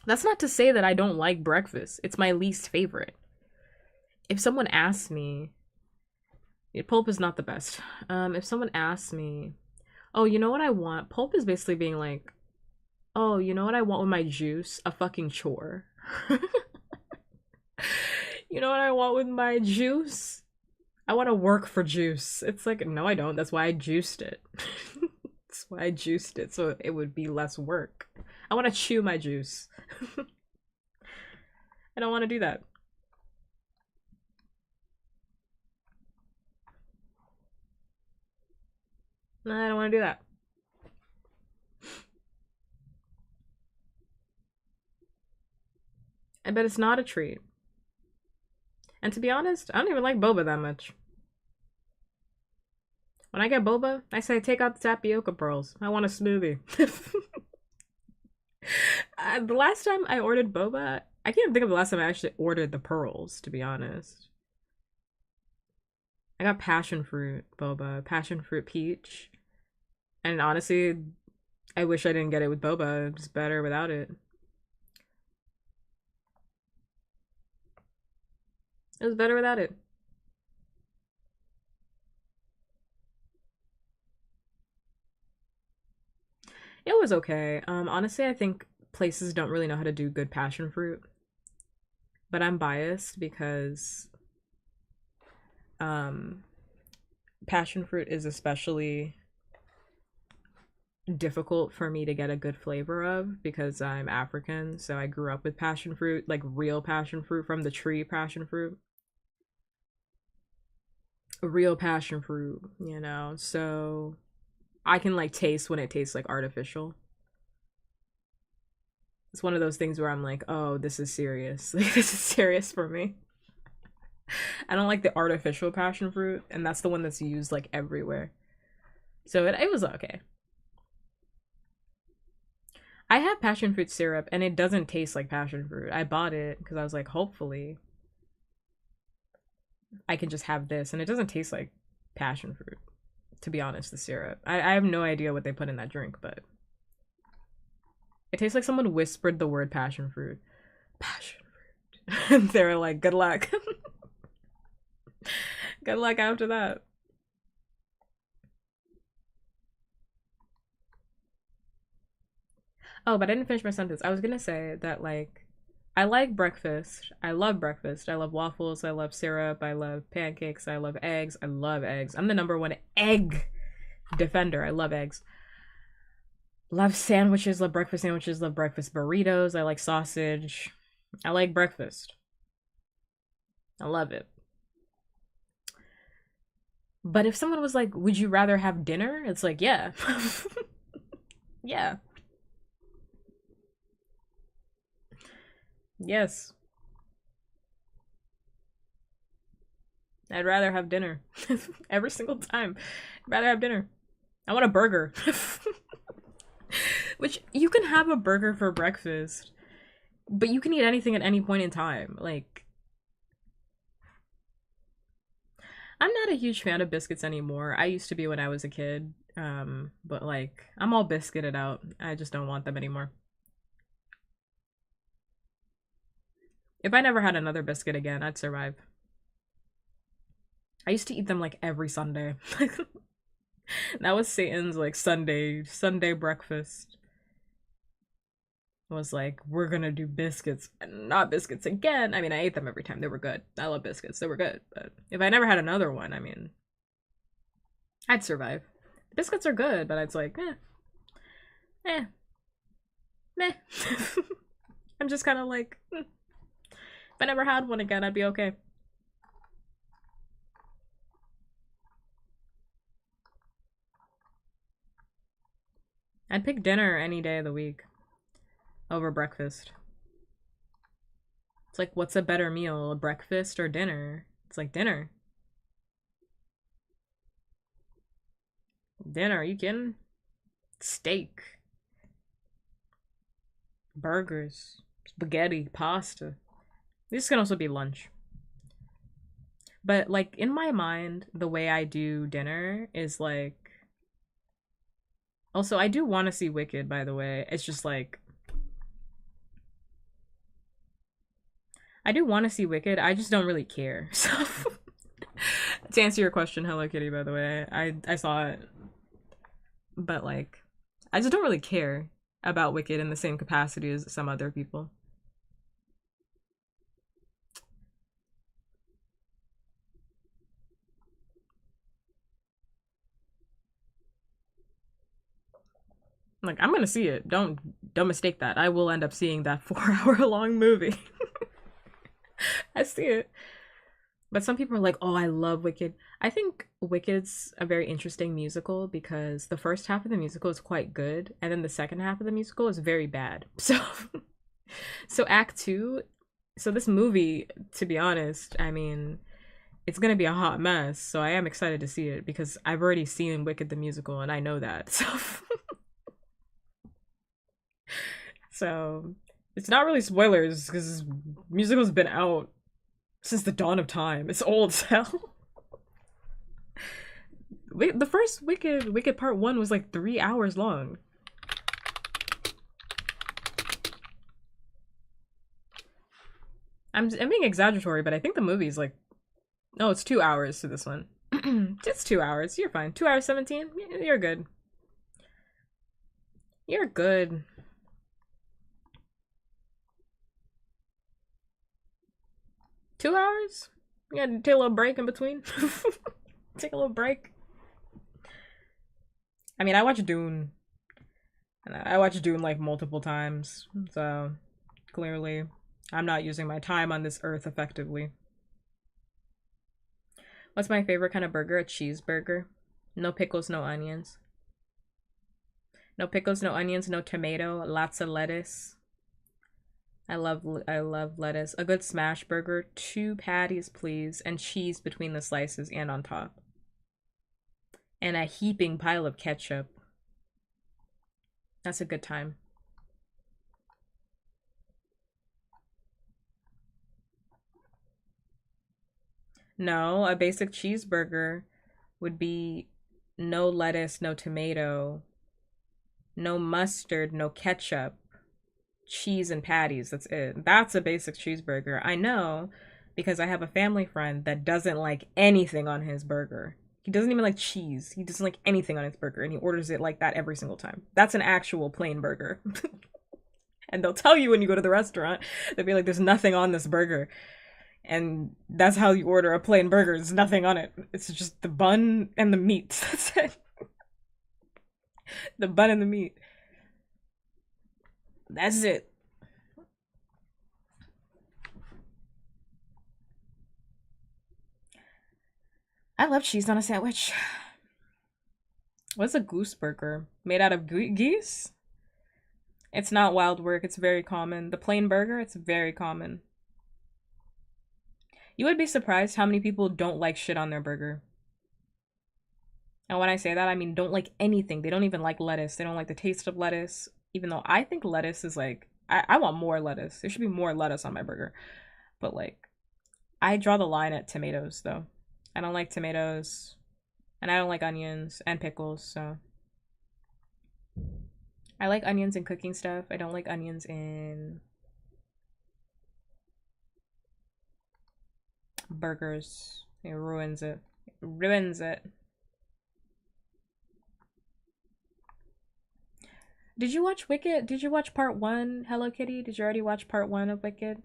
That's not to say that I don't like breakfast. It's my least favorite. If someone asks me, pulp is not the best. If someone asks me, oh, you know what I want? Pulp is basically being like, oh, you know what I want with my juice? A fucking chore. You know what I want with my juice? I want to work for juice. It's like, no, I don't. That's why I juiced it. That's why I juiced it, so it would be less work. I want to chew my juice. I don't want to do that. No, I don't want to do that. I bet it's not a treat. And to be honest, I don't even like boba that much. When I get boba, I say take out the tapioca pearls. I want a smoothie. The last time I ordered boba, I can't think of the last time I actually ordered the pearls, to be honest. I got passion fruit boba, passion fruit peach. And honestly, I wish I didn't get it with boba. It's better without it. It was better without it. It was okay. Honestly, I think places don't really know how to do good passion fruit. But I'm biased because um passion fruit is especially difficult for me to get a good flavor of because I'm African. So I grew up with passion fruit, like real passion fruit from the tree passion fruit. Real passion fruit, you know. So I can like taste when it tastes like artificial. It's one of those things where I'm like, oh, this is serious. Like this is serious for me. I don't like the artificial passion fruit, and that's the one that's used like everywhere. So it was okay. I have passion fruit syrup, and it doesn't taste like passion fruit. I bought it because I was like, hopefully, I can just have this, and it doesn't taste like passion fruit. To be honest, the syrup. I have no idea what they put in that drink, but it tastes like someone whispered the word passion fruit. Passion fruit. And they're like, good luck. Good luck after that. Oh, but I didn't finish my sentence. I was gonna say that like I like breakfast. I love breakfast. I love waffles. I love syrup. I love pancakes. I love eggs. I love eggs. I'm the number one egg defender. I love eggs. Love sandwiches. Love breakfast sandwiches. Love breakfast burritos. I like sausage. I like breakfast. I love it. But if someone was like, would you rather have dinner? It's like, yeah. Yeah. Yes. I'd rather have dinner. Every single time. I'd rather have dinner. I want a burger. Which you can have a burger for breakfast, but you can eat anything at any point in time. Like, I'm not a huge fan of biscuits anymore. I used to be when I was a kid. But like, I'm all biscuited out. I just don't want them anymore. If I never had another biscuit again, I'd survive. I used to eat them like every Sunday. That was Satan's like Sunday breakfast. Was like, we're gonna do biscuits and not biscuits again. I mean, I ate them every time. They were good. I love biscuits. They were good. But if I never had another one, I mean, I'd survive. Biscuits are good, but it's like, eh, meh. I'm just kind of like, if I never had one again, I'd be okay. I'd pick dinner any day of the week over breakfast. It's like, what's a better meal, breakfast or dinner? It's like dinner. Dinner, are you kidding? Steak, burgers, spaghetti, pasta. This can also be lunch. But like in my mind, the way I do dinner is like also I do want to see Wicked, by the way. It's just like I do want to see Wicked. I just don't really care. So to answer your question, Hello Kitty, by the way, I saw it, but like I just don't really care about Wicked in the same capacity as some other people. Like I'm gonna see it. Don't mistake that. I will end up seeing that 4 hour long movie. I see it. But some people are like, "Oh, I love Wicked." I think Wicked's a very interesting musical because the first half of the musical is quite good, and then the second half of the musical is very bad. So Act 2, so this movie, to be honest, I mean, it's going to be a hot mess. So I am excited to see it because I've already seen Wicked the musical and I know that. So it's not really spoilers because this musical's been out since the dawn of time. It's old as hell. The first Wicked Part 1 was like 3 hours long. I'm being exaggeratory, but I think the movie's like, no, it's 2 hours to this one. It's 2 hours. You're fine. 2 hours 17. You're good. You're good. 2 hours? You gotta take a little break in between. Take a little break. I mean, I watched Dune. And I watched Dune like multiple times. So clearly, I'm not using my time on this earth effectively. What's my favorite kind of burger? A cheeseburger. No pickles, no onions. No pickles, no onions, no tomato, lots of lettuce. I love lettuce. A good smash burger, 2 patties please, and cheese between the slices and on top. And a heaping pile of ketchup. That's a good time. No, a basic cheeseburger would be no lettuce, no tomato, no mustard, no ketchup, cheese and patties. That's it. That's a basic cheeseburger. I know because I have a family friend that doesn't like anything on his burger. He doesn't even like cheese. He doesn't like anything on his burger and he orders it like that every single time. That's an actual plain burger. And they'll tell you when you go to the restaurant, they'll be like, there's nothing on this burger. And that's how you order a plain burger. There's nothing on it. It's just the bun and the meat. That's it. The bun and the meat. That's it. I love cheese on a sandwich. What's a goose burger? Made out of geese? It's not wild work. It's very common. The plain burger, it's very common. You would be surprised how many people don't like shit on their burger. And when I say that, I mean don't like anything. They don't even like lettuce. They don't like the taste of lettuce. Even though I think lettuce is like, I want more lettuce. There should be more lettuce on my burger. But like, I draw the line at tomatoes though. I don't like tomatoes. And I don't like onions and pickles, so. I like onions in cooking stuff. I don't like onions in burgers. It ruins it. It ruins it. Did you watch Wicked? Did you watch part one, Hello Kitty? Did you already watch part one of Wicked?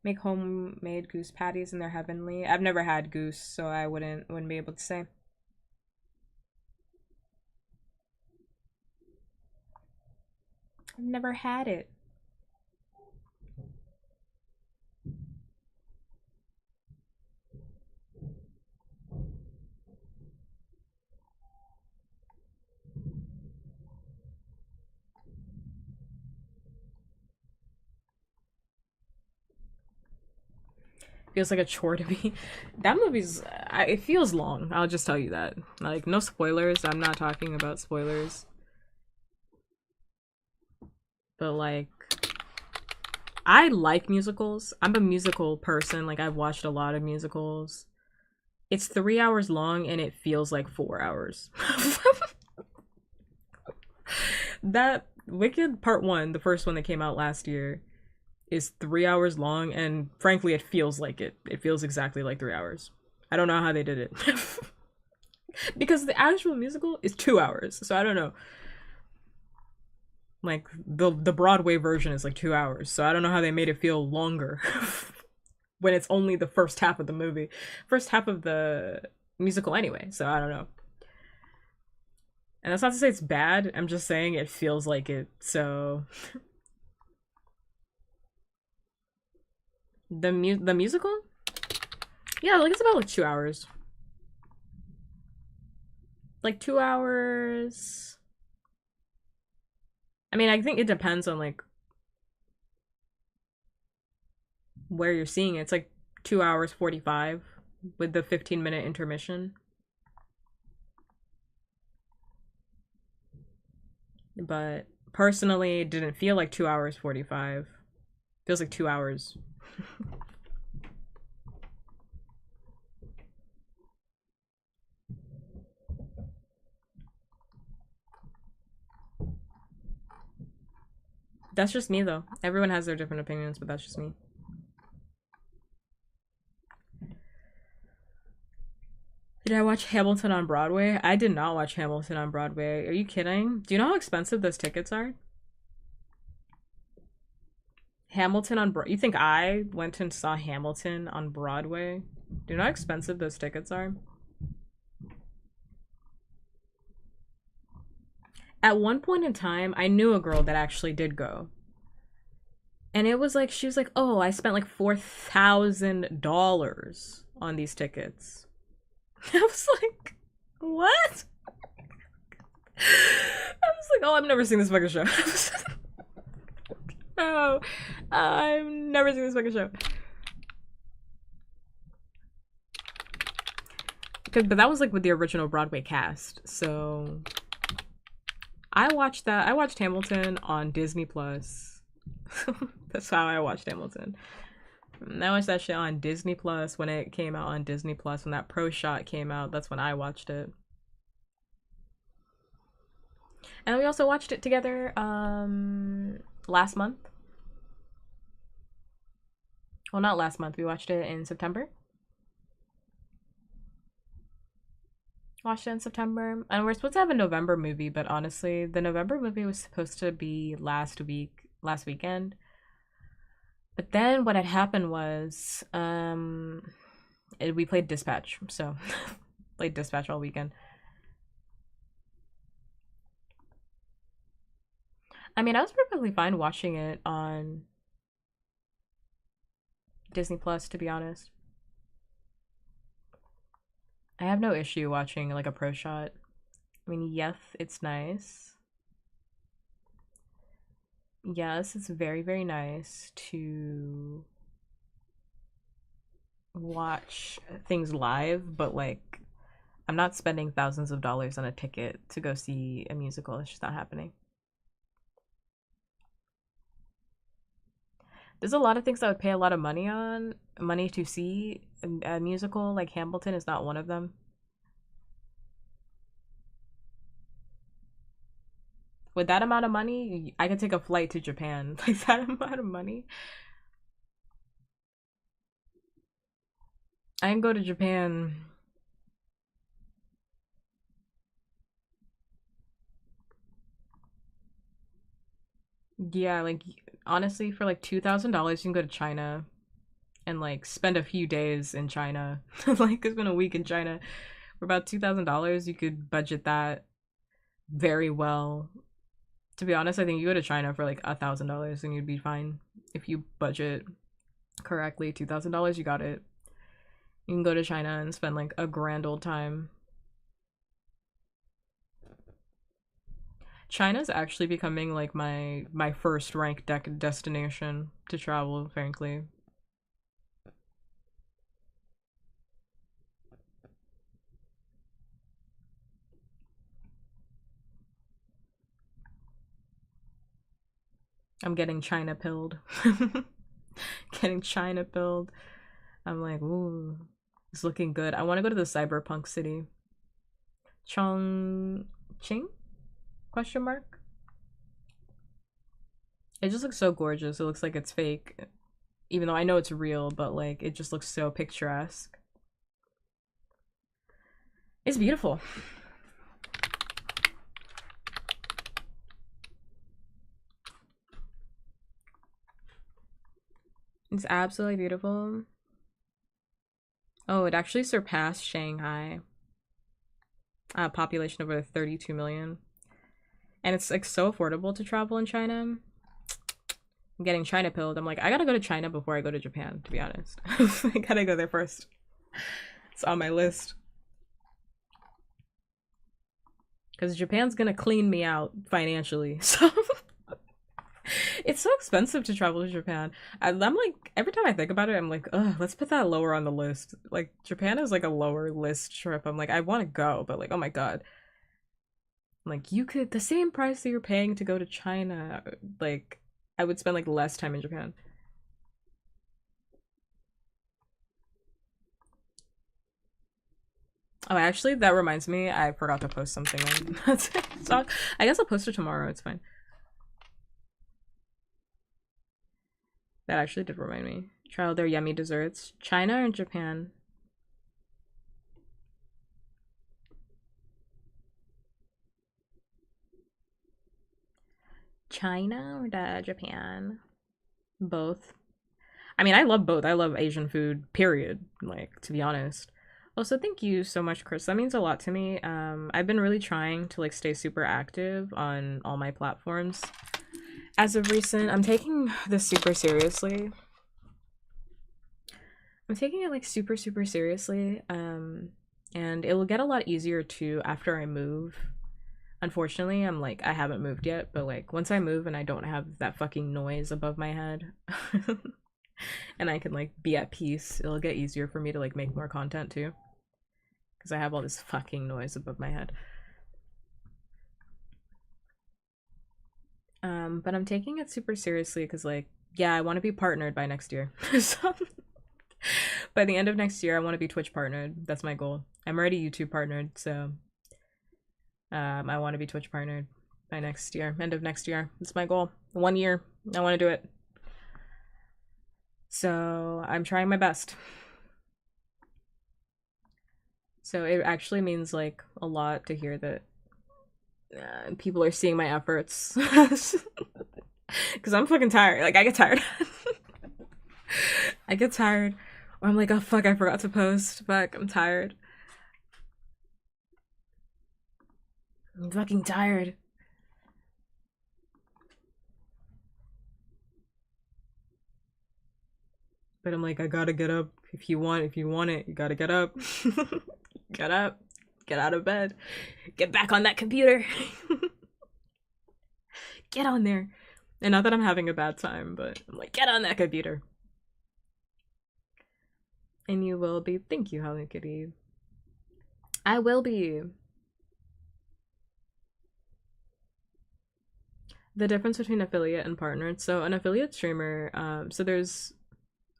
Make homemade goose patties and they're heavenly. I've never had goose, so I wouldn't be able to say. I've never had it. Feels like a chore to me. That movie's it feels long. I'll just tell you that. Like no spoilers. I'm not talking about spoilers. But like I like musicals. I'm a musical person. Like I've watched a lot of musicals. It's 3 hours long and it feels like 4 hours. That Wicked Part 1, the first one that came out last year, is 3 hours long, and frankly, it feels like it. It feels exactly like 3 hours. I don't know how they did it. Because the actual musical is 2 hours, so I don't know. Like the Broadway version is like 2 hours, so I don't know how they made it feel longer when it's only the first half of the movie, first half of the musical anyway. So I don't know. And that's not to say it's bad. I'm just saying it feels like it. So The musical? Yeah, like it's about like 2 hours. Like 2 hours. I mean, I think it depends on like where you're seeing it. It's like 2 hours 45 with the 15-minute intermission. But personally, it didn't feel like 2 hours 45. It feels like 2 hours. That's just me though. Everyone has their different opinions, but that's just me. Did I watch Hamilton on Broadway? I did not watch Hamilton on Broadway. Are you kidding? Do you know how expensive those tickets are? Hamilton on You think I went and saw Hamilton on Broadway? Do you know how expensive those tickets are? At one point in time, I knew a girl that actually did go. And it was like, she was like, oh, I spent like $4,000 on these tickets. I was like, what? I was like, oh, I've never seen this fucking show. No, I've never seen this fucking show. But that was like with the original Broadway cast. So I watched that. I watched Hamilton on Disney Plus. That's how I watched Hamilton. And I watched that shit on Disney Plus when it came out on Disney Plus. When that pro shot came out, that's when I watched it. And we also watched it together last month. Well, not last month. We watched it in September. Watched it in September. And we're supposed to have a November movie, but honestly, the November movie was supposed to be last weekend. But then what had happened was we played Dispatch. So played Dispatch all weekend. I mean, I was perfectly fine watching it on Disney Plus, to be honest. I have no issue watching like a pro shot. I mean, yes, it's nice. Yes, it's very, very nice to watch things live, but like, I'm not spending thousands of dollars on a ticket to go see a musical. It's just not happening. There's a lot of things I would pay a lot of money to see. A musical like Hamilton is not one of them. With that amount of money, I could take a flight to Japan. Like that amount of money, I can go to Japan. Yeah, like honestly, for like $2,000, you can go to China and like spend a few days in China. Like spend a week in China. For about $2,000, you could budget that very well. To be honest, I think you go to China for like $1,000 and you'd be fine if you budget correctly. $2,000, you got it. You can go to China and spend like a grand old time. China's actually becoming like my first ranked destination to travel, frankly. I'm getting China pilled. Getting China pilled. I'm like, ooh, it's looking good. I want to go to the cyberpunk city. Chongqing? Question mark? It just looks so gorgeous. It looks like it's fake. Even though I know it's real, but like it just looks so picturesque. It's beautiful. It's absolutely beautiful. Oh, it actually surpassed Shanghai. Population over 32 million. And it's like so affordable to travel in China. getting China pilled. I'm like, I gotta go to China before I go to Japan, to be honest. I gotta go there first. It's on my list. Because Japan's gonna clean me out financially. So it's so expensive to travel to Japan. I'm like, every time I think about it, I'm like, ugh, let's put that lower on the list. Like, Japan is like a lower list trip. I'm like, I want to go, but like, oh my god. Like, you could, the same price that you're paying to go to China, like, I would spend like less time in Japan. Oh, actually, that reminds me, I forgot to post something on that TikTok. I guess I'll post it tomorrow, it's fine. That actually did remind me. Try all their yummy desserts. China or Japan? China or Japan? Both. I mean, I love both. I love Asian food, period. Like, to be honest. Also, thank you so much, Chris. That means a lot to me. I've been really trying to like stay super active on all my platforms. As of recent, I'm taking this super seriously. I'm taking it like super, super seriously. And it will get a lot easier too after I move. Unfortunately, I'm like, I haven't moved yet, but like once I move and I don't have that fucking noise above my head and I can like be at peace, it'll get easier for me to like make more content too. Because I have all this fucking noise above my head. But I'm taking it super seriously because like, yeah, I want to be partnered by next year. So by the end of next year, I want to be Twitch partnered. That's my goal. I'm already YouTube partnered, so I want to be Twitch partnered by next year, end of next year. That's my goal. 1 year, I want to do it. So I'm trying my best. So it actually means like a lot to hear that people are seeing my efforts. Because I'm fucking tired. Like, I get tired. I get tired. Or I'm like, oh fuck, I forgot to post. Fuck, I'm tired. I'm fucking tired. But I'm like, I gotta get up. If you want it, you gotta get up. Get up. Get out of bed. Get back on that computer. Get on there. And not that I'm having a bad time, but I'm like, get on that computer. And you will be. Thank you, Hello Kitty. I will be. The difference between affiliate and partnered. So an affiliate streamer, so there's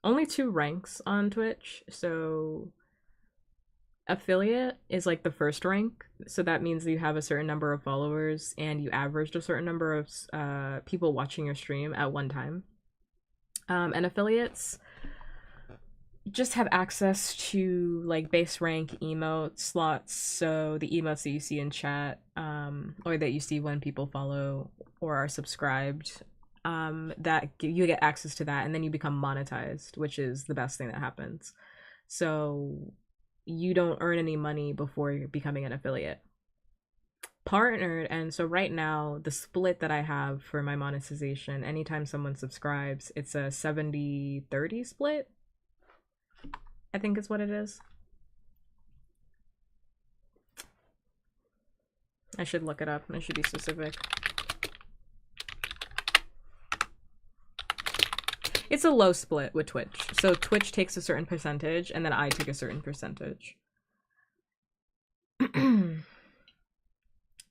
only 2 ranks on Twitch. So affiliate is like the first rank. So that means that you have a certain number of followers and you averaged a certain number of people watching your stream at one time. And affiliates just have access to like base rank emote slots. So the emotes that you see in chat, or that you see when people follow or are subscribed, that you get access to that, and then you become monetized, which is the best thing that happens. So you don't earn any money before you're becoming an affiliate. Partnered, and so right now the split that I have for my monetization, anytime someone subscribes, it's a 70-30 split, I think is what it is. I should look it up. I should be specific. It's a low split with Twitch. So Twitch takes a certain percentage and then I take a certain percentage.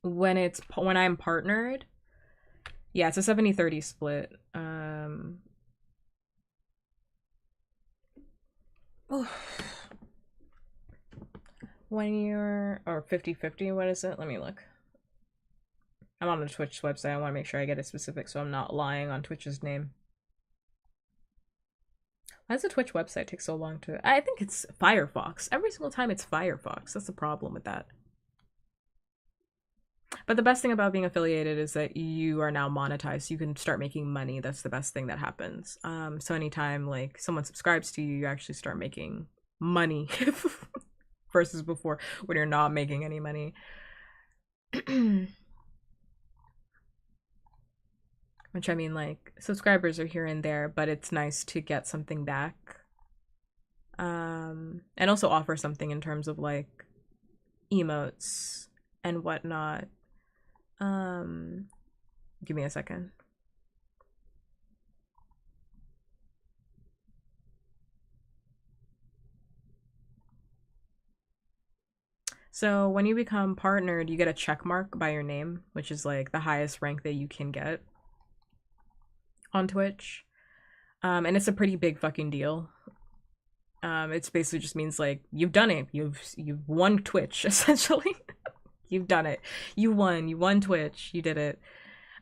When I'm partnered, yeah, it's a 70-30 split. When you're, or 50-50, what is it? Let me look. I'm on the Twitch website. I want to make sure I get it specific so I'm not lying on Twitch's name. Why does the Twitch website take so long to... I think it's Firefox. Every single time it's Firefox. That's the problem with that. But the best thing about being affiliated is that you are now monetized. You can start making money. That's the best thing that happens. So anytime like someone subscribes to you, you actually start making money versus before when you're not making any money. which I mean, like, subscribers are here and there, but it's nice to get something back. And also offer something in terms of like emotes and whatnot. Um, Give me a second. So when you become partnered, you get a check mark by your name, which is like the highest rank that you can get on Twitch. And it's a pretty big fucking deal. It's basically just means like you've done it. You've won Twitch essentially. You've done it. You won. You won Twitch. You did it.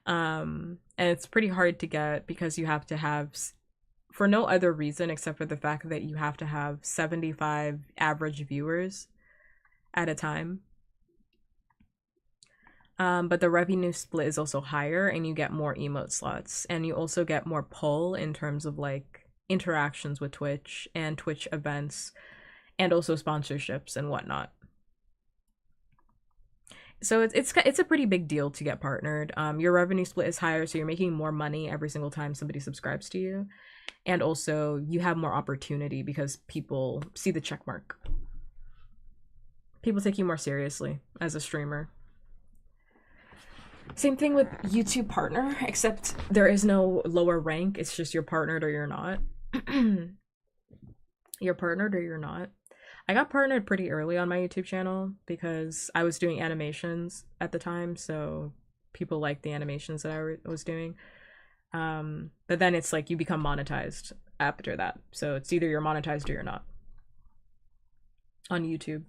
And it's pretty hard to get because you have to have, for no other reason except for the fact that you have to have 75 average viewers at a time. But the revenue split is also higher and you get more emote slots and you also get more pull in terms of like interactions with Twitch and Twitch events and also sponsorships and whatnot. So it's a pretty big deal to get partnered. Your revenue split is higher, so you're making more money every single time somebody subscribes to you, and also you have more opportunity because people see the check mark. People take you more seriously as a streamer. Same thing with YouTube partner, except there is no lower rank. It's just you're partnered or you're not. You're partnered or you're not. I got partnered pretty early on my YouTube channel because I was doing animations at the time, so people liked the animations that I was doing. But then it's like you become monetized after that. So it's either you're monetized or you're not on YouTube.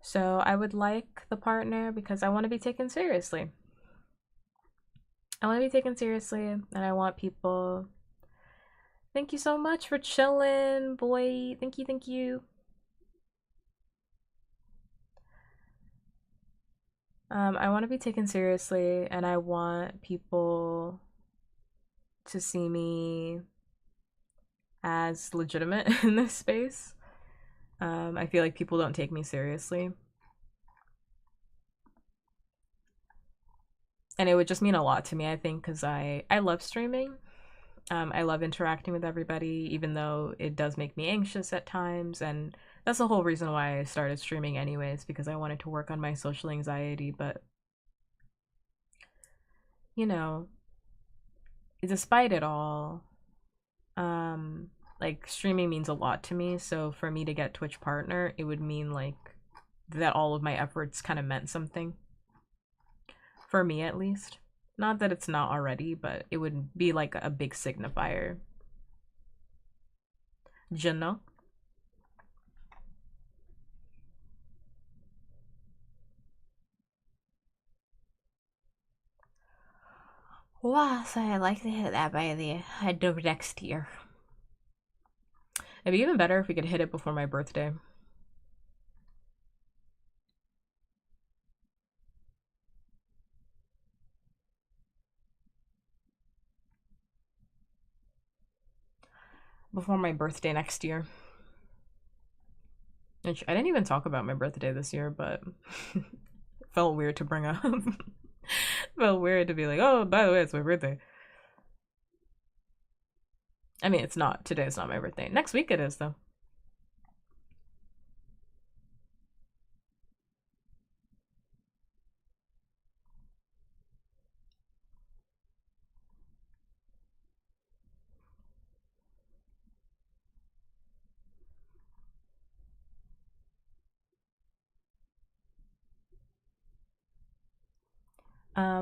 So I would like the partner because I want to be taken seriously. I want to be taken seriously and I want people. Thank you so much for chilling, boy. Thank you, thank you. I want to be taken seriously and I want people to see me as legitimate in this space. I feel like people don't take me seriously. And it would just mean a lot to me, I think, because I love streaming. I love interacting with everybody, even though it does make me anxious at times. And that's the whole reason why I started streaming anyways, because I wanted to work on my social anxiety. But, you know, despite it all, like streaming means a lot to me. So for me to get Twitch partner, it would mean like that all of my efforts kind of meant something. For me at least. Not that it's not already, but it would be like a big signifier. Jano? Wow, so I like to hit that by the end of next year. It'd be even better if we could hit it before my birthday. Before my birthday next year. Which I didn't even talk about my birthday this year, but it felt weird to bring up. Felt weird to be like, oh, by the way, it's my birthday. I mean, it's not. Today's not my birthday. Next week it is, though.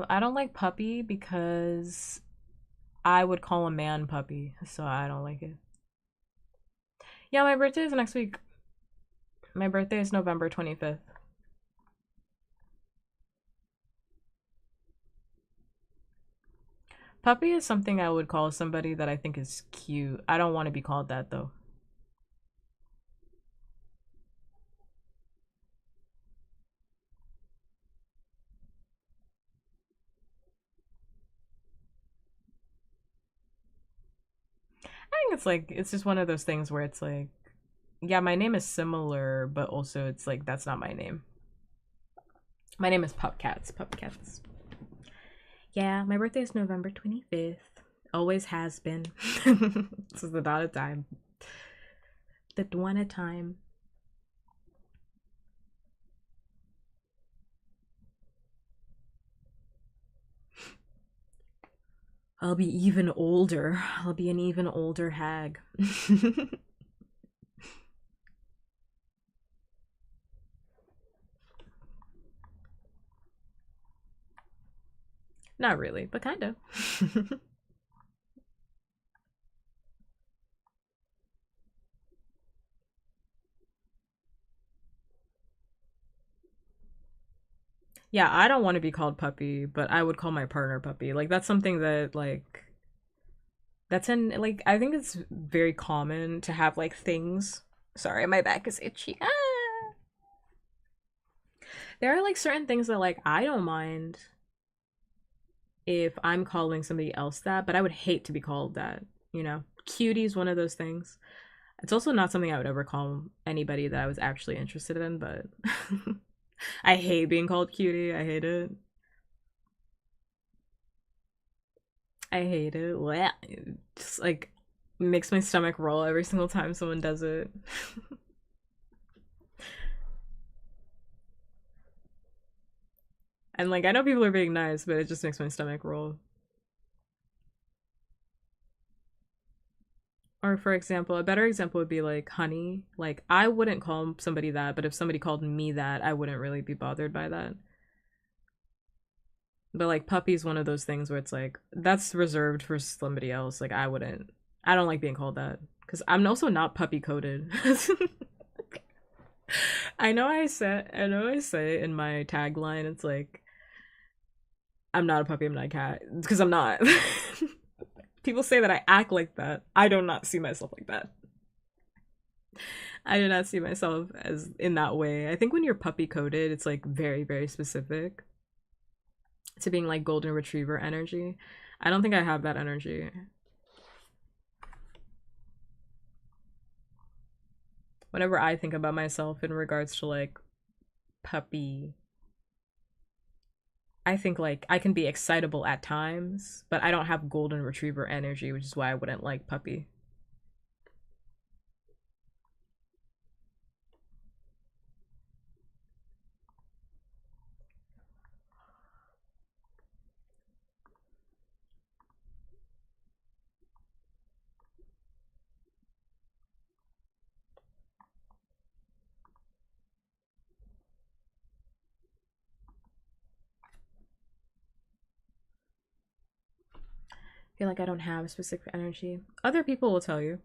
I don't like puppy because I would call a man puppy, so I don't like it. Yeah, my birthday is next week. My birthday is November 25th. Puppy is something I would call somebody that I think is cute. I don't want to be called that though. I think it's like it's just one of those things where it's like, yeah, my name is similar, but also it's like that's not my name. My name is Puppkats. Puppkats. Yeah, my birthday is November 25th. Always has been. This is the dot of time. The one a time. I'll be even older. I'll be an even older hag. Not really, but kind of. Yeah, I don't want to be called puppy, but I would call my partner puppy. Like that's something that like that's in like I think it's very common to have like things. Sorry, my back is itchy. Ah! There are like certain things that like I don't mind if I'm calling somebody else that, but I would hate to be called that, you know? Cutie is one of those things. It's also not something I would ever call anybody that I was actually interested in, but I hate being called cutie. I hate it. I hate it. Blech. It just like makes my stomach roll every single time someone does it. And like I know people are being nice, but it just makes my stomach roll. Or for example, a better example would be like honey. Like I wouldn't call somebody that, but if somebody called me that, I wouldn't really be bothered by that. But like puppy's one of those things where it's like that's reserved for somebody else. Like I wouldn't. I don't like being called that because I'm also not puppy coded. I know I say in my tagline it's like I'm not a puppy, I'm not a cat because I'm not. People say that I act like that. I do not see myself like that. I do not see myself as in that way. I think when you're puppy coded, it's like very, very specific to being like golden retriever energy. I don't think I have that energy. Whenever I think about myself in regards to like puppy, I think like I can be excitable at times, but I don't have golden retriever energy, which is why I wouldn't like puppy. I feel like I don't have specific energy. Other people will tell you.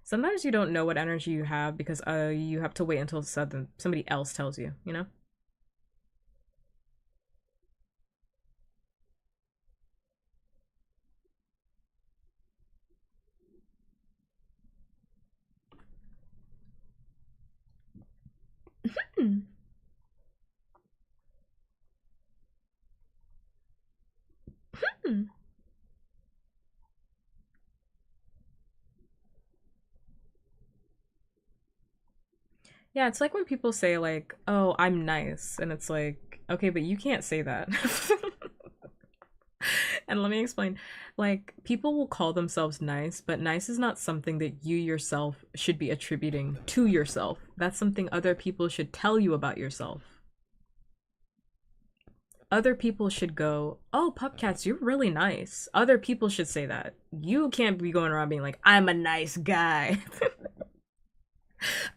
Sometimes you don't know what energy you have because you have to wait until somebody else tells you, you know? Hmm. Hmm. Yeah, it's like when people say like, "Oh, I'm nice." And it's like, "Okay, but you can't say that." And let me explain. Like, people will call themselves nice, but nice is not something that you yourself should be attributing to yourself. That's something other people should tell you about yourself. Other people should go, "Oh, Pupcats, you're really nice." Other people should say that. You can't be going around being like, "I'm a nice guy."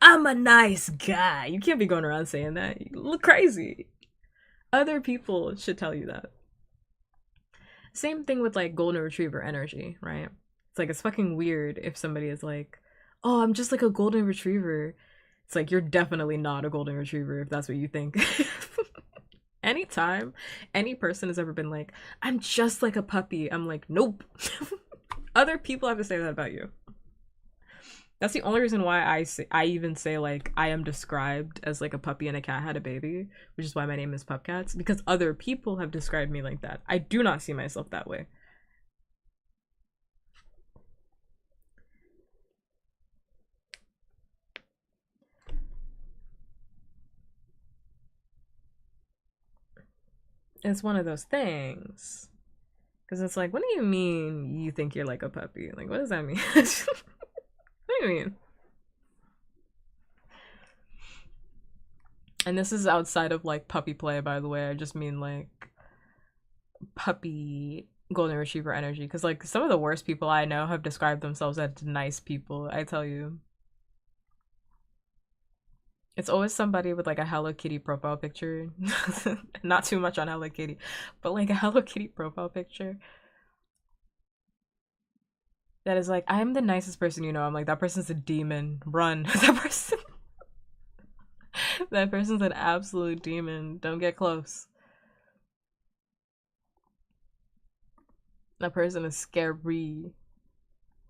I'm a nice guy. You can't be going around saying that. You look crazy. Other people should tell you that. Same thing with like golden retriever energy, right? It's like it's fucking weird if somebody is like, "Oh, I'm just like a golden retriever." It's like you're definitely not a golden retriever if that's what you think. Anytime any person has ever been like, "I'm just like a puppy," I'm like, "Nope." Other people have to say that about you. That's the only reason why I even say like I am described as like a puppy and a cat had a baby, which is why my name is Pupcats, because other people have described me like that. I do not see myself that way. it's one of those things. Because it's like, what do you mean you think you're like a puppy? Like, what does that mean? What do you mean? And this is outside of like puppy play, by the way. I just mean like puppy golden retriever energy. Because like some of the worst people I know have described themselves as nice people, I tell you. It's always somebody with like a Hello Kitty profile picture. Not too much on Hello Kitty, but like a Hello Kitty profile picture that is like, I'm the nicest person you know. I'm like, that person's a demon. Run. That person's an absolute demon. Don't get close. That person is scary.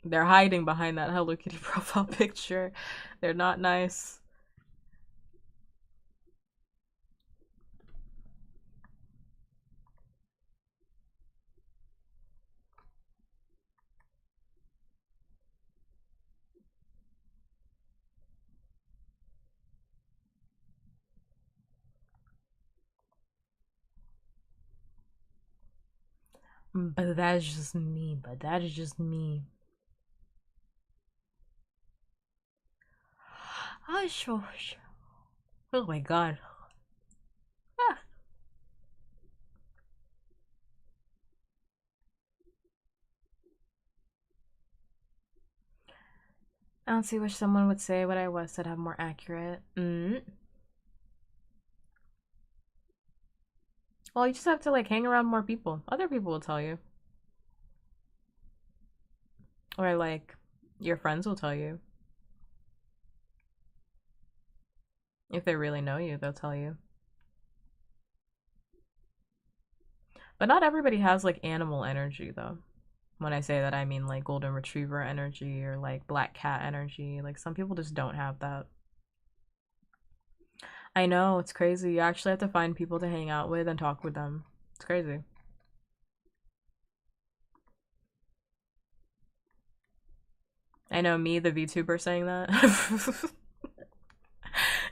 They're hiding behind that Hello Kitty profile picture. They're not nice. But that's just me. But that is just me. Oh, sure. Oh my god. Ah. I don't see wish someone would say what I was said have more accurate. Well, you just have to like hang around more people. Other people will tell you. Or like your friends will tell you. If they really know you, they'll tell you. But not everybody has like animal energy though. When I say that, I mean like golden retriever energy or like black cat energy. Like some people just don't have that. I know, it's crazy. You actually have to find people to hang out with and talk with them. It's crazy. I know, me, the VTuber, saying that.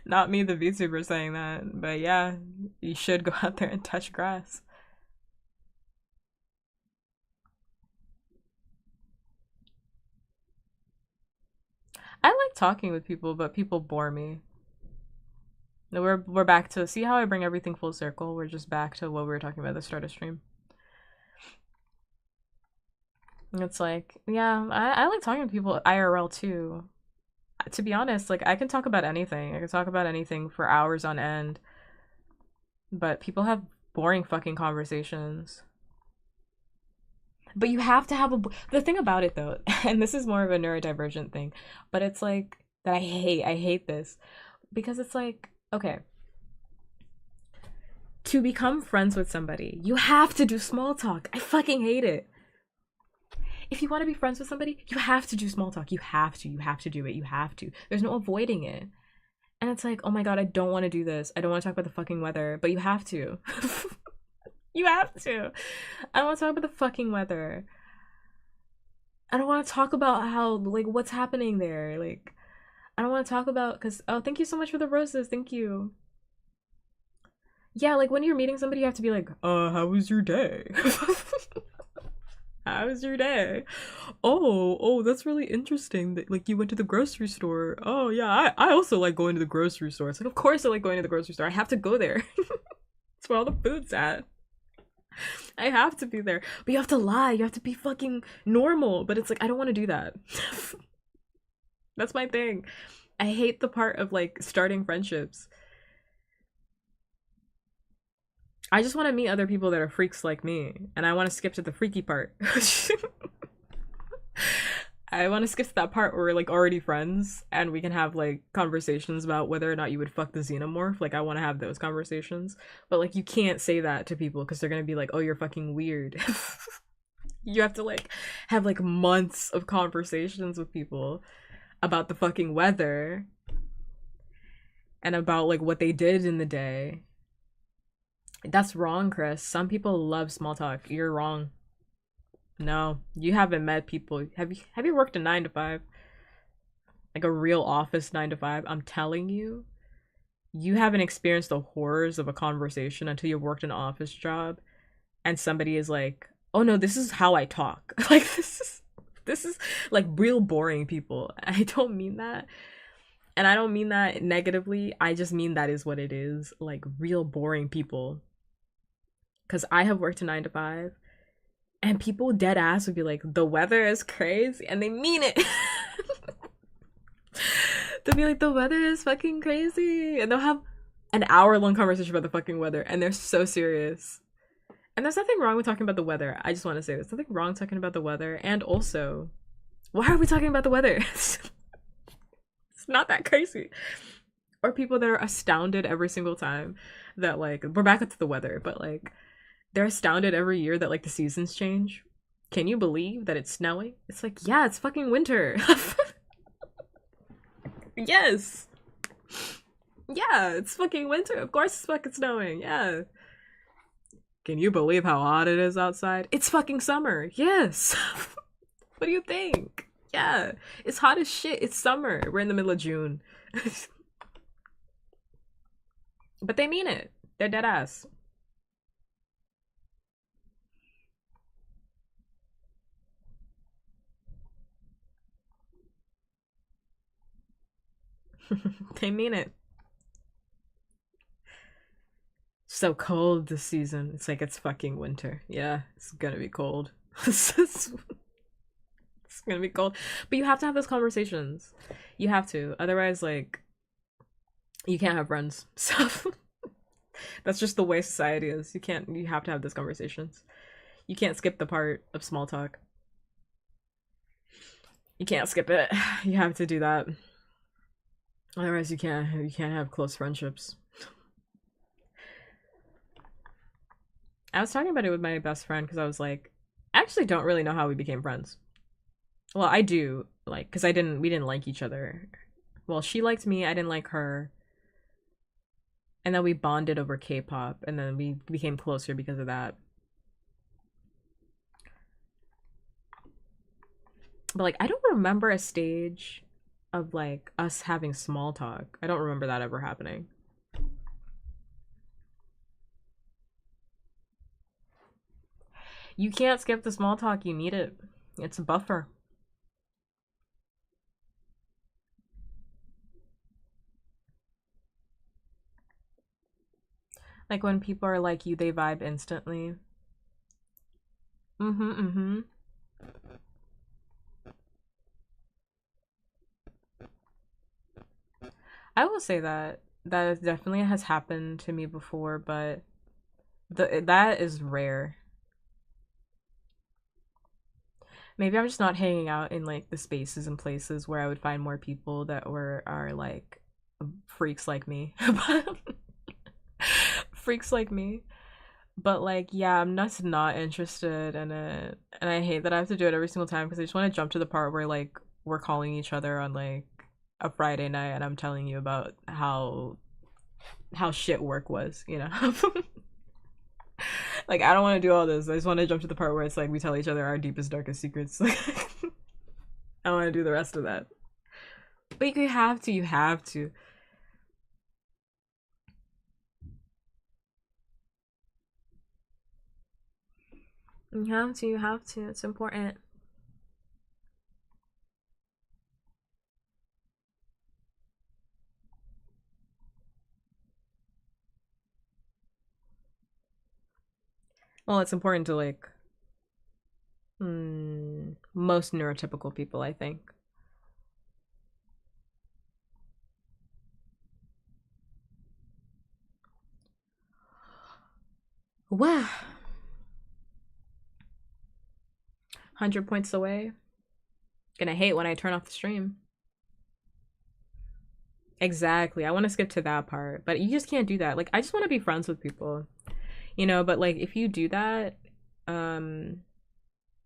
Not me, the VTuber, saying that. But yeah, you should go out there and touch grass. I like talking with people, but people bore me. We're back to see how I bring everything full circle. We're just back to what we were talking about at the start of stream. It's like, yeah, I like talking to people IRL too. To be honest, like I can talk about anything. I can talk about anything for hours on end. But people have boring fucking conversations. But you have to have the thing about it though, and this is more of a neurodivergent thing, but it's like that I hate this because it's like, okay, to become friends with somebody, you have to do small talk. I fucking hate it. If you want to be friends with somebody, you have to do small talk. You have to do it. You have to. There's no avoiding it. And it's like, oh my god, I don't want to do this. I don't want to talk about the fucking weather, but you have to. You have to. I don't want to talk about the fucking weather. I don't want to talk about how, like, what's happening there. Like, I don't want to talk about, because, oh, thank you so much for the roses. Thank you. Yeah, like, when you're meeting somebody, you have to be like, how was your day? How was your day? Oh, that's really interesting that like you went to the grocery store. Oh yeah, I also like going to the grocery store. It's like, of course I like going to the grocery store. I have to go there. It's where all the food's at. I have to be there. But you have to lie. You have to be fucking normal. But it's like, I don't want to do that. That's my thing. I hate the part of like starting friendships. I just want to meet other people that are freaks like me, and I want to skip to the freaky part. I want to skip to that part where we're like already friends and we can have like conversations about whether or not you would fuck the xenomorph. Like, I want to have those conversations, but like, you can't say that to people because they're gonna be like, oh, you're fucking weird. You have to like have like months of conversations with people about the fucking weather and about like what they did in the day. That's wrong, Chris. Some people love small talk. You're wrong. No, you haven't met people. Have you worked a 9 to 5? Like a real office 9 to 5? I'm telling you, you haven't experienced the horrors of a conversation until you worked an office job and somebody is like, "Oh no, this is how I talk." Like this is like real boring people. I don't mean that. And I don't mean that negatively. I just mean that is what it is. Like real boring people. Cuz I have worked a 9 to 5 and people dead ass would be like, "The weather is crazy." And they mean it. They'll be like, "The weather is fucking crazy." And they'll have an hour-long conversation about the fucking weather and they're so serious. And there's nothing wrong with talking about the weather. I just want to say there's nothing wrong talking about the weather. And also, why are we talking about the weather? It's not that crazy. Or people that are astounded every single time that, like, we're back up to the weather, but like they're astounded every year that like the seasons change. Can you believe that it's snowing? It's like, yeah, it's fucking winter. Yes. Yeah, it's fucking winter. Of course it's fucking snowing. Yeah. Can you believe how hot it is outside? It's fucking summer. Yes. What do you think? Yeah. It's hot as shit. It's summer. We're in the middle of June. But they mean it. They're dead ass. They mean it. So cold this season. It's like it's fucking winter. Yeah, it's gonna be cold. It's gonna be cold. But you have to have those conversations. You have to. Otherwise, like, you can't have friends. So that's just the way society is. You have to have those conversations. You can't skip the part of small talk. You can't skip it. You have to do that. Otherwise you can't have close friendships. I was talking about it with my best friend because I was like, I actually don't really know how we became friends. Well, I do, like, because we didn't like each other. Well, she liked me, I didn't like her. And then we bonded over K-pop, and then we became closer because of that. But like, I don't remember a stage of like us having small talk. I don't remember that ever happening. You can't skip the small talk, you need it. It's a buffer. Like when people are like you, they vibe instantly. Mm-hmm, mm-hmm. I will say that that definitely has happened to me before, but that is rare. Maybe I'm just not hanging out in like the spaces and places where I would find more people that were are like freaks like me. Freaks like me. But like, yeah, I'm not interested in it, and I hate that I have to do it every single time because I just want to jump to the part where like we're calling each other on like a Friday night, and I'm telling you about how shit work was, you know. Like I don't want to do all this. I just want to jump to the part where it's like we tell each other our deepest, darkest secrets. Like I don't want to do the rest of that. But you have to. You have to. You have to. You have to. It's important. Well, it's important to like most neurotypical people, I think. Wow. 100 points away. Gonna hate when I turn off the stream. Exactly. I want to skip to that part, but you just can't do that. Like I just want to be friends with people, you know, but like if you do that, um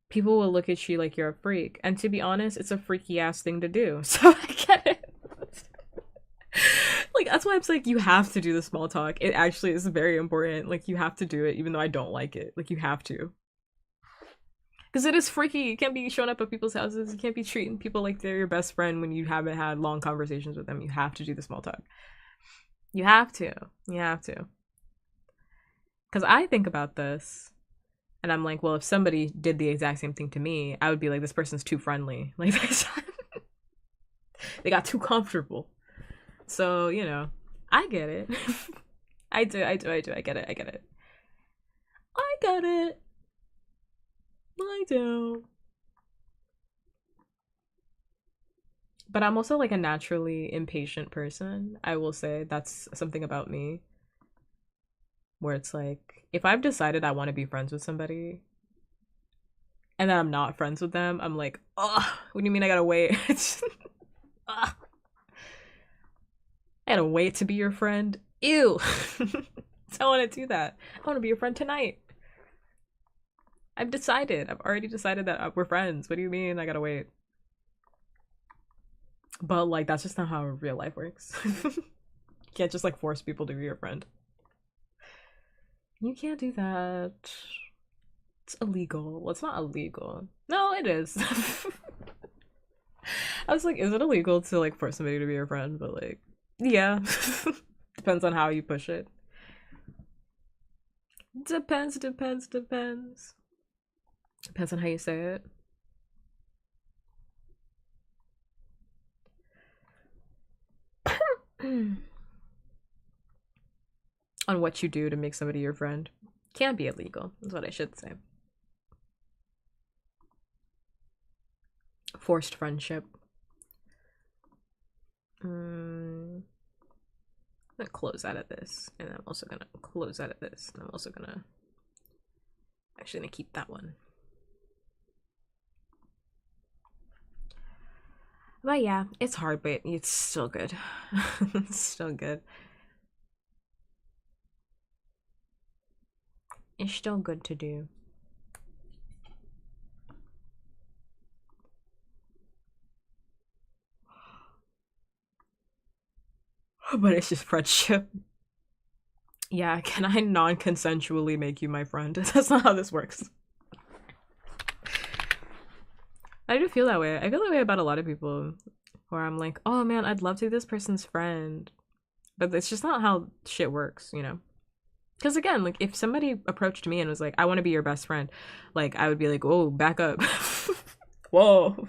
people will look at you like you're a freak. And to be honest, it's a freaky ass thing to do. So I get it. Like that's why I'm like you have to do the small talk. It actually is very important. Like you have to do it even though I don't like it. Like you have to. Because it is freaky. You can't be showing up at people's houses. You can't be treating people like they're your best friend when you haven't had long conversations with them. You have to do the small talk. You have to. You have to. Because I think about this and I'm like, well, if somebody did the exact same thing to me, I would be like, this person's too friendly. Like, they got too comfortable. So, you know, I get it. I do. I get it. I get it. I get it. I do. But I'm also like a naturally impatient person. I will say that's something about me where it's like, if I've decided I want to be friends with somebody and then I'm not friends with them, I'm like, oh, what do you mean I gotta wait? I gotta wait to be your friend? Ew. I don't want to do that. I want to be your friend tonight. I've already decided that we're friends. What do you mean I gotta wait? But like, that's just not how real life works. You can't just like force people to be your friend. You can't do that. It's illegal. Well, it's not illegal. No, it is. I was like, is it illegal to like force somebody to be your friend? But like, yeah. Depends on how you push it. Depends. Depends on how you say it. On what you do to make somebody your friend. Can't be illegal, is what I should say. Forced friendship. I'm gonna close out of this, and I'm also gonna close out of this, and I'm also gonna actually gonna keep that one. But yeah, it's hard, but it's still good. It's still good. It's still good to do. But it's just friendship. Yeah, can I non-consensually make you my friend? That's not how this works. I do feel that way. I feel that way about a lot of people where I'm like, oh man, I'd love to be this person's friend. But it's just not how shit works, you know? Because again, like if somebody approached me and was like, I want to be your best friend, like I would be like, whoa, back up. Whoa.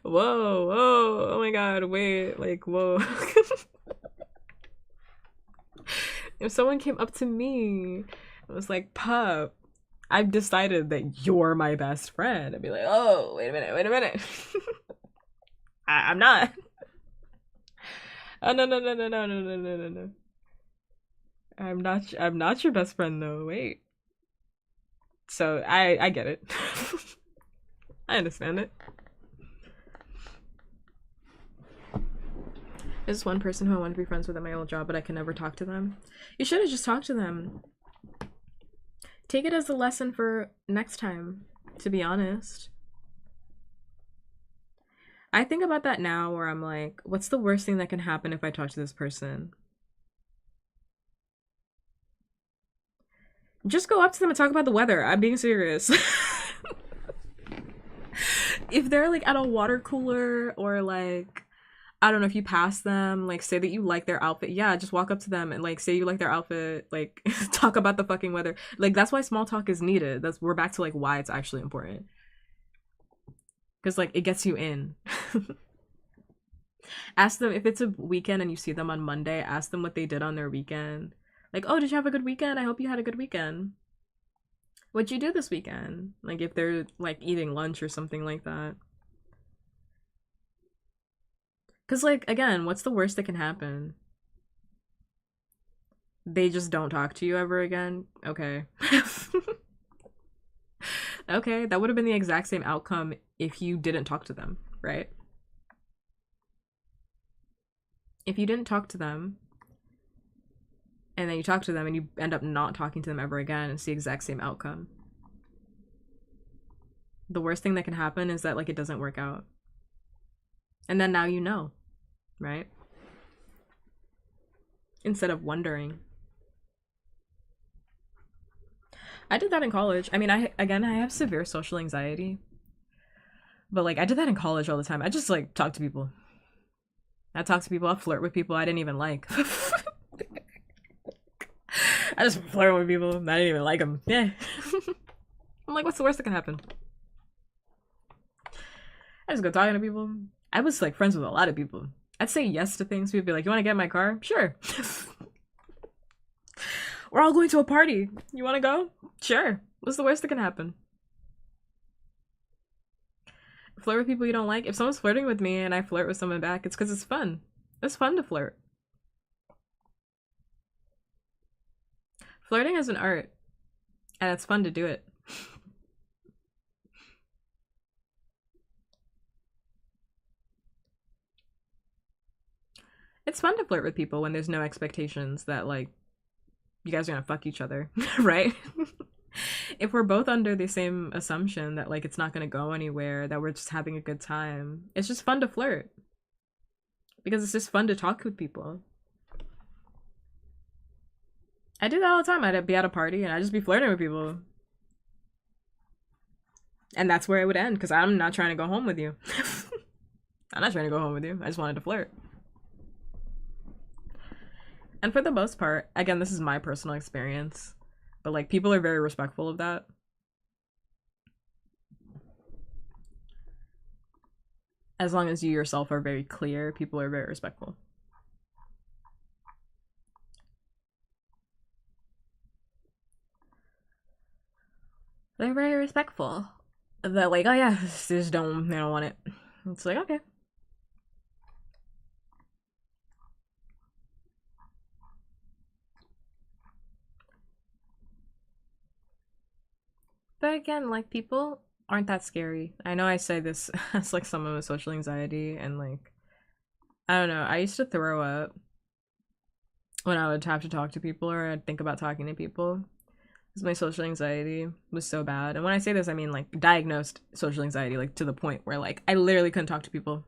Whoa, oh my god, wait, like, whoa. If someone came up to me and was like, Pup, I've decided that you're my best friend, I'd be like, oh, wait a minute. I'm not. Oh no. I'm not your best friend though, wait. So I get it. I understand it. There's one person who I want to be friends with at my old job, but I can never talk to them. You should have just talked to them. Take it as a lesson for next time, to be honest. I think about that now where I'm like, what's the worst thing that can happen if I talk to this person? Just go up to them and talk about the weather. I'm being serious. If they're like at a water cooler or like, I don't know, if you pass them, like say that you like their outfit, yeah, just walk up to them and like say you like their outfit, like talk about the fucking weather. Like that's why small talk is needed. We're back to like why it's actually important. Because like it gets you in. Ask them if it's a weekend and you see them on Monday, ask them what they did on their weekend. Like, oh, did you have a good weekend? I hope you had a good weekend. What'd you do this weekend? Like if they're like eating lunch or something like that. Because, like, again, what's the worst that can happen? They just don't talk to you ever again? Okay. Okay, that would have been the exact same outcome if you didn't talk to them, right? If you didn't talk to them, and then you talk to them and you end up not talking to them ever again, it's the exact same outcome. The worst thing that can happen is that, like, it doesn't work out. And then now you know, right? Instead of wondering. I did that in college. I mean, I have severe social anxiety. But like I did that in college all the time. I just like talk to people. I talk to people, I flirt with people I didn't even like. I just flirt with people, I didn't even like them. Yeah. I'm like, what's the worst that can happen? I just go talking to people. I was like friends with a lot of people. I'd say yes to things. People be like, you want to get in my car? Sure. We're all going to a party. You want to go? Sure. What's the worst that can happen? Flirt with people you don't like. If someone's flirting with me and I flirt with someone back, it's because it's fun. It's fun to flirt. Flirting is an art, and it's fun to do it. It's fun to flirt with people when there's no expectations that, like, you guys are gonna fuck each other, right? If we're both under the same assumption that, like, it's not gonna go anywhere, that we're just having a good time, it's just fun to flirt. Because it's just fun to talk with people. I do that all the time. I'd be at a party and I'd just be flirting with people. And that's where it would end, because I'm not trying to go home with you. I'm not trying to go home with you. I just wanted to flirt. And for the most part, again, this is my personal experience, but like people are very respectful of that. As long as you yourself are very clear, people are very respectful. They're very respectful. They're like, oh yeah, just don't, they don't want it. It's like, okay. But again, like, people aren't that scary. I know I say this as like someone with social anxiety, and like, I don't know, I used to throw up when I would have to talk to people or I'd think about talking to people. Because my social anxiety was so bad. And when I say this, I mean like diagnosed social anxiety, like to the point where like I literally couldn't talk to people.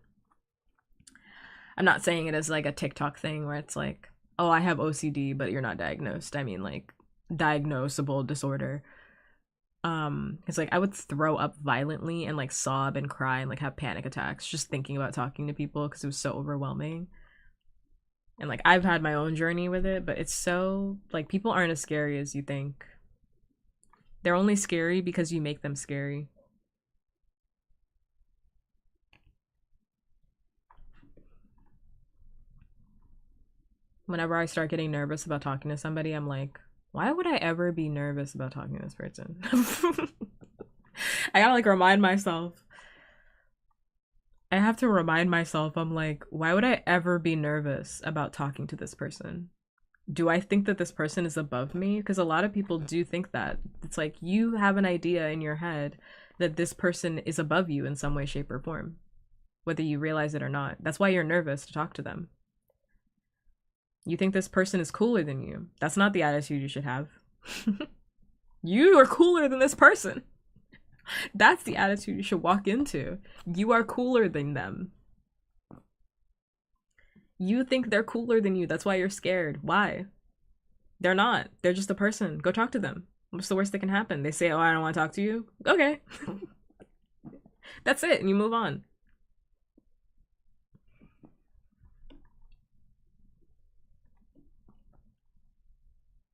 I'm not saying it as like a TikTok thing where it's like, oh, I have OCD, but you're not diagnosed. I mean like diagnosable disorder. It's like I would throw up violently and like sob and cry and like have panic attacks just thinking about talking to people because it was so overwhelming. And like I've had my own journey with it, but it's so like people aren't as scary as you think. They're only scary because you make them scary. Whenever I start getting nervous about talking to somebody, I'm like, why would I ever be nervous about talking to this person? I gotta like remind myself. I have to remind myself, I'm like, why would I ever be nervous about talking to this person? Do I think that this person is above me? Because a lot of people do think that. It's like you have an idea in your head that this person is above you in some way, shape, or form, whether you realize it or not. That's why you're nervous to talk to them. You think this person is cooler than you. That's not the attitude you should have. You are cooler than this person. That's the attitude you should walk into. You are cooler than them. You think they're cooler than you. That's why you're scared. Why? They're not. They're just a person. Go talk to them. What's the worst that can happen? They say, oh, I don't want to talk to you. Okay. That's it. And you move on.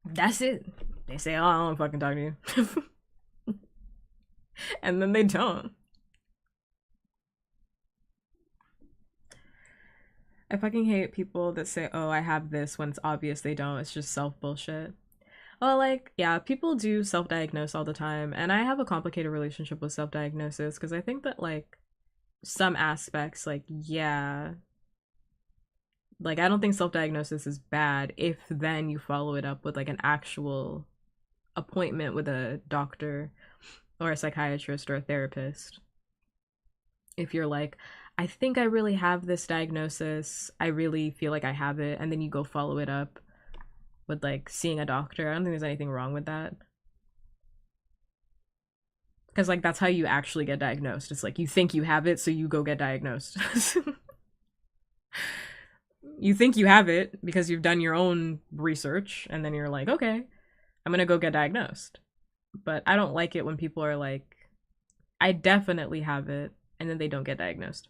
That's it. They say, oh, I don't want to fucking talk to you. And then they don't. I fucking hate people that say, oh, I have this when it's obvious they don't. It's just self bullshit. Well, like, yeah, people do self diagnose all the time. And I have a complicated relationship with self diagnosis because I think that, like, some aspects, like, yeah, like, I don't think self diagnosis is bad if then you follow it up with, like, an actual appointment with a doctor or a psychiatrist or a therapist. If you're like, I think I really have this diagnosis, I really feel like I have it, and then you go follow it up with like seeing a doctor, I don't think there's anything wrong with that. Because like that's how you actually get diagnosed. It's like you think you have it, so you go get diagnosed. You think you have it because you've done your own research, and then you're like, okay, I'm gonna go get diagnosed. But I don't like it when people are like, I definitely have it, and then they don't get diagnosed.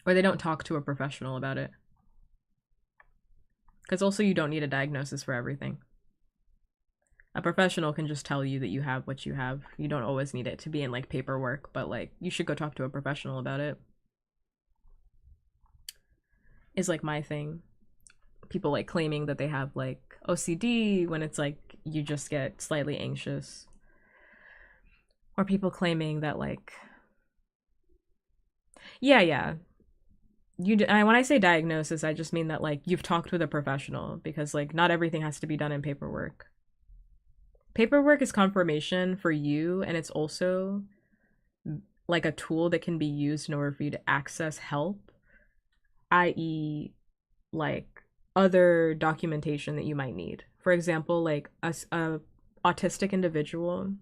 Or they don't talk to a professional about it. Because also, you don't need a diagnosis for everything. A professional can just tell you that you have what you have. You don't always need it to be in like paperwork, but like you should go talk to a professional about it. Is like my thing. People like claiming that they have like OCD when it's like you just get slightly anxious. Or people claiming that like yeah. When I say diagnosis, I just mean that like you've talked with a professional, because like not everything has to be done in paperwork. Paperwork is confirmation for you, and it's also like a tool that can be used in order for you to access help, i.e., like other documentation that you might need. For example, like a autistic individual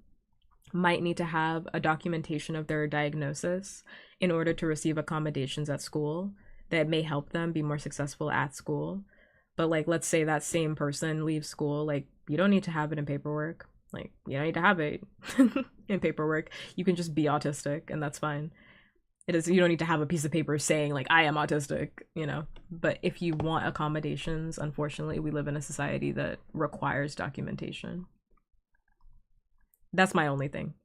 might need to have a documentation of their diagnosis in order to receive accommodations at school that may help them be more successful at school. But like, let's say that same person leaves school, like you don't need to have it in paperwork. Like you don't need to have it in paperwork. You can just be autistic and that's fine. It is, you don't need to have a piece of paper saying like I am autistic, you know. But if you want accommodations, unfortunately, we live in a society that requires documentation. That's my only thing.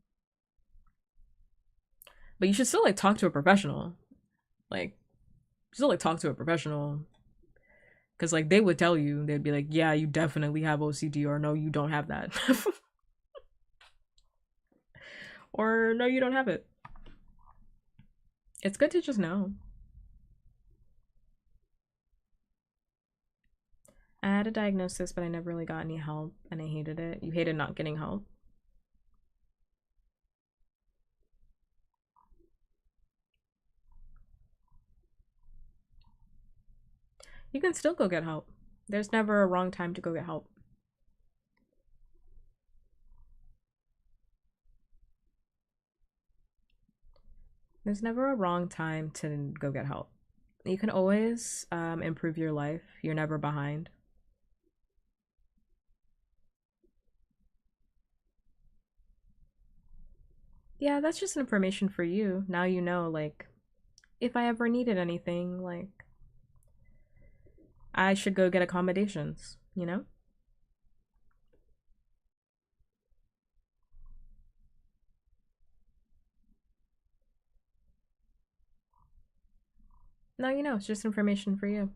But you should still like talk to a professional. Like still like talk to a professional, because like they would tell you, they'd be like, yeah, you definitely have OCD, or no, you don't have that. Or no, you don't have it. It's good to just know. I had a diagnosis, but I never really got any help, and I hated it. You hated not getting help. You can still go get help. There's never a wrong time to go get help. There's never a wrong time to go get help. You can always improve your life. You're never behind. Yeah, that's just information for you. Now you know, like, if I ever needed anything, like, I should go get accommodations, you know? Now you know, it's just information for you.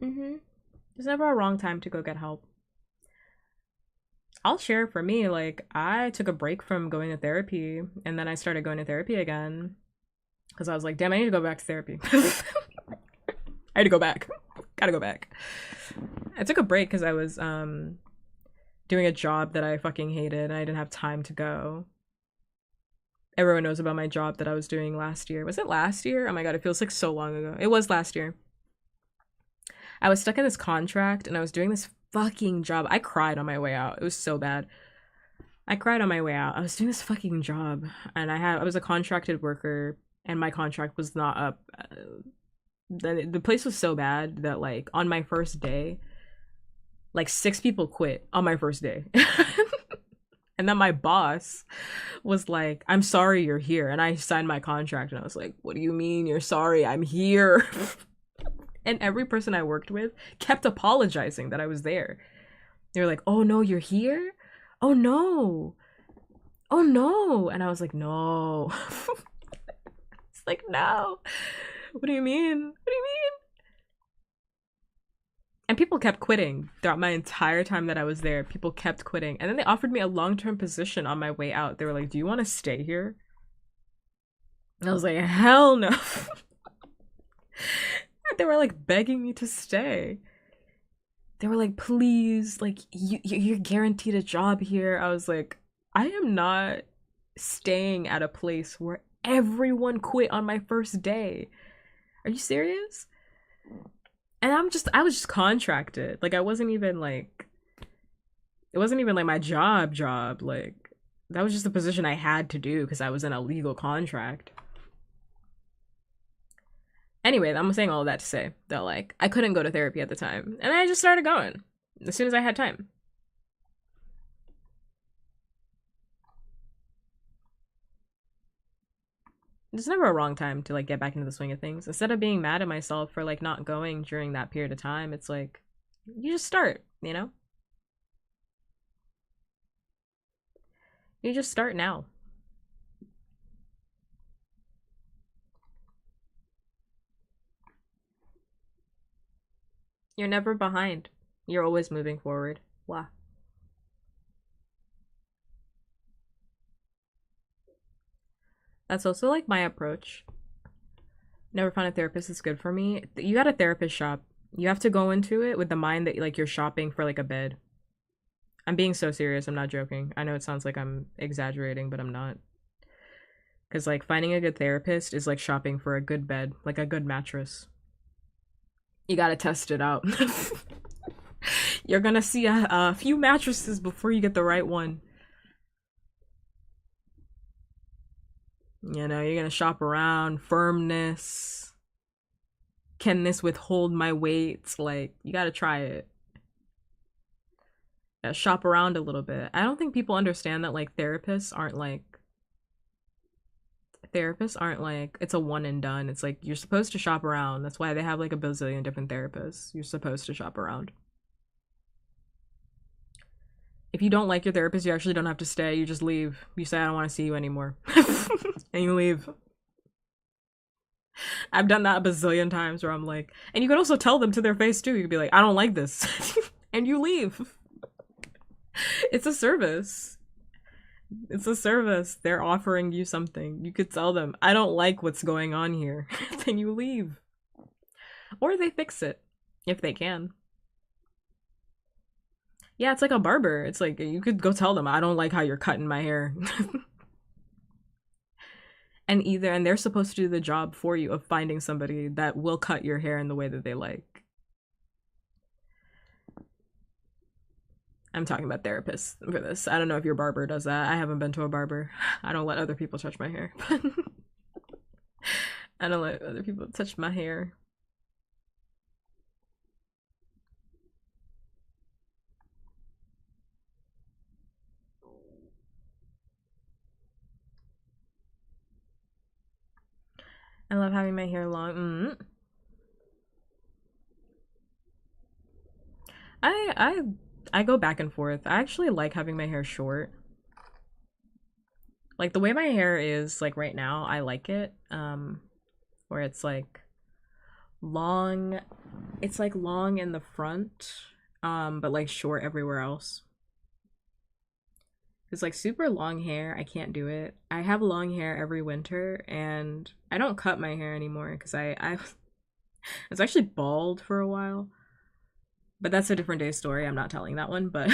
Mm-hmm. There's never a wrong time to go get help. I'll share for me, like, I took a break from going to therapy, and then I started going to therapy again because I was like, damn, I need to go back to therapy. I had to go back. Gotta go back. I took a break because I was doing a job that I fucking hated and I didn't have time to go. Everyone knows about my job that I was doing last year. Was it last year? Oh my god, it feels like so long ago. It was last year. I was stuck in this contract and I was doing this fucking job. I cried on my way out. It was so bad. I cried on my way out. I was doing this fucking job and I was a contracted worker and my contract was not up. The place was so bad that like on my first day, like 6 people quit on my first day. And then my boss was like, I'm sorry you're here. And I signed my contract and I was like, what do you mean you're sorry? I'm here. And every person I worked with kept apologizing that I was there. They were like, oh no, you're here? Oh no. Oh no. And I was like, no. It's like, no. What do you mean? What do you mean? And people kept quitting throughout my entire time that I was there. People kept quitting. And then they offered me a long-term position on my way out. They were like, do you want to stay here? And I was like, hell no. They were like begging me to stay. They were like, please, like, you're guaranteed a job here. I was like, I am not staying at a place where everyone quit on my first day. Are you serious? And I was just contracted. Like, I wasn't even like, it wasn't even like my job. Like, that was just a position I had to do because I was in a legal contract. Anyway, I'm saying all of that to say that like I couldn't go to therapy at the time, and I just started going as soon as I had time. There's never a wrong time to like get back into the swing of things. Instead of being mad at myself for like not going during that period of time, it's like you just start, you know? You just start now. You're never behind. You're always moving forward. Wow. That's also like my approach. Never found a therapist is good for me. You got a therapist shop. You have to go into it with the mind that like you're shopping for like a bed. I'm being so serious. I'm not joking. I know it sounds like I'm exaggerating, but I'm not. Because like finding a good therapist is like shopping for a good bed, like a good mattress. You gotta test it out. You're gonna see a few mattresses before you get the right one. You know, you're gonna shop around, firmness. Can this withhold my weight? Like, you gotta try it. Shop around a little bit. I don't think people understand that like therapists aren't like it's a one and done. It's like you're supposed to shop around. That's why they have like a bazillion different therapists. You're supposed to shop around. If you don't like your therapist, you actually don't have to stay. You just leave. You say I don't want to see you anymore. And you leave. I've done that a bazillion times where I'm like, and you can also tell them to their face too. You could be like, I don't like this. And you leave. It's a service. It's a service. They're offering you something. You could tell them, I don't like what's going on here. Then you leave. Or they fix it if they can. Yeah, it's like a barber. It's like you could go tell them, I don't like how you're cutting my hair. And they're supposed to do the job for you of finding somebody that will cut your hair in the way that they like. I'm talking about therapists for this. I don't know if your barber does that. I haven't been to a barber. I don't let other people touch my hair. I don't let other people touch my hair. I love having my hair long. I I I go back and forth. I actually like having my hair short. Like the way my hair is like right now, I like it. Where it's like long, it's like long in the front, but like short everywhere else. It's like super long hair. I can't do it. I have long hair every winter, and I don't cut my hair anymore because I was actually bald for a while. But that's a different day story. I'm not telling that one, but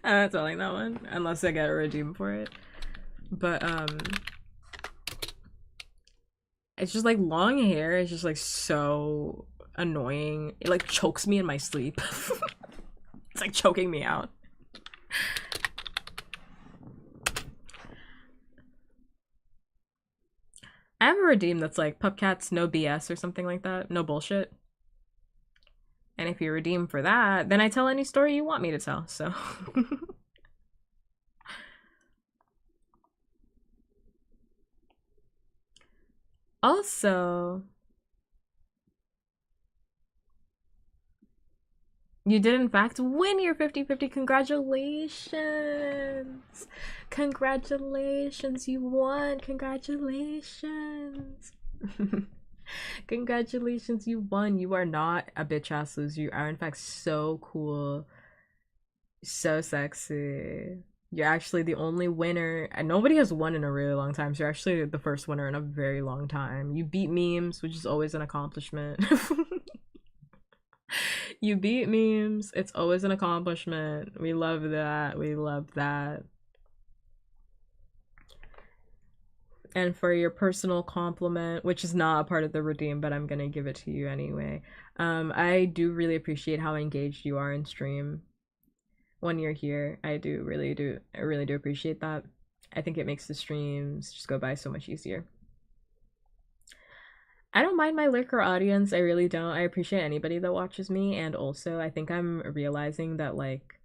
I'm not telling that one unless I get a redeem for it. But it's just like long hair is just like so annoying. It like chokes me in my sleep. It's like choking me out. I have a redeem that's like puppkats no BS or something like that. No bullshit. And if you redeem for that, then I tell any story you want me to tell. So also, you did in fact win your 50/50. Congratulations. Congratulations, you won. Congratulations. Congratulations, you won. You are not a bitch ass loser. You are in fact so cool. So sexy. You're actually the only winner, and nobody has won in a really long time. So you're actually the first winner in a very long time. You beat memes, which is always an accomplishment. You beat memes. It's always an accomplishment. We love that. We love that. And for your personal compliment, which is not a part of the redeem, but I'm gonna give it to you anyway. I do really appreciate how engaged you are in stream when you're here. I really do appreciate that. I think it makes the streams just go by so much easier. I don't mind my lurker audience. I really don't. I appreciate anybody that watches me, and also I think I'm realizing that like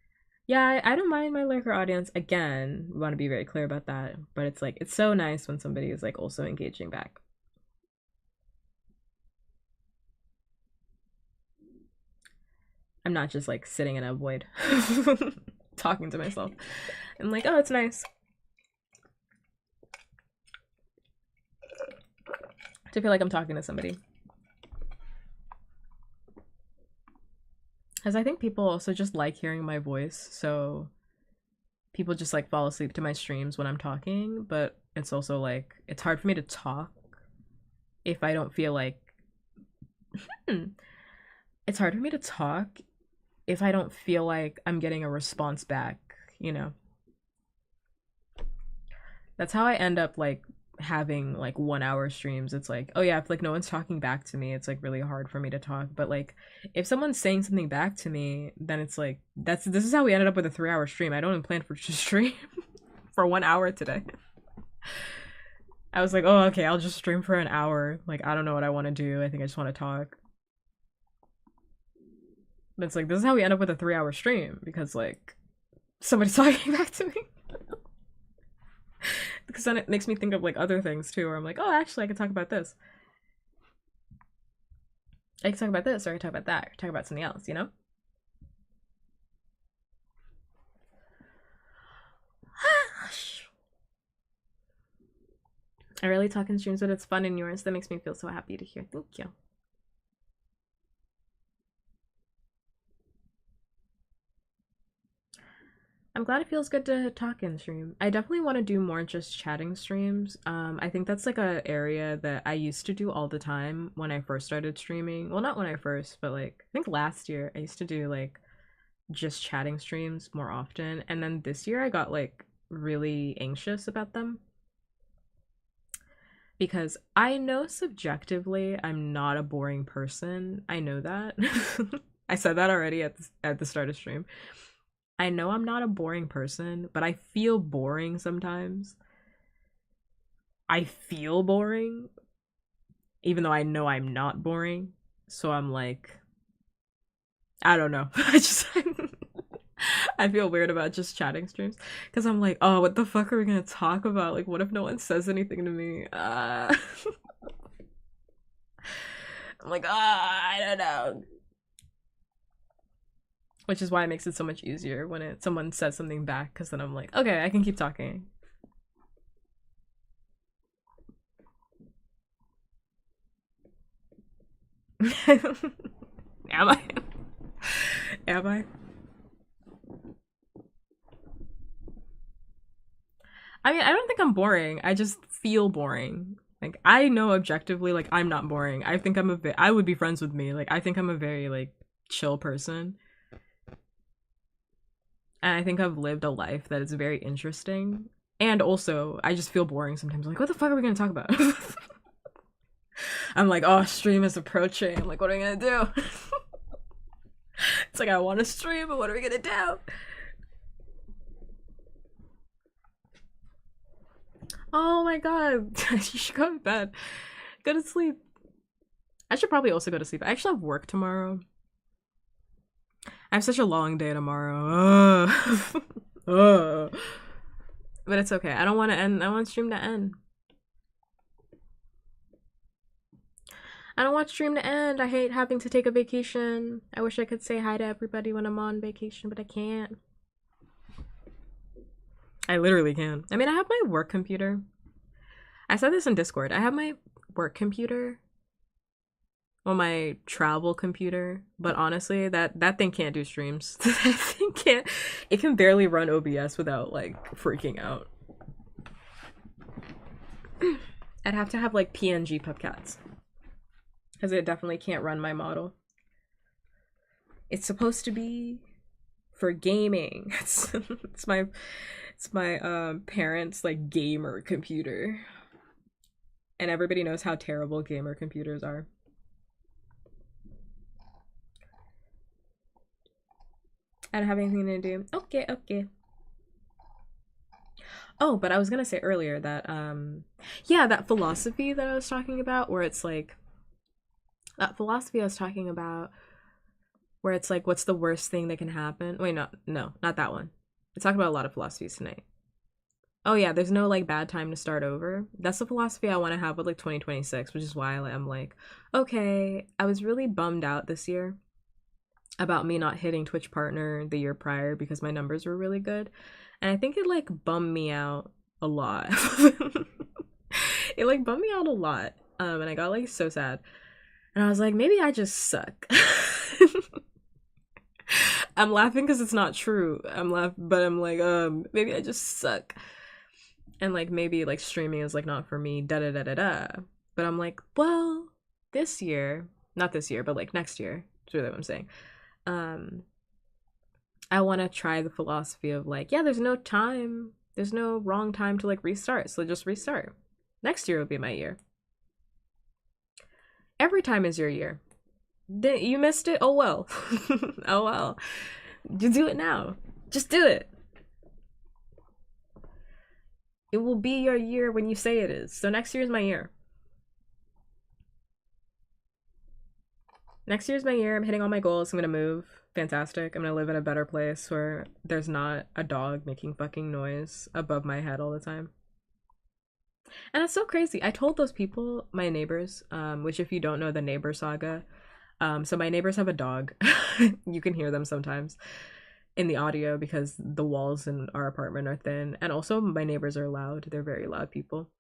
Yeah, I don't mind my lurker audience. Again, we want to be very clear about that. But it's like, it's so nice when somebody is like also engaging back. I'm not just like sitting in a void talking to myself. I'm like, oh, it's nice to feel like I'm talking to somebody. Because I think people also just like hearing my voice. So people just like fall asleep to my streams when I'm talking. But it's also like, it's hard for me to talk if I don't feel like. It's hard for me to talk if I don't feel like I'm getting a response back, you know? That's how I end up like having like 1 hour streams. It's like, oh yeah, if like no one's talking back to me, it's like really hard for me to talk. But like if someone's saying something back to me, then it's like this is how we ended up with a 3 hour stream. I don't even plan for to stream for 1 hour today. I was like, oh okay, I'll just stream for an hour. Like I don't know what I want to do. I think I just want to talk. But it's like this is how we end up with a 3 hour stream because like somebody's talking back to me. Because then it makes me think of like other things too, where I'm like, oh, actually, I could talk about this. I can talk about this, or I can talk about that, or talk about something else, you know? I really talk in streams, but it's fun in yours. That makes me feel so happy to hear. Thank you. I'm glad it feels good to talk in stream. I definitely want to do more just chatting streams. I think that's like a area that I used to do all the time when I first started streaming. Well, not when I first, but like I think last year I used to do like just chatting streams more often. And then this year I got like really anxious about them because I know subjectively I'm not a boring person. I know that. I said that already at the start of stream. I know I'm not a boring person, but I feel boring sometimes. I feel boring, even though I know I'm not boring. So I'm like, I don't know. I feel weird about just chatting streams because I'm like, oh, what the fuck are we gonna talk about? Like, what if no one says anything to me? I'm like, I don't know. Which is why it makes it so much easier when someone says something back, because then I'm like, okay, I can keep talking. Am I? Am I? I mean, I don't think I'm boring. I just feel boring. Like I know objectively, like I'm not boring. I think I would be friends with me. Like I think I'm a very like chill person, and I think I've lived a life that is very interesting. And also, I just feel boring sometimes. Like, what the fuck are we gonna talk about? I'm like, oh, stream is approaching. I'm like, what are we gonna do? It's like I want to stream, but what are we gonna do? Oh my god, you should go to bed. Go to sleep. I should probably also go to sleep. I actually have work tomorrow. I have such a long day tomorrow. But it's okay. I don't want to end. I want stream to end. I don't want stream to end. I hate having to take a vacation. I wish I could say hi to everybody when I'm on vacation, but I can't. I literally can. I mean, I have my work computer. I said this in Discord. I have my work computer on my travel computer, but honestly, that thing can't do streams. That thing can't. It can barely run OBS without like freaking out. I'd have to have like PNG puppkats because it definitely can't run my model. It's supposed to be for gaming. It's my parents' like gamer computer, and everybody knows how terrible gamer computers are. I don't have anything to do. Okay, okay. Oh, but I was gonna say earlier that yeah, that philosophy that I was talking about, where it's like that philosophy I was talking about where it's like, what's the worst thing that can happen? Wait, no, not that one. I talk about a lot of philosophies tonight. Oh yeah, there's no like bad time to start over. That's the philosophy I want to have with like 2026, which is why I'm like, okay, I was really bummed out this year about me not hitting Twitch partner the year prior because my numbers were really good. And I think it like bummed me out a lot. It like bummed me out a lot. And I got like so sad. And I was like, maybe I just suck. I'm laughing because it's not true. I'm laughing, but I'm like, maybe I just suck. And like maybe like streaming is like not for me, da da da da da. But I'm like, well, this year, not this year, but like next year, is really what I'm saying. I want to try the philosophy of like, yeah, there's no time, there's no wrong time to like restart, so just restart. Next year will be my year. Every time is your year. You missed it? Oh well. Oh well. You do it now. Just do it. It will be your year when you say it is. So next year is my year. Next year's my year. I'm hitting all my goals. I'm gonna move. Fantastic. I'm gonna live in a better place where there's not a dog making fucking noise above my head all the time. And it's so crazy. I told those people, my neighbors, which if you don't know the neighbor saga, so my neighbors have a dog. You can hear them sometimes in the audio because the walls in our apartment are thin. And also my neighbors are loud. They're very loud people.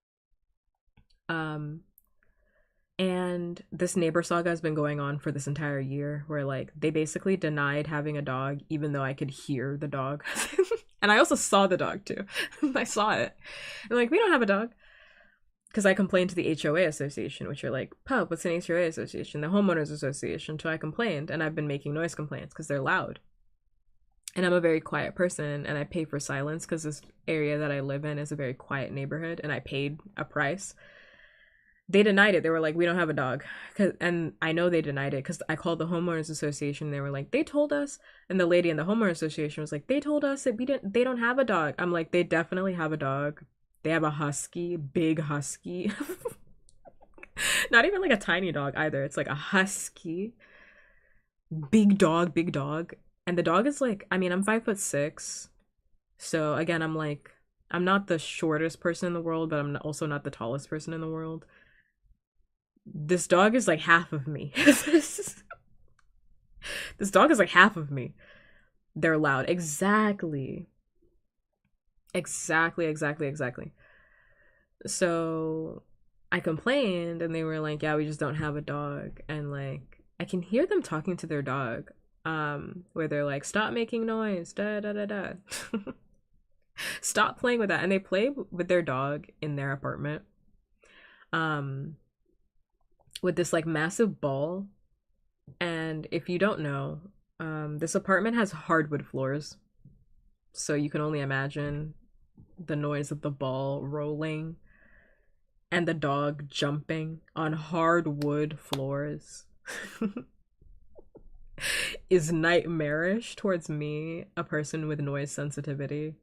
And this neighbor saga has been going on for this entire year where like they basically denied having a dog even though I could hear the dog. And I also saw the dog too. I saw it. And like, we don't have a dog. Because I complained to the HOA association, which are like, Pup, what's an HOA association? The homeowners association. So I complained, and I've been making noise complaints because they're loud. And I'm a very quiet person, and I pay for silence because this area that I live in is a very quiet neighborhood, and I paid a price. They denied it. They were like, we don't have a dog. And I know they denied it because I called the homeowners association. They were like, they told us. And the lady in the homeowners association was like, they told us that they don't have a dog. I'm like, they definitely have a dog. They have a husky, big husky. Not even like a tiny dog either. It's like a husky. Big dog, big dog. And the dog is like, I mean, I'm 5'6". So again, I'm like, I'm not the shortest person in the world, but I'm also not the tallest person in the world. This dog is like half of me. This dog is like half of me. They're loud. Exactly. Exactly. So I complained and they were like, yeah, we just don't have a dog. And like, I can hear them talking to their dog, where they're like, stop making noise, da da da da. Stop playing with that. And they play with their dog in their apartment, with this like massive ball. And if you don't know, this apartment has hardwood floors. So you can only imagine the noise of the ball rolling and the dog jumping on hardwood floors is nightmarish towards me, a person with noise sensitivity.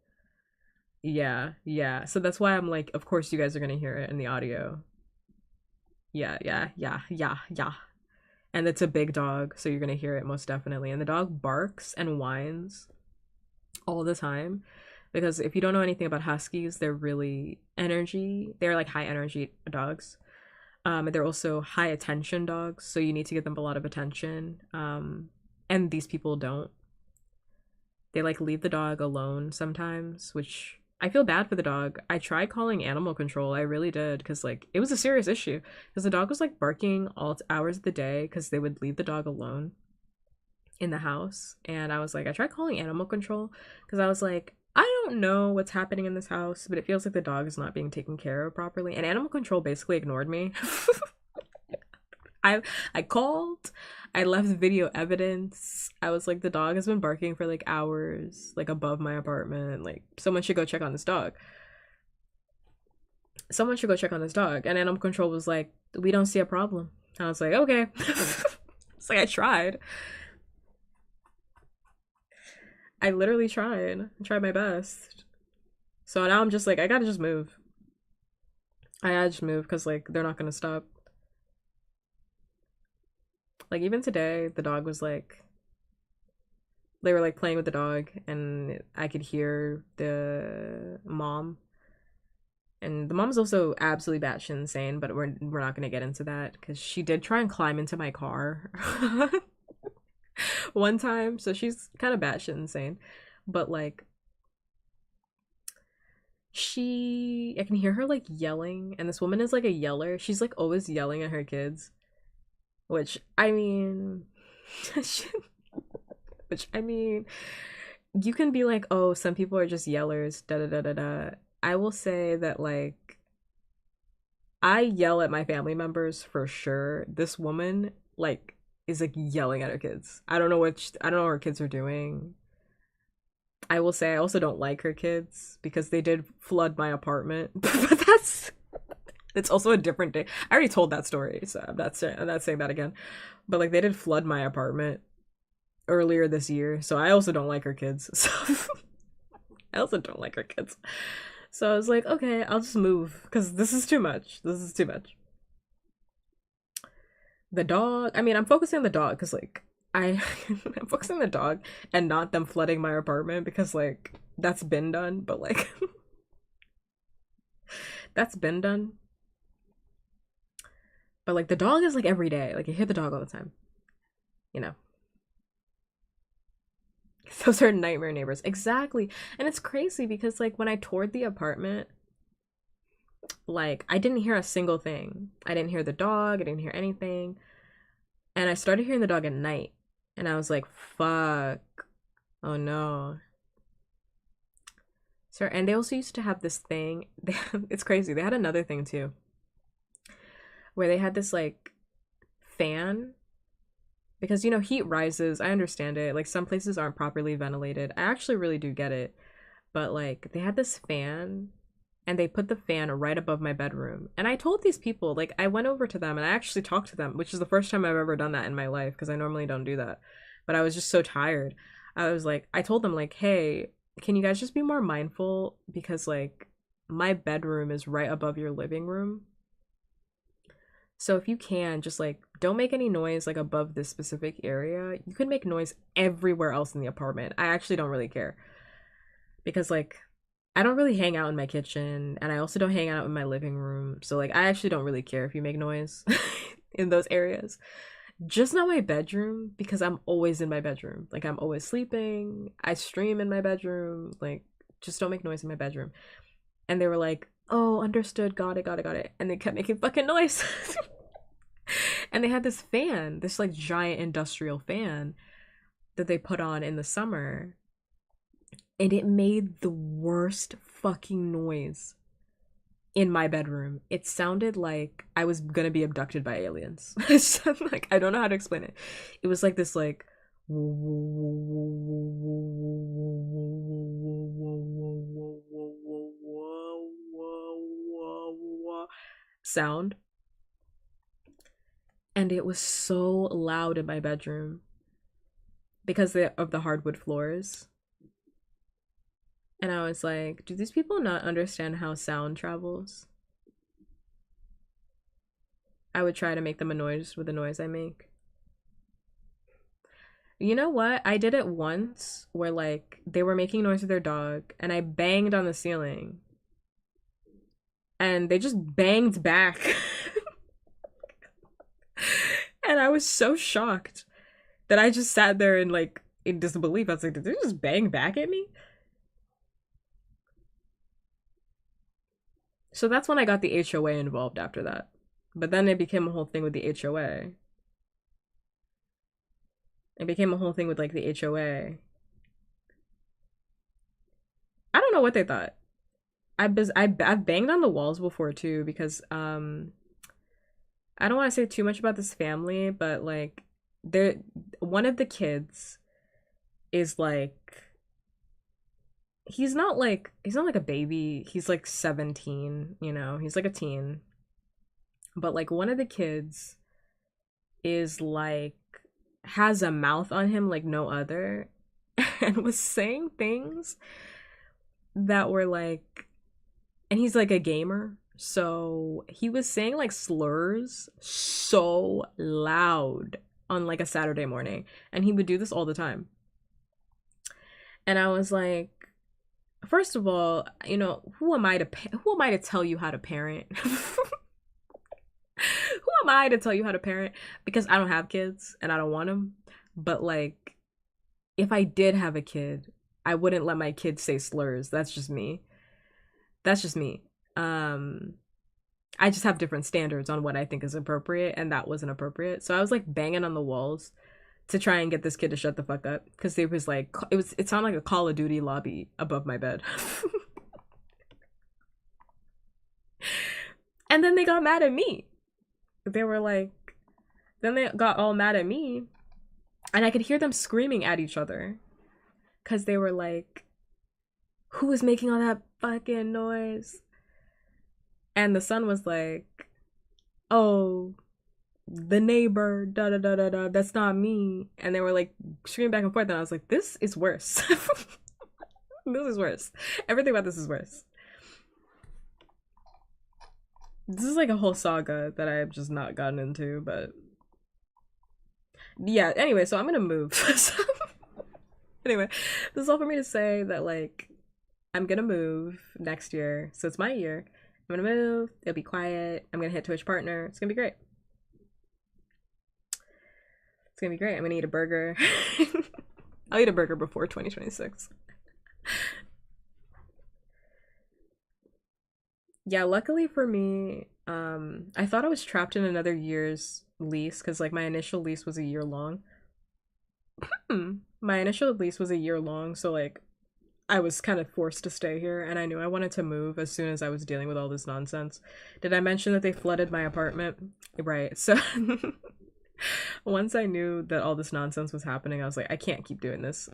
Yeah. So that's why I'm like, of course you guys are gonna hear it in the audio. Yeah. And it's a big dog, so you're gonna hear it most definitely. And the dog barks and whines all the time. Because if you don't know anything about huskies, they're like high energy dogs. They're also high attention dogs, so you need to give them a lot of attention. And these people don't. They like leave the dog alone sometimes, which I feel bad for the dog. I tried calling animal control. I really did, because like it was a serious issue. Because the dog was like barking all hours of the day because they would leave the dog alone in the house. And I was like, I tried calling animal control because I was like, I don't know what's happening in this house, but it feels like the dog is not being taken care of properly. And animal control basically ignored me. I called, I left video evidence. I was like, the dog has been barking for like hours, like above my apartment. Like, someone should go check on this dog. And animal control was like, we don't see a problem. I was like, okay. It's like, I tried. I literally tried. I tried my best. So now I'm just like, I gotta just move. Because like they're not gonna stop. Like even today, the dog was like, They were like playing with the dog, and I could hear the mom. And the mom's also absolutely batshit insane, but we're not gonna get into that because she did try and climb into my car one time, so she's kind of batshit insane. But like, I can hear her like yelling, and this woman is like a yeller. She's like always yelling at her kids, which I mean, which I mean, you can be like, oh, some people are just yellers, da da da da da. I will say that like I yell at my family members for sure. This woman like is like yelling at her kids. I don't know what her kids are doing. I will say I also don't like her kids because they did flood my apartment. But it's also a different day. I already told that story, so I'm not saying that again. But like they did flood my apartment earlier this year, so I also don't like her kids. So I also don't like her kids. So I was like, okay, I'll just move because this is too much. This is too much. The dog. I mean, I'm focusing on the dog because like I'm focusing on the dog and not them flooding my apartment because like that's been done. But like that's been done. But like the dog is like every day. Like you hear the dog all the time. You know. Those are nightmare neighbors. Exactly. And it's crazy because like when I toured the apartment, like I didn't hear a single thing. I didn't hear the dog, I didn't hear anything. And I started hearing the dog at night. And I was like, fuck. Oh no. So and they also used to have this thing. It's crazy. They had another thing too. Where they had this like fan because you know heat rises. I understand it. Like some places aren't properly ventilated. I actually really do get it. But like they had this fan and they put the fan right above my bedroom. And I told these people, like I went over to them and I actually talked to them, which is the first time I've ever done that in my life because I normally don't do that. But I was just so tired. I was like I told them like, "Hey, can you guys just be more mindful because like my bedroom is right above your living room. So if you can, just like don't make any noise like above this specific area. You can make noise everywhere else in the apartment. I actually don't really care because like I don't really hang out in my kitchen and I also don't hang out in my living room. So like I actually don't really care if you make noise in those areas. Just not my bedroom because I'm always in my bedroom. Like I'm always sleeping. I stream in my bedroom. Like just don't make noise in my bedroom." And they were like, "Oh, understood. Got it, got it, got it." And they kept making fucking noise. And they had this fan, this like giant industrial fan that they put on in the summer. And it made the worst fucking noise in my bedroom. It sounded like I was gonna be abducted by aliens. Like I don't know how to explain it. It was like this like sound, and it was so loud in my bedroom because of the hardwood floors. And I was like, do these people not understand how sound travels? I would try to make them annoyed with the noise I make. You know what? I did it once where like they were making noise with their dog and I banged on the ceiling. And they just banged back. And I was so shocked that I just sat there and like in disbelief. I was like, did they just bang back at me? So that's when I got the HOA involved after that. But then it became a whole thing with the HOA. It became a whole thing with like the HOA. I don't know what they thought. I've banged on the walls before too because I don't want to say too much about this family, but like they're one of the kids is like he's not like a baby. He's like 17, you know. He's like a teen. But like one of the kids is like has a mouth on him like no other and was saying things that were like and he's like a gamer. So he was saying like slurs so loud on like a Saturday morning and he would do this all the time. And I was like, first of all, you know, who am I to tell you how to parent? Who am I to tell you how to parent? Because I don't have kids and I don't want them. But like, if I did have a kid, I wouldn't let my kid say slurs. That's just me. That's just me. Um, I just have different standards on what I think is appropriate, and that wasn't appropriate. So I was like banging on the walls to try and get this kid to shut the fuck up because it sounded like a Call of Duty lobby above my bed. And then they got mad at me. They were like, then they got all mad at me, and I could hear them screaming at each other because they were like, who was making all that fucking noise? And the son was like, oh, the neighbor, da da da da da, that's not me. And they were like screaming back and forth, and I was like, this is worse. This is worse. Everything about this is worse. This is like a whole saga that I've just not gotten into, but yeah, anyway, so I'm gonna move. So, anyway, this is all for me to say that like I'm gonna move next year. So it's my year. I'm gonna move, it'll be quiet, I'm gonna hit Twitch partner. It's gonna be great. It's gonna be great. I'm gonna eat a burger. I'll eat a burger before 2026. Yeah, luckily for me, I thought I was trapped in another year's lease because like my initial lease was a year long. My initial lease was a year long, so like I was kind of forced to stay here, and I knew I wanted to move as soon as I was dealing with all this nonsense. Did I mention that they flooded my apartment? Right. So once I knew that all this nonsense was happening, I was like, I can't keep doing this.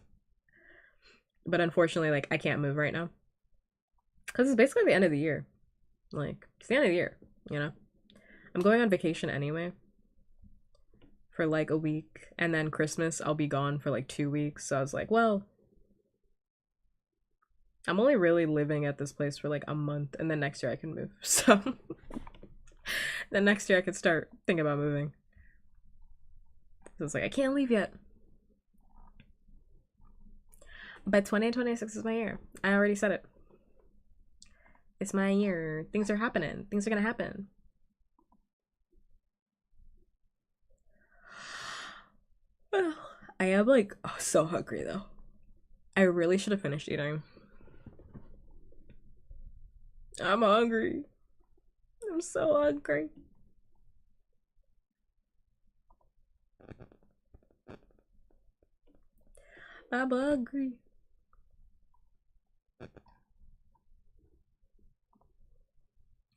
But unfortunately, like I can't move right now because it's basically the end of the year. Like it's the end of the year, you know. I'm going on vacation anyway for like a week, and then Christmas I'll be gone for like 2 weeks. So I was like, well, I'm only really living at this place for like a month, and then next year I can move. So then next year I could start thinking about moving. So it's like I can't leave yet. But 2026 is my year. I already said it. It's my year. Things are happening. Things are gonna happen. I am like so hungry though. I really should have finished eating. I'm hungry. I'm so hungry. I'm hungry.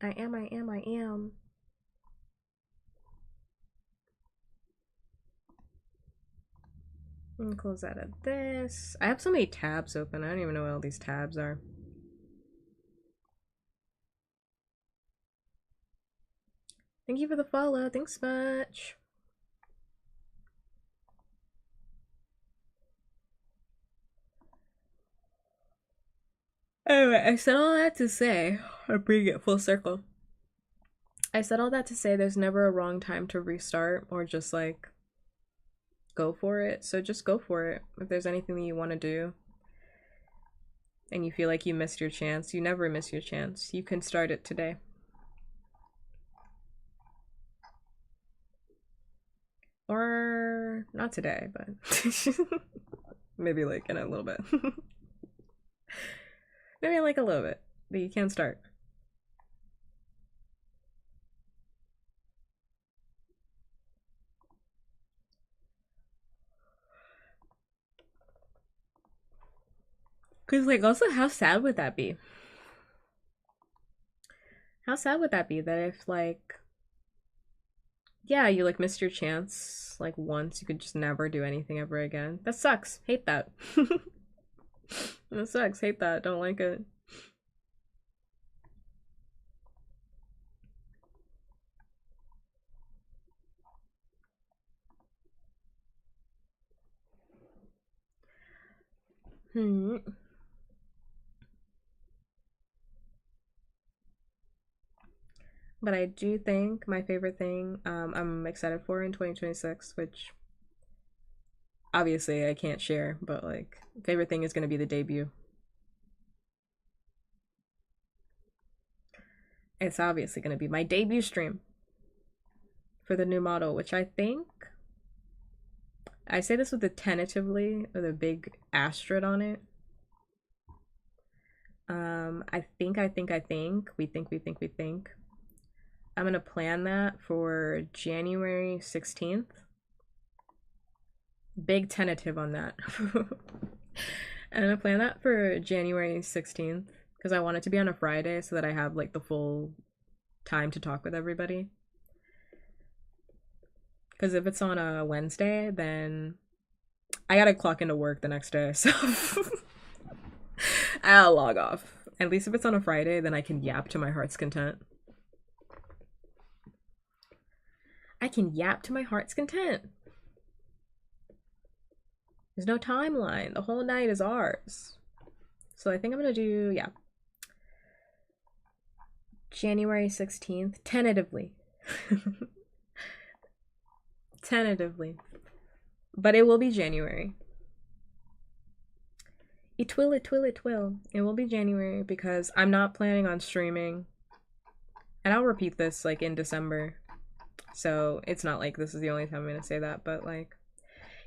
I am. I'm gonna close out of this. I have so many tabs open. I don't even know what all these tabs are. Thank you for the follow. Thanks much. Anyway, I said all that to say, I bring it full circle. I said all that to say there's never a wrong time to restart or just like go for it. So just go for it. If there's anything that you want to do and you feel like you missed your chance, you never miss your chance. You can start it today. Or not today, but maybe like in a little bit. Maybe like a little bit, but you can start. Cause like also how sad would that be? How sad would that be that if like yeah, you like missed your chance like once, you could just never do anything ever again. That sucks. Hate that. That sucks. Hate that. Don't like it. Hmm. But I do think my favorite thing I'm excited for in 2026, which Obviously, I can't share, but like, favorite thing is gonna be the debut. It's obviously gonna be my debut stream for the new model, which I think I say this with a tentatively with a big asterisk on it. We think. I'm gonna plan that for January 16th. Big tentative on that. I'm gonna plan that for January 16th because I want it to be on a Friday so that I have like the full time to talk with everybody. Because if it's on a Wednesday, then I gotta clock into work the next day, so I'll log off. At least if it's on a Friday, then I can yap to my heart's content. I can yap to my heart's content. There's no timeline. The whole night is ours. So I think I'm gonna do, yeah, January 16th, tentatively. Tentatively. But it will be January. It will. It will be January because I'm not planning on streaming. And I'll repeat this like in December. So it's not like this is the only time I'm gonna say that, but like,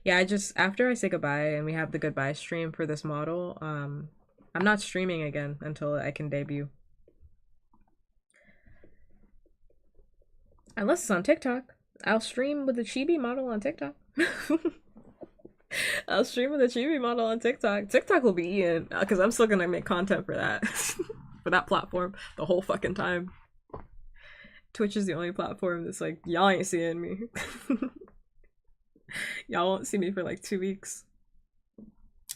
yeah, I just, after I say goodbye and we have the goodbye stream for this model, I'm not streaming again until I can debut. Unless it's on TikTok. I'll stream with the chibi model on TikTok. I'll stream with the chibi model on TikTok. TikTok will be eaten because I'm still gonna make content for that. For that platform the whole fucking time. Twitch is the only platform that's like, y'all ain't seeing me. Y'all won't see me for like 2 weeks.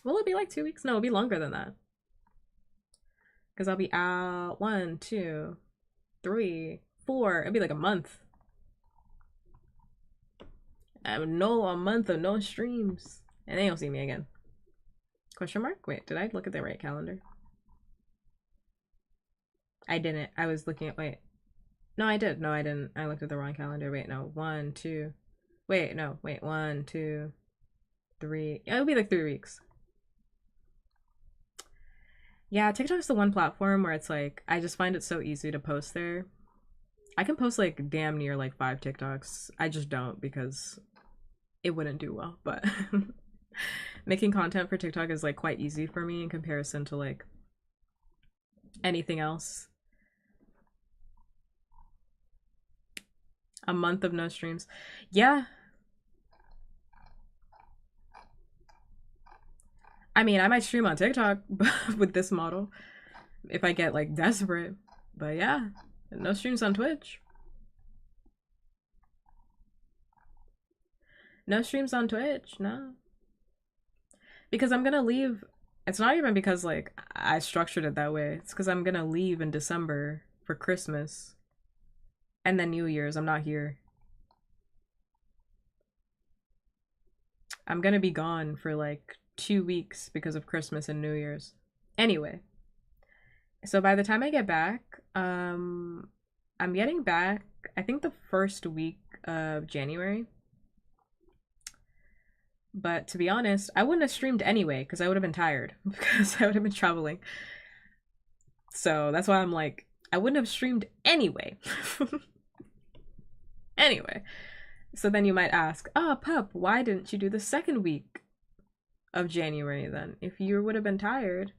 Will it be like 2 weeks? No, it'll be longer than that. Because I'll be out 1, 2, 3, 4. It'll be like a month. I have a month of no streams. And then you'll see me again. Question mark? Wait, did I look at the right calendar? I didn't. I was looking at, wait. No, I did. No, I didn't. I looked at the wrong calendar. Wait, no. 1, 2. Wait, no. Wait, 1, 2, 3. Yeah, it'll be like 3 weeks. Yeah, TikTok's the one platform where it's like, I just find it so easy to post there. I can post like damn near like 5 TikToks. I just don't because it wouldn't do well, but making content for TikTok is like quite easy for me in comparison to like anything else. A month of no streams. Yeah. I mean, I might stream on TikTok with this model if I get like desperate. But yeah, no streams on Twitch. No streams on Twitch, no. Because I'm gonna leave. It's not even because like I structured it that way. It's because I'm gonna leave in December for Christmas. And then New Year's, I'm not here. I'm gonna be gone for like 2 weeks because of Christmas and New Year's. Anyway, so by the time I get back, I'm getting back, I think the first week of January. But to be honest, I wouldn't have streamed anyway because I would have been tired because I would have been traveling. So that's why I'm like, I wouldn't have streamed anyway. Anyway, so then you might ask, oh, Pup, why didn't you do the second week of January then? If you would have been tired,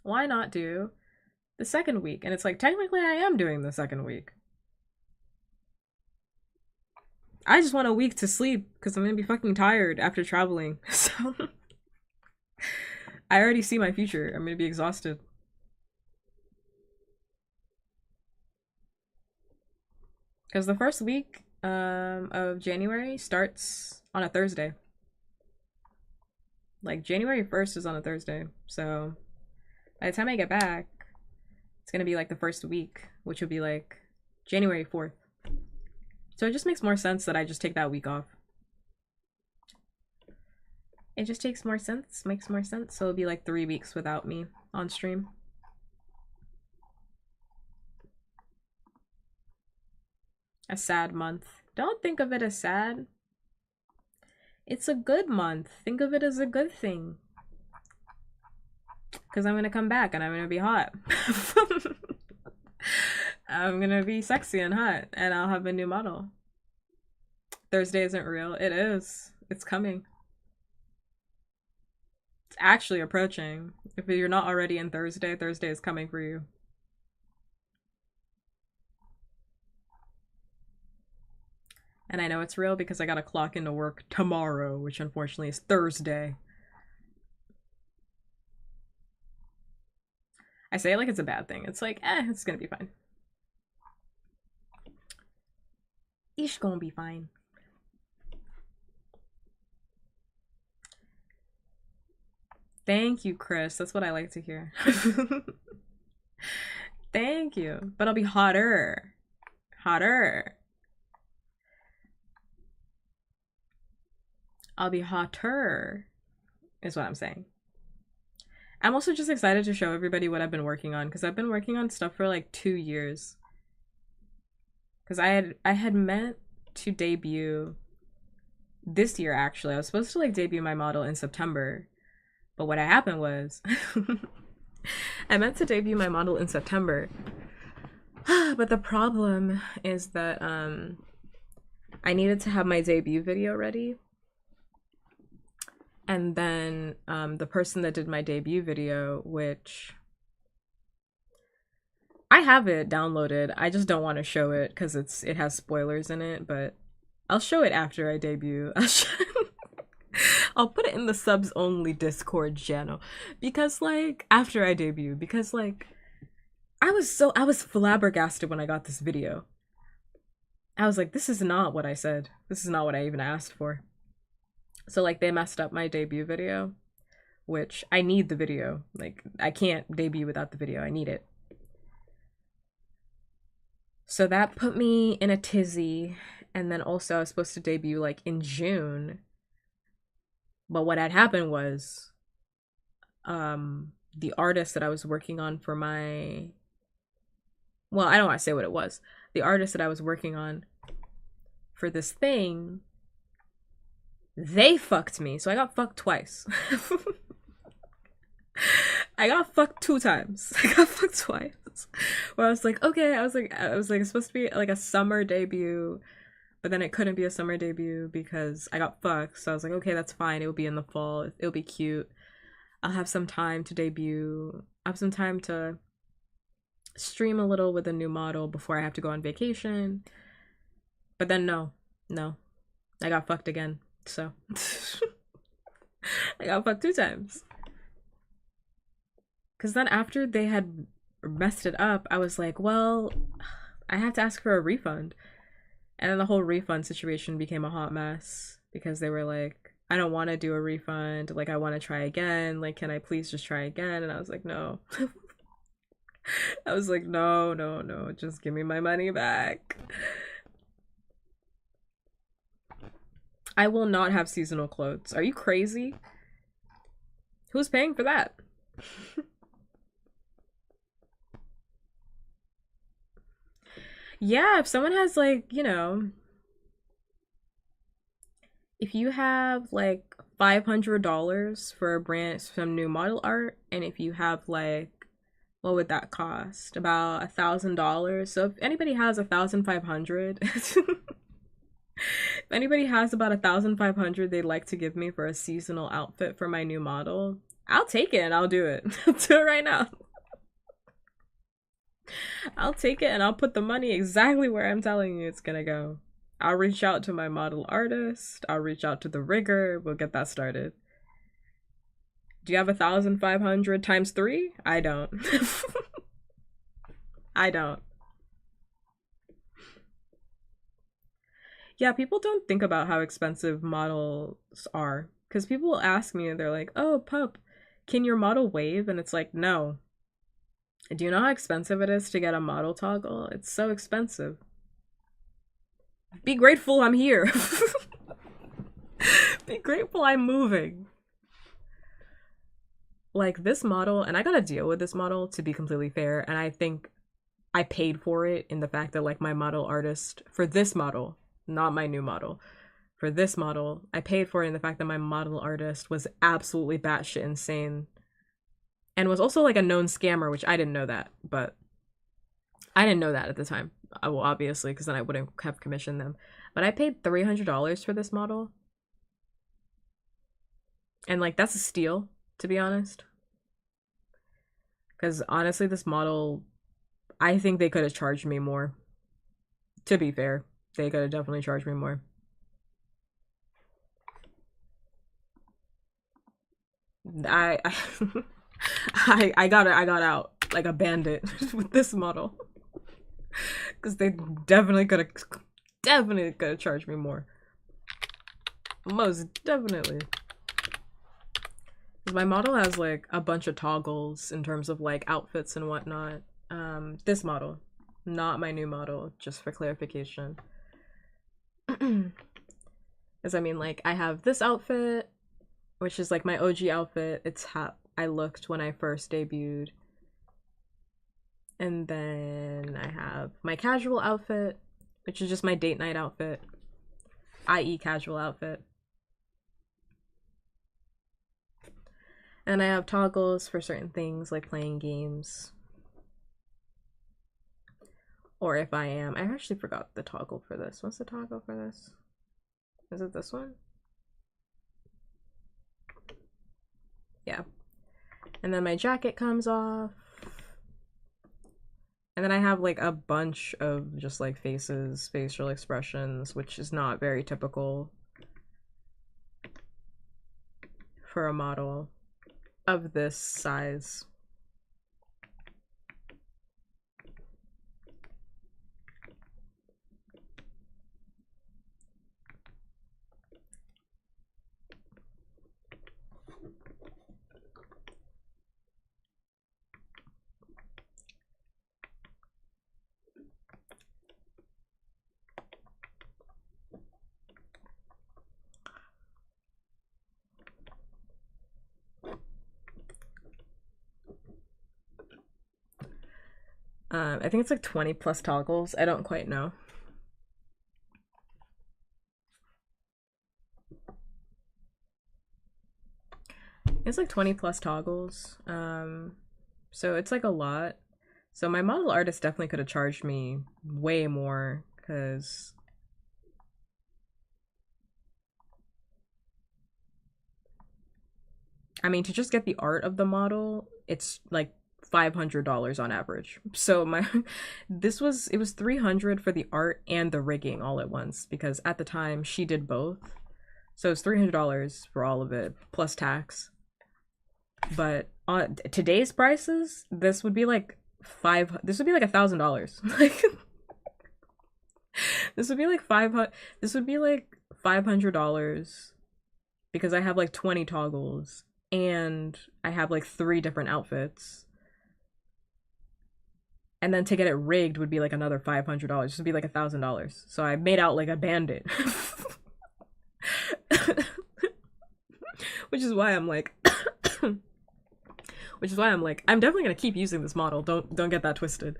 why not do the second week? And it's like, technically, I am doing the second week. I just want a week to sleep because I'm gonna be fucking tired after traveling. So I already see my future. I'm gonna be exhausted. Because the first week of January starts on a Thursday. Like January 1st is on a Thursday. So by the time I get back, it's gonna be like the first week, which would be like January 4th. So it just makes more sense that I just take that week off. It just makes more sense. So it'll be like 3 weeks without me on stream. A sad month. Don't think of it as sad. It's a good month. Think of it as a good thing. Because I'm gonna come back and I'm gonna be hot. I'm gonna be sexy and hot, and I'll have a new model. Thursday isn't real. It is. It's coming. It's actually approaching. If you're not already in Thursday, Thursday is coming for you. And I know it's real because I gotta clock into work tomorrow, which unfortunately is Thursday. I say it like it's a bad thing. It's like, it's gonna be fine. It's gonna be fine. Thank you, Chris. That's what I like to hear. Thank you. But I'll be hotter. Hotter. I'll be hotter, is what I'm saying. I'm also just excited to show everybody what I've been working on, because I've been working on stuff for like 2 years. Because I had meant to debut this year, actually. I was supposed to like debut my model in September. But what happened was I meant to debut my model in September. But the problem is that I needed to have my debut video ready. And then the person that did my debut video, which I have it downloaded, I just don't want to show it because it has spoilers in it, but I'll show it after I debut. I'll put it in the subs only Discord channel because like after I debut, because like I was flabbergasted when I got this video. I was like, this is not what I said. This is not what I even asked for. So like they messed up my debut video, which I need the video. Like I can't debut without the video. I need it. So that put me in a tizzy. And then also I was supposed to debut like in June. But what had happened was the artist that I was working on for my, well, I don't want to say what it was. The artist that I was working on for this thing, they fucked me. So I got fucked twice. I got fucked 2 times. I got fucked twice. Where I was like, okay, I was like it's supposed to be like a summer debut, but then it couldn't be a summer debut because I got fucked. So I was like, okay, that's fine. It will be in the fall. It'll be cute. I'll have some time to debut. I have some time to stream a little with a new model before I have to go on vacation. But then no. I got fucked again. So I got fucked 2 times. Because then after they had messed it up, I was like, well, I have to ask for a refund. And then the whole refund situation became a hot mess because they were like, I don't want to do a refund. Like, I want to try again. Like, can I please just try again? And I was like, no. I was like, no. Just give me my money back. I will not have seasonal clothes. Are you crazy? Who's paying for that? Yeah, if someone has like, you know, if you have like $500 for a brand, some new model art, and if you have like, what would that cost? About $1,000. So if anybody has 1,500, if anybody has about 1,500 they'd like to give me for a seasonal outfit for my new model, I'll take it and I'll do it. I'll do it right now. I'll take it and I'll put the money exactly where I'm telling you it's gonna go. I'll reach out to my model artist. I'll reach out to the rigger. We'll get that started. Do you have 1,500 times 3? I don't. I don't. Yeah, people don't think about how expensive models are. Because people will ask me and they're like, oh, pup, can your model wave? And it's like, no. Do you know how expensive it is to get a model toggle? It's so expensive. Be grateful I'm here. Be grateful I'm moving. Like this model, and I gotta deal with this model to be completely fair, and I think I paid for it in the fact that like my model artist for this model, not my new model, for this model. I paid for it in the fact that my model artist was absolutely batshit insane and was also like a known scammer, which I didn't know that, but I didn't know that at the time. Well, obviously, because then I wouldn't have commissioned them. But I paid $300 for this model. And like, that's a steal, to be honest. Because honestly, this model, I think they could have charged me more. To be fair, they could have definitely charged me more. I I got out like a bandit with this model. Because they definitely could have charged me more. Most definitely. Because my model has like a bunch of toggles in terms of like outfits and whatnot. This model, not my new model, just for clarification. Because I mean, like, I have this outfit, which is like my OG outfit. It's how I looked when I first debuted. And then I have my casual outfit, which is just my date night outfit, i.e. casual outfit. And I have toggles for certain things like playing games. Or if I am, I actually forgot the toggle for this. What's the toggle for this? Is it this one? Yeah. And then my jacket comes off. And then I have like a bunch of just like faces, facial expressions, which is not very typical for a model of this size. I think it's like 20 plus toggles. I don't quite know. It's like 20 plus toggles. So it's like a lot. So my model artist definitely could have charged me way more because I mean, to just get the art of the model, it's like $500 on average. So it was $300 for the art and the rigging all at once because at the time she did both. So it's $300 for all of it plus tax. But on today's prices, this would be like $1,000. Like this would be like $500 because I have like 20 toggles and I have like 3 different outfits. And then to get it rigged would be like another $500. This would be like $1,000. So I made out like a bandit. Which is why I'm like I'm definitely gonna keep using this model. Don't get that twisted.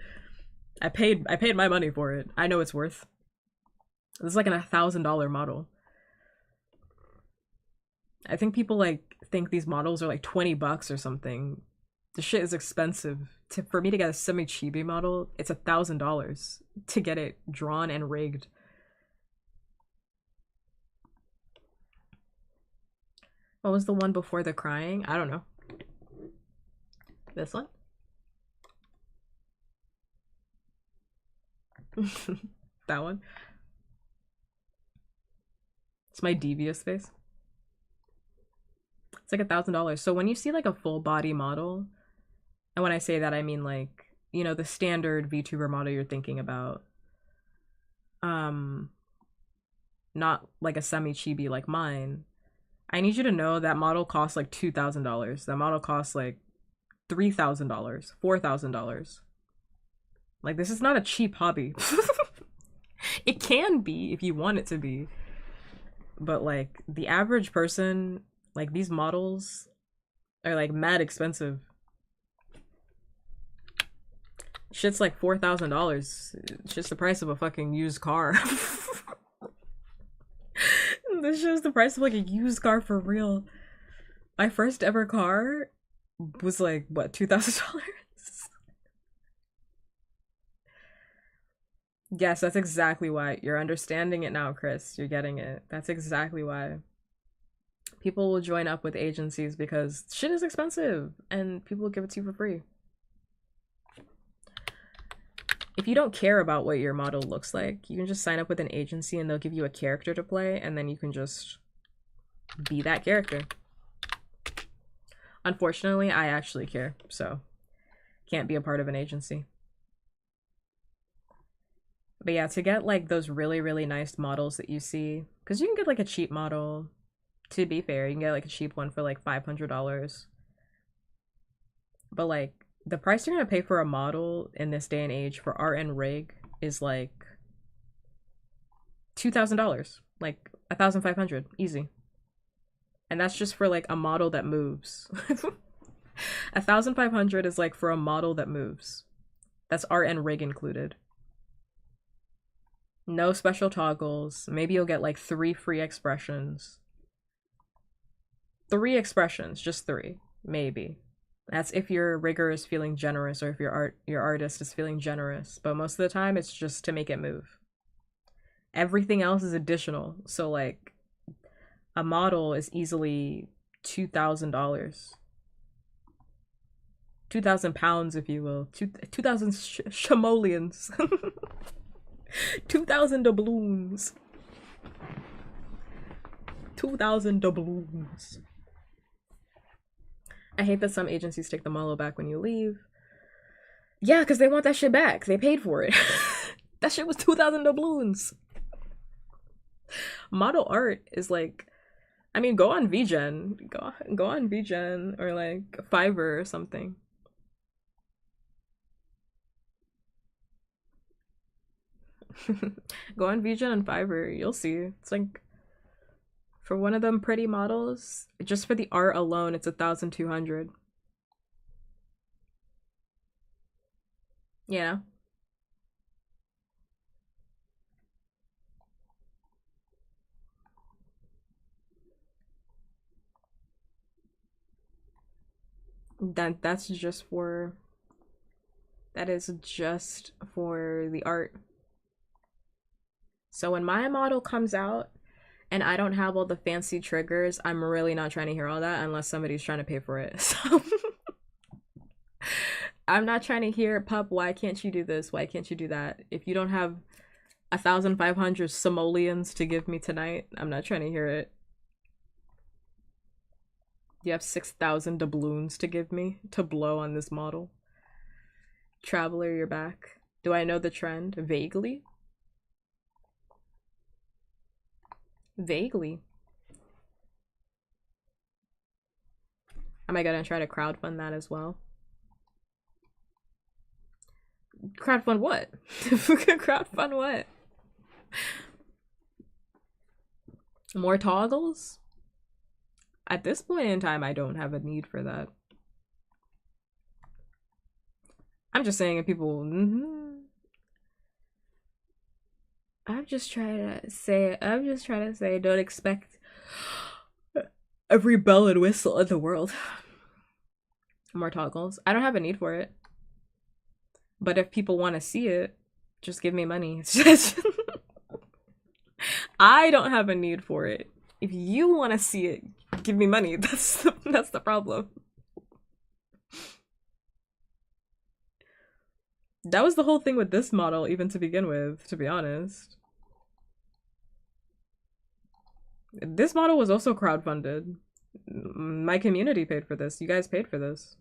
I paid my money for it. I know it's worth. This is like an $1,000 model. I think people like think these models are like 20 bucks or something. The shit is expensive. For me to get a semi-chibi model, it's $1,000 to get it drawn and rigged. What was the one before the crying? I don't know. This one? That one? It's my devious face. It's like $1,000. So when you see like a full body model, and when I say that, I mean like, you know, the standard VTuber model you're thinking about. Not like a semi-chibi like mine. I need you to know that model costs like $2,000. That model costs like $3,000, $4,000. Like, this is not a cheap hobby. It can be if you want it to be. But like the average person, like these models are like mad expensive. Shit's like $4,000. It's just the price of a fucking used car. This shows the price of like a used car for real. My first ever car was like what, $2,000? Yes, that's exactly why. You're understanding it now, Chris. You're getting it. That's exactly why. People will join up with agencies because shit is expensive and people will give it to you for free. If you don't care about what your model looks like, you can just sign up with an agency and they'll give you a character to play and then you can just be that character. Unfortunately, I actually care, so can't be a part of an agency. But yeah, to get like those really, really nice models that you see, because you can get like a cheap model, to be fair, you can get like a cheap one for like $500. But like the price you're gonna pay for a model in this day and age for art and rig is like $2,000, like 1,500, easy. And that's just for like a model that moves. 1,500 is like for a model that moves. That's art and rig included. No special toggles. Maybe you'll get like 3 free expressions. 3 expressions, just 3, maybe. That's if your rigger is feeling generous or if your artist is feeling generous. But most of the time it's just to make it move. Everything else is additional. So like a model is easily $2,000. 2,000 pounds, if you will. 2,000 simoleons. 2,000 doubloons. 2,000 doubloons. I hate that some agencies take the model back when you leave. Yeah, because they want that shit back. They paid for it. That shit was 2,000 doubloons. Model art is like, I mean, go on VGen. Go on VGen or like Fiverr or something. Go on VGen and Fiverr. You'll see. It's like, for one of them pretty models, just for the art alone, it's 1,200. Yeah. That's just for, that is just for the art. So when my model comes out and I don't have all the fancy triggers, I'm really not trying to hear all that unless somebody's trying to pay for it. So I'm not trying to hear, pup, why can't you do this? Why can't you do that? If you don't have 1,500 simoleons to give me tonight, I'm not trying to hear it. You have 6,000 doubloons to give me to blow on this model. Traveler, you're back. Do I know the trend? Vaguely? Vaguely. Am I gonna try to crowdfund that as well? Crowdfund what? Crowdfund what? More toggles? At this point in time, I don't have a need for that. I'm just saying if people... I'm just trying to say, don't expect every bell and whistle in the world. More toggles. I don't have a need for it. But if people want to see it, just give me money. It's just... I don't have a need for it. If you want to see it, give me money. That's the problem. That was the whole thing with this model, even to begin with, to be honest. This model was also crowdfunded. My community paid for this. You guys paid for this.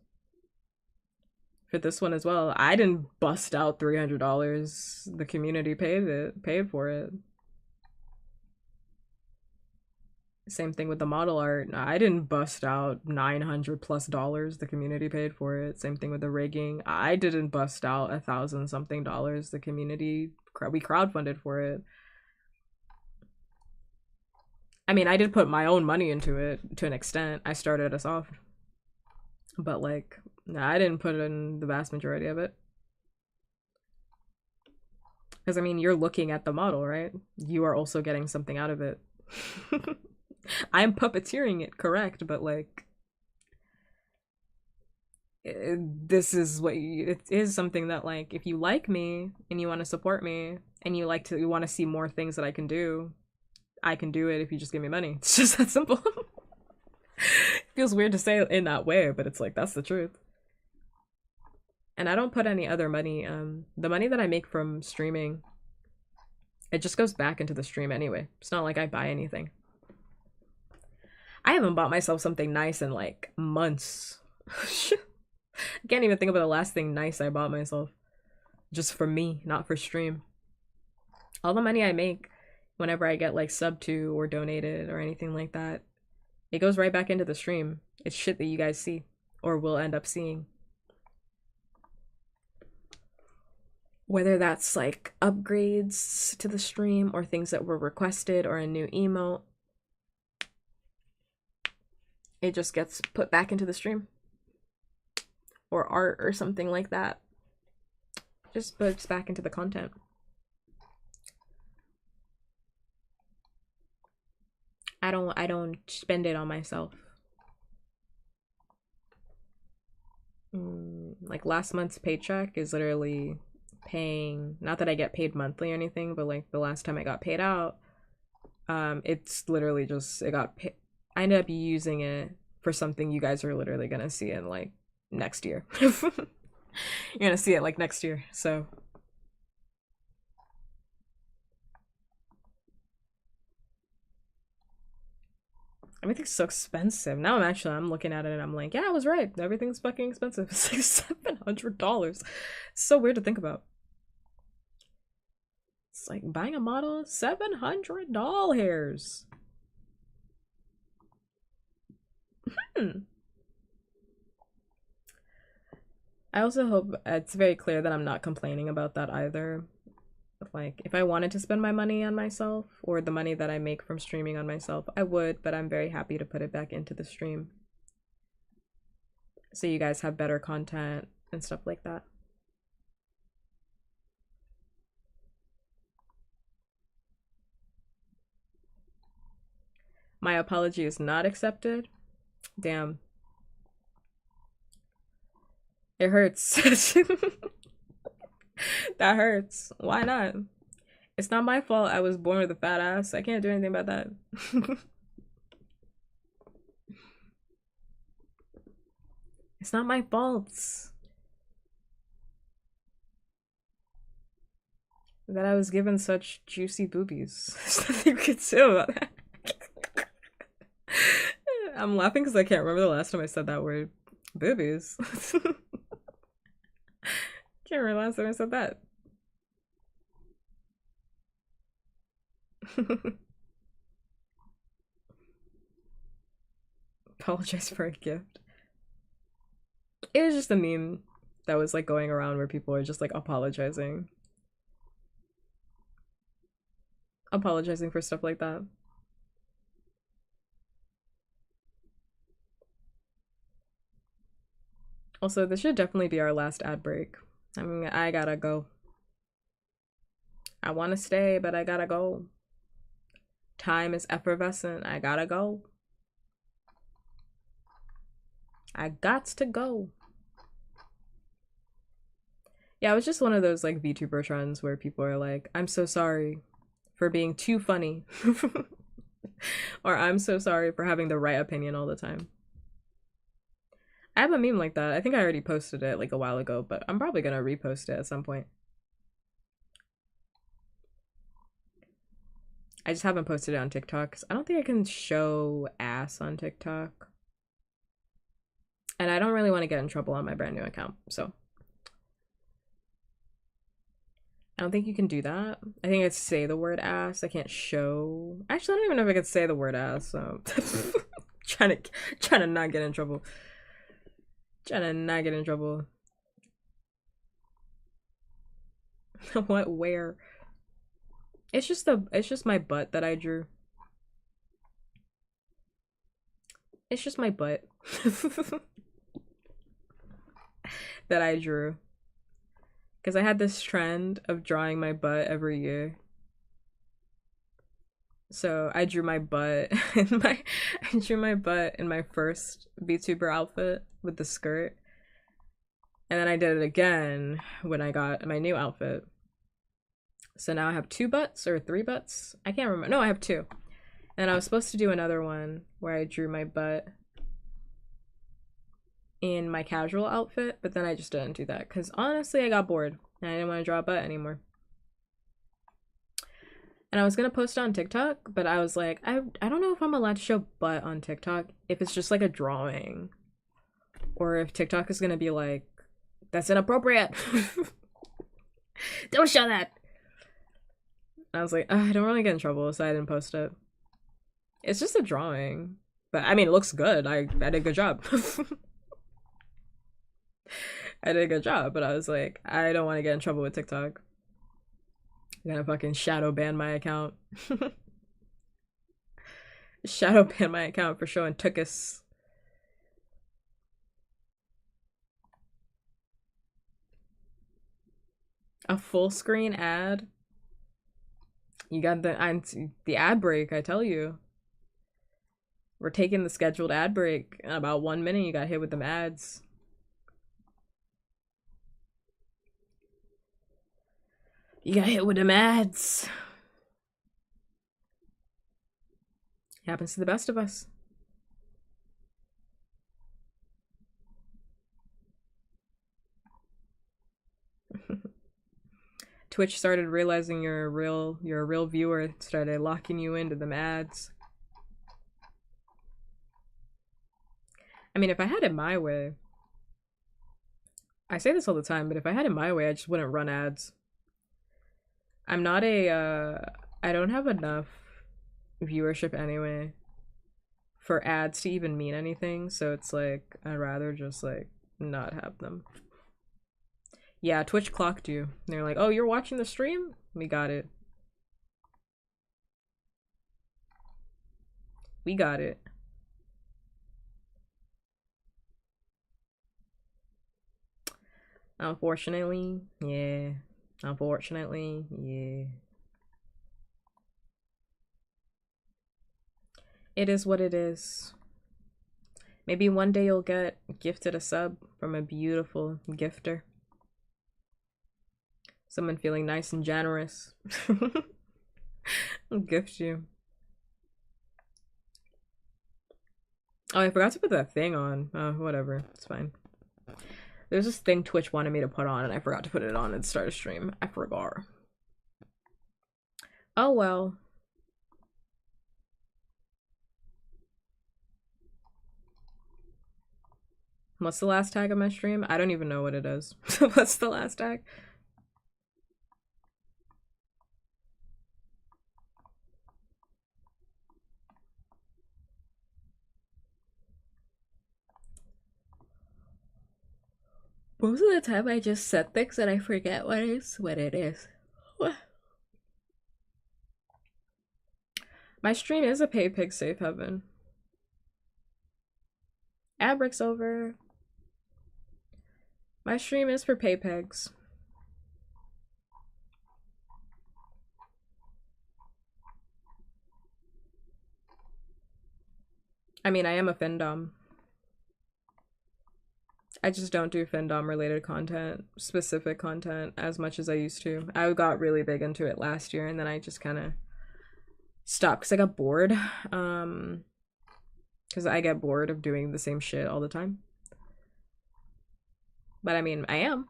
For this one as well. I didn't bust out $300. The community paid for it. Same thing with the model art. I didn't bust out $900+ The community paid for it. Same thing with the rigging. I didn't bust out $1,000-something. The community, we crowdfunded for it. I mean, I did put my own money into it to an extent. I started us off. But like, I didn't put in the vast majority of it. Because I mean, you're looking at the model, right? You are also getting something out of it. I'm puppeteering it, correct, but like this is what it is something that like if you like me and you want to support me and you want to see more things that I can do it if you just give me money. It's just that simple. It feels weird to say it in that way, but it's like that's the truth. And I don't put any other money. The money that I make from streaming, it just goes back into the stream anyway. It's not like I buy anything. I haven't bought myself something nice in like months. I can't even think about the last thing nice I bought myself. Just for me, not for stream. All the money I make whenever I get like sub to or donated or anything like that, it goes right back into the stream. It's shit that you guys see or will end up seeing. Whether that's like upgrades to the stream or things that were requested or a new emote, it just gets put back into the stream. Or art or something like that. Just puts back into the content. I don't spend it on myself. Like last month's paycheck is literally paying, not that I get paid monthly or anything, but like the last time I got paid out, it's literally just I ended up using it for something you guys are literally gonna see in like next year. You're gonna see it like next year, so everything's so expensive. Now I'm looking at it and I'm like, yeah, I was right. Everything's fucking expensive. It's like $700. It's so weird to think about. It's like buying a model, $700. I also hope it's very clear that I'm not complaining about that either. Like, if I wanted to spend my money on myself or the money that I make from streaming on myself, I would, but I'm very happy to put it back into the stream. So you guys have better content and stuff like that. My apology is not accepted. Damn. It hurts. That hurts. Why not? It's not my fault I was born with a fat ass. I can't do anything about that. It's not my fault that I was given such juicy boobies. There's nothing you can do about that. I'm laughing because I can't remember the last time I said that word. Boobies. Can't remember the last time I said that. Apologize for a gift. It was just a meme that was like going around where people are just like apologizing for stuff like that. Also, this should definitely be our last ad break. I mean, I gotta go. I want to stay, but I gotta go. Time is effervescent. I gotta go. I gots to go. Yeah, it was just one of those like VTuber trends where people are like, I'm so sorry for being too funny. Or I'm so sorry for having the right opinion all the time. I have a meme like that. I think I already posted it like a while ago, but I'm probably gonna repost it at some point. I just haven't posted it on TikTok because I don't think I can show ass on TikTok. And I don't really want to get in trouble on my brand new account, so. I don't think you can do that. I think I'd say the word ass. I can't show. Actually, I don't even know if I could say the word ass, so. trying to not get in trouble. Trying to not get in trouble. What? Where? It's just my butt that I drew. It's just my butt that I drew. Because I had this trend of drawing my butt every year. So I drew my butt in my first VTuber outfit with the skirt. And then I did it again when I got my new outfit. So now I have 2 butts or 3 butts. I can't remember. No, I have 2. And I was supposed to do another one where I drew my butt in my casual outfit, but then I just didn't do that because honestly I got bored and I didn't want to draw a butt anymore. And I was gonna post it on TikTok, but I was like, I don't know if I'm allowed to show butt on TikTok if it's just like a drawing, or if TikTok is gonna be like, that's inappropriate. Don't show that. I was like, I don't really get in trouble, so I didn't post it. It's just a drawing, but I mean, it looks good. I did a good job. I did a good job, but I was like, I don't want to get in trouble with TikTok. I'm gonna fucking shadow ban my account. Shadow ban my account for showing tuchus. A full screen ad? You got the ad break, I tell you. We're taking the scheduled ad break. In about 1 minute, you got hit with them ads. You got hit with them ads. It happens to the best of us. Twitch started realizing you're a real viewer, started locking you into them ads. I mean, if I had it my way, I say this all the time, but if I had it my way, I just wouldn't run ads. I'm not I don't have enough viewership anyway for ads to even mean anything, so it's like, I'd rather just like not have them. Yeah, Twitch clocked you. They're like, oh, you're watching the stream? We got it. We got it. Unfortunately, yeah. Unfortunately, yeah. It is what it is. Maybe one day you'll get gifted a sub from a beautiful gifter. Someone feeling nice and generous. I'll gift you. Oh, I forgot to put that thing on. Oh, whatever. It's fine. There's this thing Twitch wanted me to put on and I forgot to put it on and start a stream. I forgot. Oh well. What's the last tag of my stream? I don't even know what it is. What's the last tag? Most of the time I just set things and I forget what it is. What? My stream is a pay pig safe heaven. Ad breaks over. My stream is for pay pigs. I mean, I am a findom. I just don't do findom related content, specific content, as much as I used to. I got really big into it last year and then I just kind of stopped because I got bored. Because I get bored of doing the same shit all the time. But I mean, I am.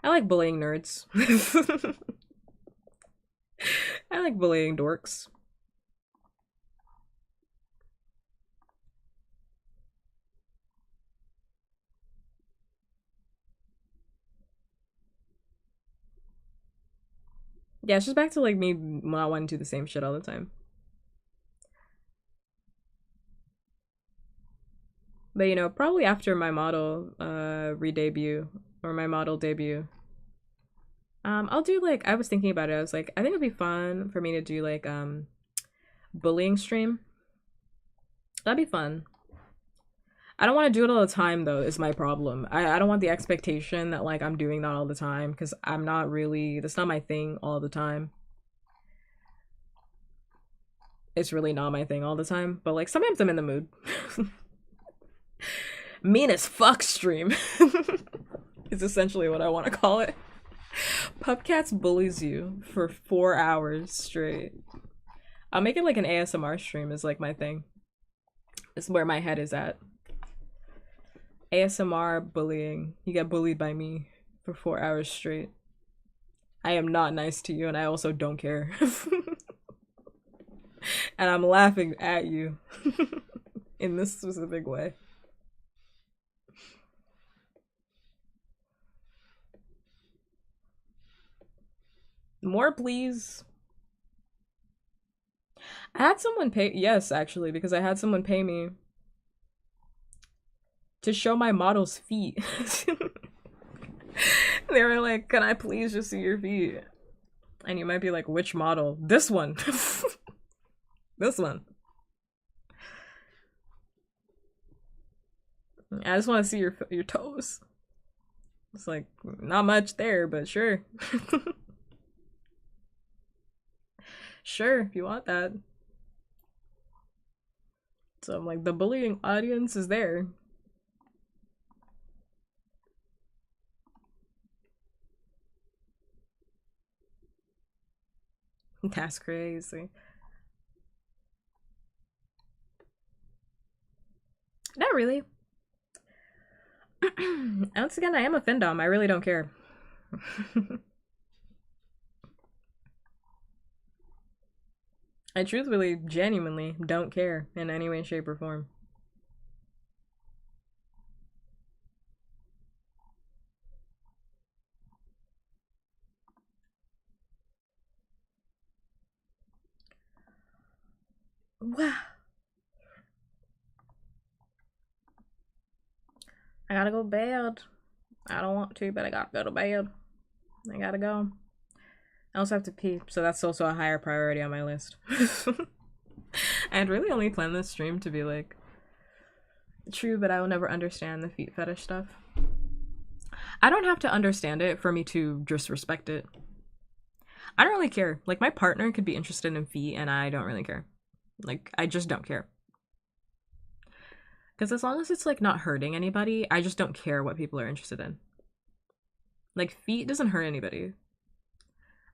I like bullying nerds. I like bullying dorks. Yeah, it's just back to like me not wanting to do the same shit all the time. But you know, probably after my model re-debut or my model debut, I'll do like, I was thinking about it. I was like, I think it'd be fun for me to do like bullying stream. That'd be fun. I don't want to do it all the time though, is my problem. I don't want the expectation that like I'm doing that all the time because I'm not really, that's not my thing all the time. It's really not my thing all the time, but like sometimes I'm in the mood. Mean as fuck stream is essentially what I want to call it. Puppkats bullies you for 4 hours straight. I'll make it like an ASMR stream is like my thing. It's where my head is at. ASMR bullying. You get bullied by me for 4 hours straight. I am not nice to you and I also don't care. And I'm laughing at you in this specific way. More, please. I had someone pay. Yes, actually, because I had someone pay me to show my model's feet. They were like, can I please just see your feet? And you might be like, which model? This one. This one. I just want to see your toes. It's like, not much there, but sure. Sure, if you want that. So I'm like, the bullying audience is there. That's crazy. Not really. Once again, I am a findom. I really don't care. I truthfully, genuinely don't care in any way, shape, or form. Wow. I gotta go to bed. I don't want to, but I gotta go to bed. I gotta go. I also have to pee, so that's also a higher priority on my list. I had really only planned this stream to be like, true, but I will never understand the feet fetish stuff. I don't have to understand it for me to just respect it. I don't really care. Like, my partner could be interested in feet, and I don't really care. Like, I just don't care. Because as long as it's, like, not hurting anybody, I just don't care what people are interested in. Like, feet doesn't hurt anybody.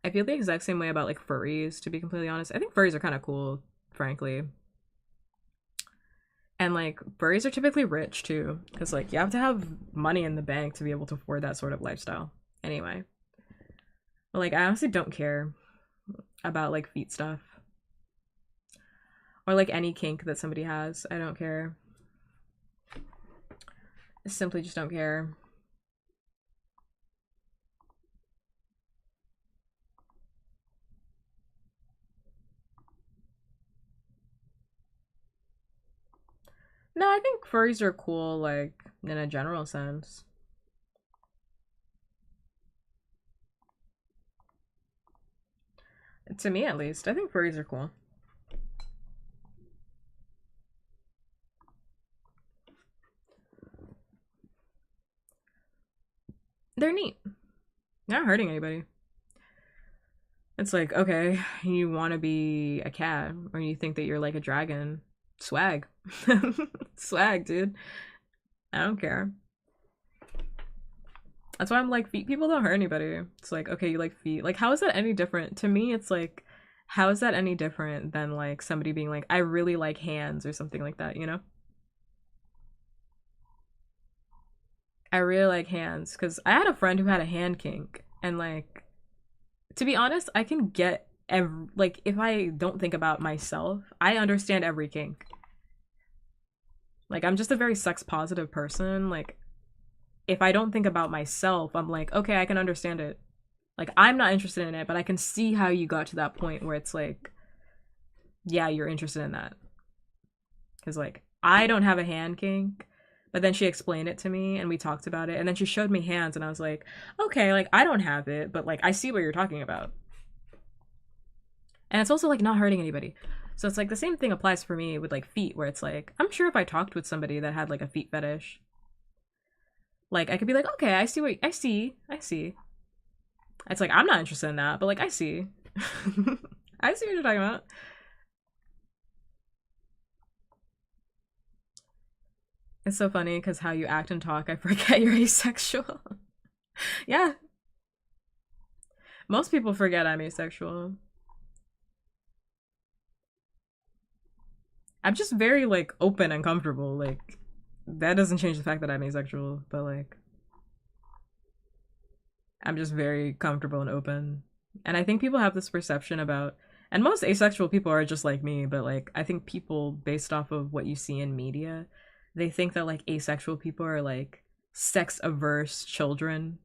I feel the exact same way about, like, furries, to be completely honest. I think furries are kind of cool, frankly. And, like, furries are typically rich, too. Because, like, you have to have money in the bank to be able to afford that sort of lifestyle. Anyway. But, like, I honestly don't care about, like, feet stuff. Or, like, any kink that somebody has. I don't care. I simply just don't care. No, I think furries are cool, like, in a general sense. To me, at least. I think furries are cool. They're neat. They're not hurting anybody. It's like, okay, you want to be a cat, or you think that you're like a dragon. Swag. Swag, dude. I don't care. That's why I'm like, feet people don't hurt anybody. It's like, okay, you like feet. Like, how is that any different? To me, it's like, how is that any different than like somebody being like, I really like hands or something like that, you know? I really like hands because I had a friend who had a hand kink, and like, to be honest, I can get every, like, if I don't think about myself, I understand every kink. Like, I'm just a very sex positive person. Like, if I don't think about myself, I'm like, okay, I can understand it. Like, I'm not interested in it, but I can see how you got to that point where it's like, yeah, you're interested in that. Because, like, I don't have a hand kink, but then she explained it to me and we talked about it. And then she showed me hands and I was like, okay, like, I don't have it, but like, I see what you're talking about. And it's also like not hurting anybody. So it's like the same thing applies for me with like feet, where it's like, I'm sure if I talked with somebody that had like a feet fetish, like I could be like, okay, I see what I see. It's like I'm not interested in that, but like I see. I see what you're talking about. It's so funny because how you act and talk, I forget you're asexual. Yeah, most people forget I'm asexual. I'm just very like open and comfortable. Like that doesn't change the fact that I'm asexual, but like I'm just very comfortable and open. And I think people have this perception about, and most asexual people are just like me, but like I think people based off of what you see in media, they think that like asexual people are like sex averse children.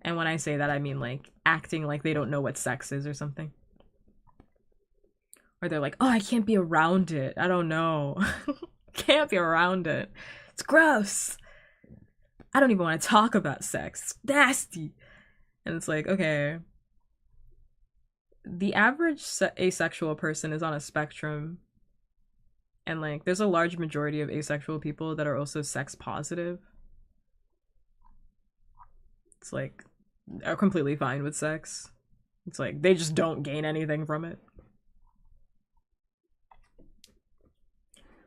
And when I say that, I mean like acting like they don't know what sex is or something. Or they're like, oh, I can't be around it. I don't know. Can't be around it. It's gross. I don't even want to talk about sex. It's nasty. And it's like, okay, the average asexual person is on a spectrum. And like, there's a large majority of asexual people that are also sex positive. It's like, are completely fine with sex. It's like, they just don't gain anything from it.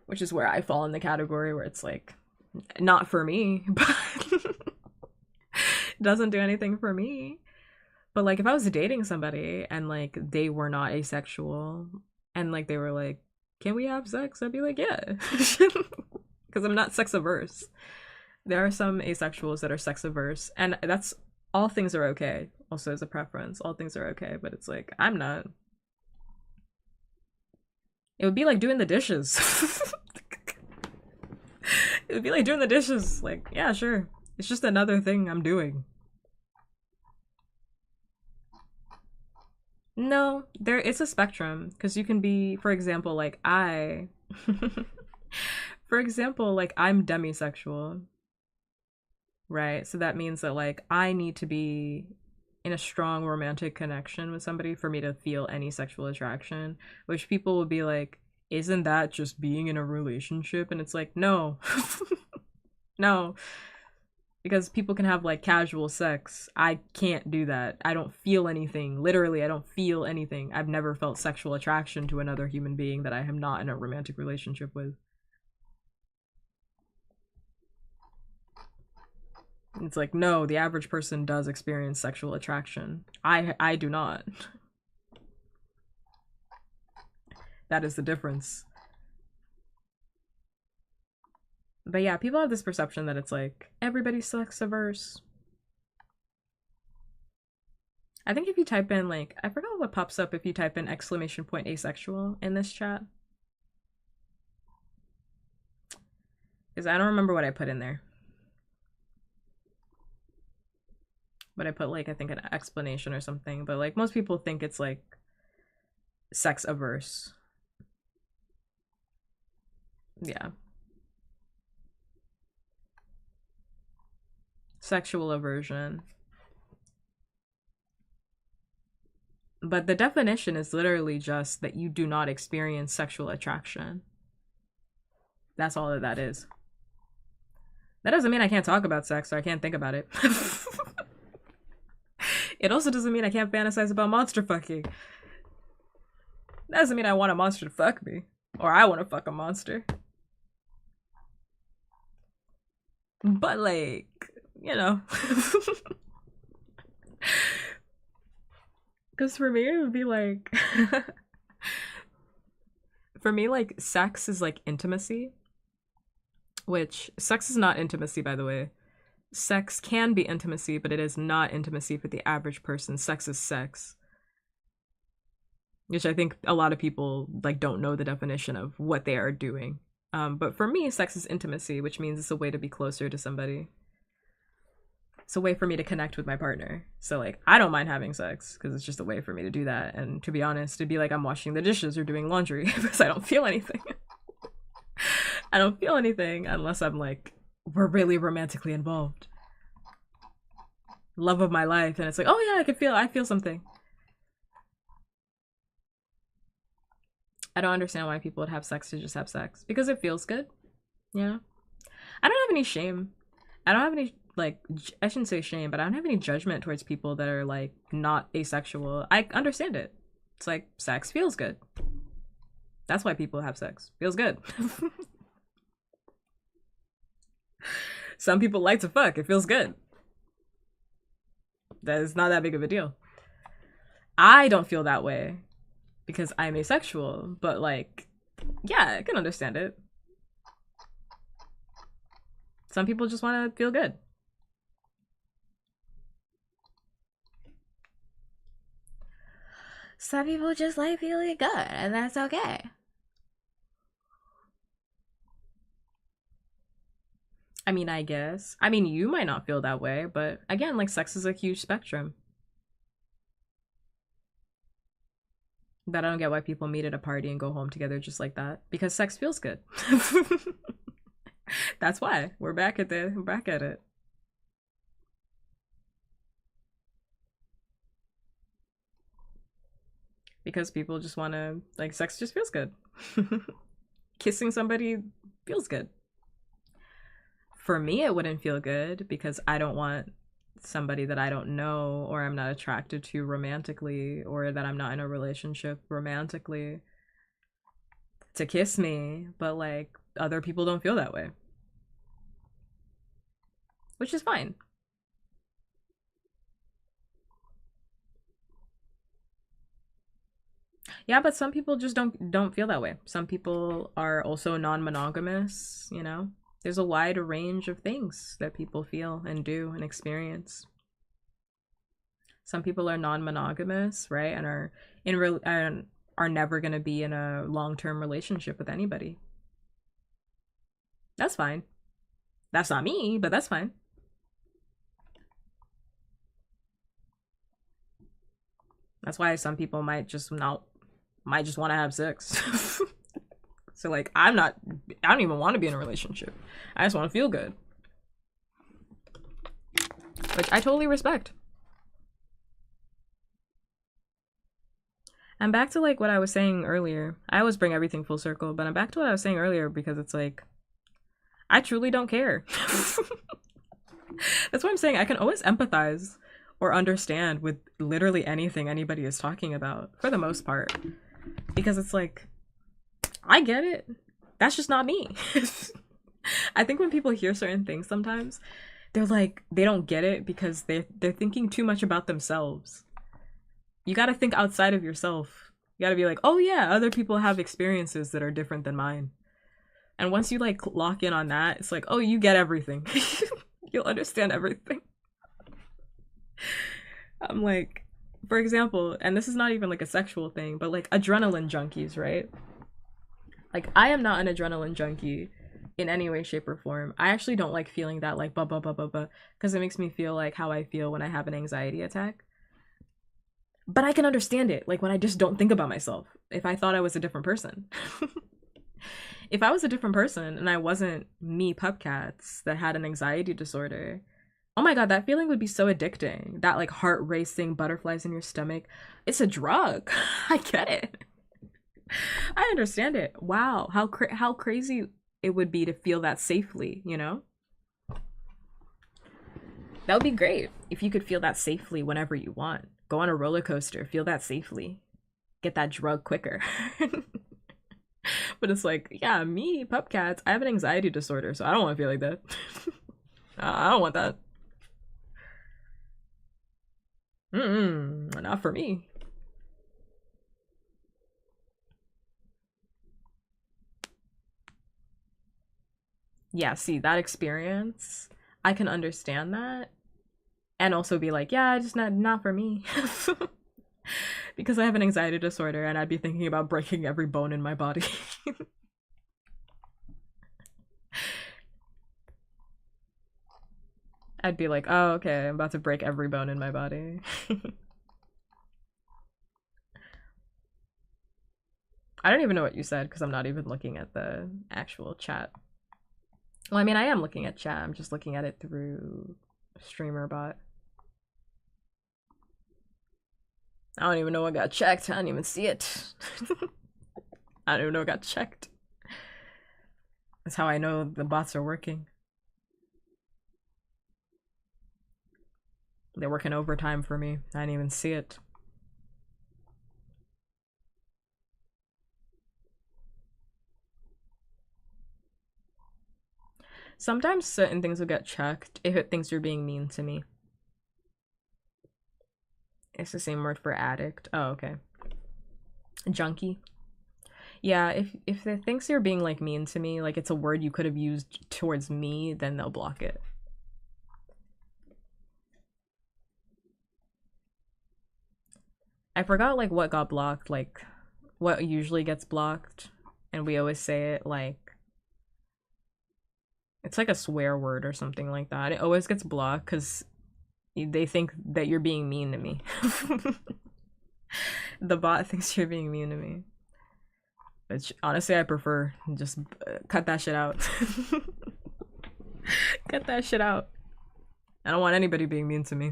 Which is where I fall in the category where it's like, not for me, but doesn't do anything for me. But like if I was dating somebody and like they were not asexual and like they were like, can we have sex? I'd be like, yeah. Because I'm not sex averse. There are some asexuals that are sex averse, and that's all things are okay. Also, as a preference, all things are okay, but it's like, I'm not. It would be like doing the dishes. It would be like doing the dishes. Like, yeah, sure. It's just another thing I'm doing. No, there it's a spectrum because you can be, for example, like I for example, like I'm demisexual, right? So that means that like I need to be in a strong romantic connection with somebody for me to feel any sexual attraction, which people will be like, isn't that just being in a relationship? And it's like, no. No, because people can have like casual sex. I can't do that. I don't feel anything. Literally, I don't feel anything. I've never felt sexual attraction to another human being that I am not in a romantic relationship with. It's like, no, the average person does experience sexual attraction. I do not. That is the difference. But yeah, people have this perception that it's like everybody's sex averse. I think if you type in like, I forgot what pops up if you type in exclamation point asexual in this chat. Because I don't remember what I put in there. But I put like, I think an explanation or something. But like most people think it's like sex averse. Yeah. Sexual aversion. But the definition is literally just that you do not experience sexual attraction. That's all that is. That doesn't mean I can't talk about sex or I can't think about it. It also doesn't mean I can't fantasize about monster fucking. That doesn't mean I want a monster to fuck me. Or I want to fuck a monster. But like, you know. Because for me, it would be like. For me, like, sex is like intimacy. Which, sex is not intimacy, by the way. Sex can be intimacy, but it is not intimacy for the average person. Sex is sex. Which I think a lot of people like don't know the definition of what they are doing. But for me, sex is intimacy, which means it's a way to be closer to somebody. It's a way for me to connect with my partner. So like, I don't mind having sex because it's just a way for me to do that. And to be honest, it'd be like I'm washing the dishes or doing laundry because I don't feel anything. I don't feel anything unless I'm like, we're really romantically involved. Love of my life, and it's like, oh yeah, I feel something. I don't understand why people would have sex to just have sex because it feels good. Yeah. I don't have any shame. I don't have any like I shouldn't say shame, but I don't have any judgment towards people that are like not asexual. I understand it. It's like sex feels good. That's why people have sex. Feels good. Some people like to fuck. It feels good. That is not that big of a deal. I don't feel that way because I'm asexual, but like, yeah, I can understand it. Some people just want to feel good. Some people just like feeling good, and that's okay. I mean, I guess. I mean, you might not feel that way, but again, like, sex is a huge spectrum. That I don't get why people meet at a party and go home together just like that. Because sex feels good. That's why. We're back at it. Because people just wanna, like, sex just feels good. Kissing somebody feels good. For me, it wouldn't feel good because I don't want somebody that I don't know or I'm not attracted to romantically or that I'm not in a relationship romantically to kiss me, but like other people don't feel that way. Which is fine. Yeah, but some people just don't feel that way. Some people are also non-monogamous, you know? There's a wide range of things that people feel and do and experience. Some people are non-monogamous, right? And are in real and are never going to be in a long-term relationship with anybody. That's fine. That's not me, but that's fine. That's why some people might just want to have sex. So like I don't even want to be in a relationship. I just want to feel good. Which I totally respect. And back to like what I was saying earlier. I always bring everything full circle, but I'm back to what I was saying earlier because it's like I truly don't care. That's why I'm saying I can always empathize or understand with literally anything anybody is talking about for the most part. Because it's like I get it. That's just not me. I think when people hear certain things sometimes, they're like they don't get it because they're thinking too much about themselves. You got to think outside of yourself. You got to be like, "Oh yeah, other people have experiences that are different than mine." And once you like lock in on that, it's like, "Oh, you get everything." You'll understand everything. I'm like, for example, and this is not even like a sexual thing, but like adrenaline junkies, right? Like I am not an adrenaline junkie in any way, shape, or form. I actually don't like feeling that like ba ba ba ba ba because it makes me feel like how I feel when I have an anxiety attack. But I can understand it, like when I just don't think about myself. If I thought I was a different person. If I was a different person and I wasn't me puppkats that had an anxiety disorder, oh my god, that feeling would be so addicting. That like heart racing, butterflies in your stomach. It's a drug. I get it. I understand it. Wow, how crazy it would be to feel that safely, you know? That would be great if you could feel that safely whenever you want. Go on a roller coaster, feel that safely. Get that drug quicker. But it's like, yeah, me, puppkats, I have an anxiety disorder, so I don't want to feel like that. I don't want that. Not for me. Yeah, see, that experience, I can understand that and also be like, yeah, just not for me. Because I have an anxiety disorder and I'd be thinking about breaking every bone in my body. I'd be like, oh, okay, I'm about to break every bone in my body. I don't even know what you said because I'm not even looking at the actual chat. Well, I mean, I am looking at chat. I'm just looking at it through streamer bot. I don't even know what got checked. I didn't even see it. I don't even know what got checked. That's how I know the bots are working. They're working overtime for me. I didn't even see it. Sometimes certain things will get checked if it thinks you're being mean to me. It's the same word for addict. Oh, okay. Junkie. Yeah, if it thinks you're being like mean to me, like it's a word you could have used towards me, then they'll block it. I forgot like what got blocked, like what usually gets blocked, and we always say it like it's like a swear word or something like that. It always gets blocked because they think that you're being mean to me. The bot thinks you're being mean to me. Which honestly, I prefer just cut that shit out. Cut that shit out. I don't want anybody being mean to me.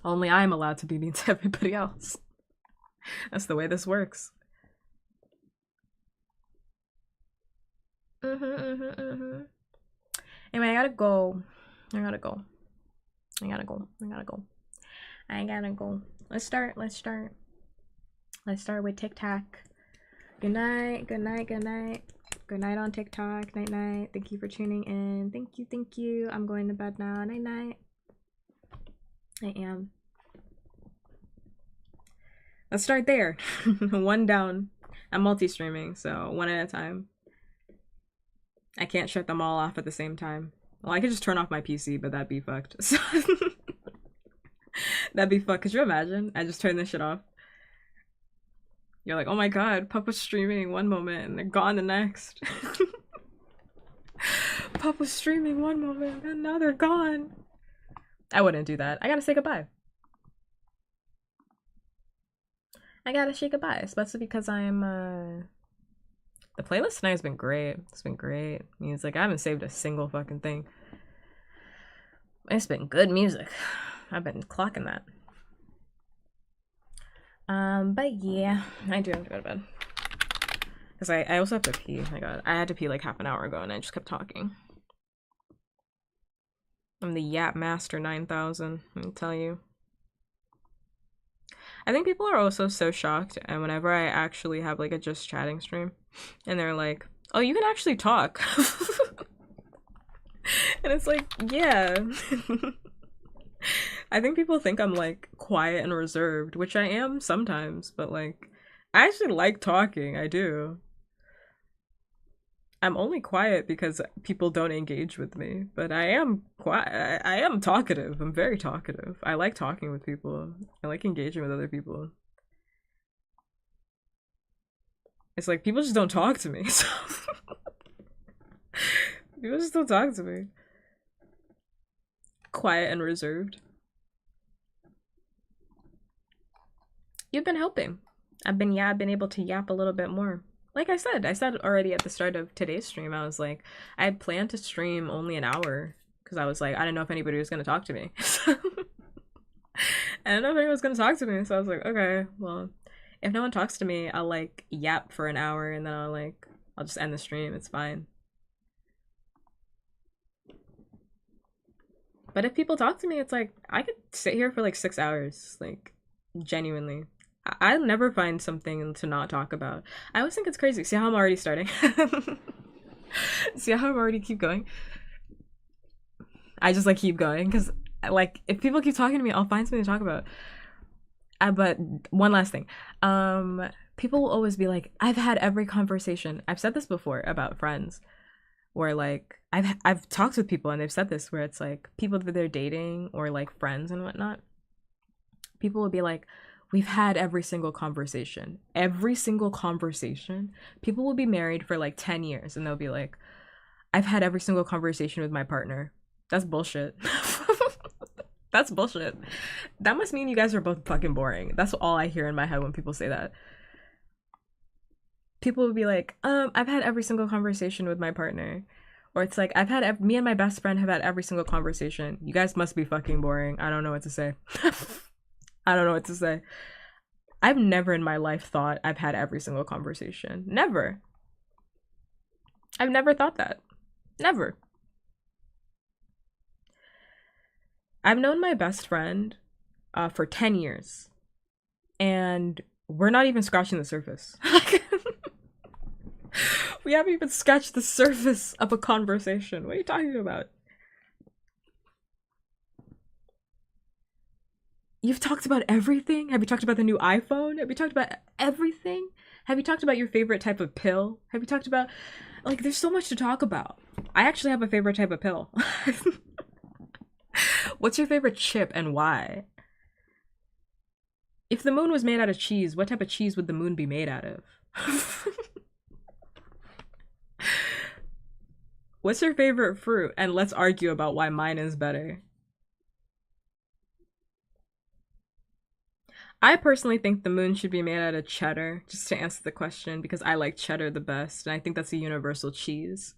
Only I am allowed to be mean to everybody else. That's the way this works. Anyway, I gotta go. I gotta go. Let's start with TikTok. Good night on TikTok. Night. Thank you for tuning in. Thank you. I'm going to bed now. Night. I am. Let's start there. One down. I'm multi-streaming, so one at a time. I can't shut them all off at the same time. Well, I could just turn off my PC, but that'd be fucked. So that'd be fucked. Could you imagine? I just turn this shit off. You're like, oh my god, Pup was streaming one moment and they're gone the next. Pup was streaming one moment and now they're gone. I wouldn't do that. I gotta say goodbye. I gotta say goodbye, especially because I'm, the playlist tonight has been great. It's been great. Music. I haven't saved a single fucking thing. It's been good music. I've been clocking that. But yeah, I do have to go to bed. Because I also have to pee. Oh my god. I had to pee like half an hour ago and I just kept talking. I'm the Yap Master 9000, let me tell you. I think people are also so shocked, and whenever I actually have like a just chatting stream, and they're like, oh, you can actually talk. And it's like, yeah. I think people think I'm like quiet and reserved, which I am sometimes, but like, I actually like talking, I do. I'm only quiet because people don't engage with me, but I am quiet. I am talkative. I'm very talkative. I like talking with people. I like engaging with other people. It's like people just don't talk to me. So people just don't talk to me. Quiet and reserved. You've been helping. I've been able to yap a little bit more. Like I said already at the start of today's stream, I was like, I had planned to stream only an hour because I was like, I didn't know if anybody was going to talk to me. I didn't know if anyone was going to talk to me. So I was like, okay, well, if no one talks to me, I'll like yap for an hour and then I'll just end the stream. It's fine. But if people talk to me, it's like, I could sit here for like 6 hours, like genuinely. I'll never find something to not talk about. I always think it's crazy. See how I'm already starting? See how I'm already keep going? I just like keep going because like if people keep talking to me, I'll find something to talk about. But one last thing. People will always be like, I've had every conversation. I've said this before about friends where like I've talked with people and they've said this where it's like people that they're dating or like friends and whatnot. People will be like, we've had every single conversation. Every single conversation. People will be married for like 10 years and they'll be like, I've had every single conversation with my partner. That's bullshit. That's bullshit. That must mean you guys are both fucking boring. That's all I hear in my head when people say that. People will be like, I've had every single conversation with my partner. Or it's like, me and my best friend have had every single conversation. You guys must be fucking boring. I don't know what to say. I don't know what to say. I've never in my life thought I've had every single conversation. Never. I've never thought that. Never. I've known my best friend for 10 years. And we're not even scratching the surface. We haven't even scratched the surface of a conversation. What are you talking about? You've talked about everything? Have you talked about the new iPhone? Have you talked about everything? Have you talked about your favorite type of pill? Have you talked about... Like, there's so much to talk about. I actually have a favorite type of pill. What's your favorite chip and why? If the moon was made out of cheese, what type of cheese would the moon be made out of? What's your favorite fruit? And let's argue about why mine is better. I personally think the moon should be made out of cheddar, just to answer the question, because I like cheddar the best, and I think that's a universal cheese.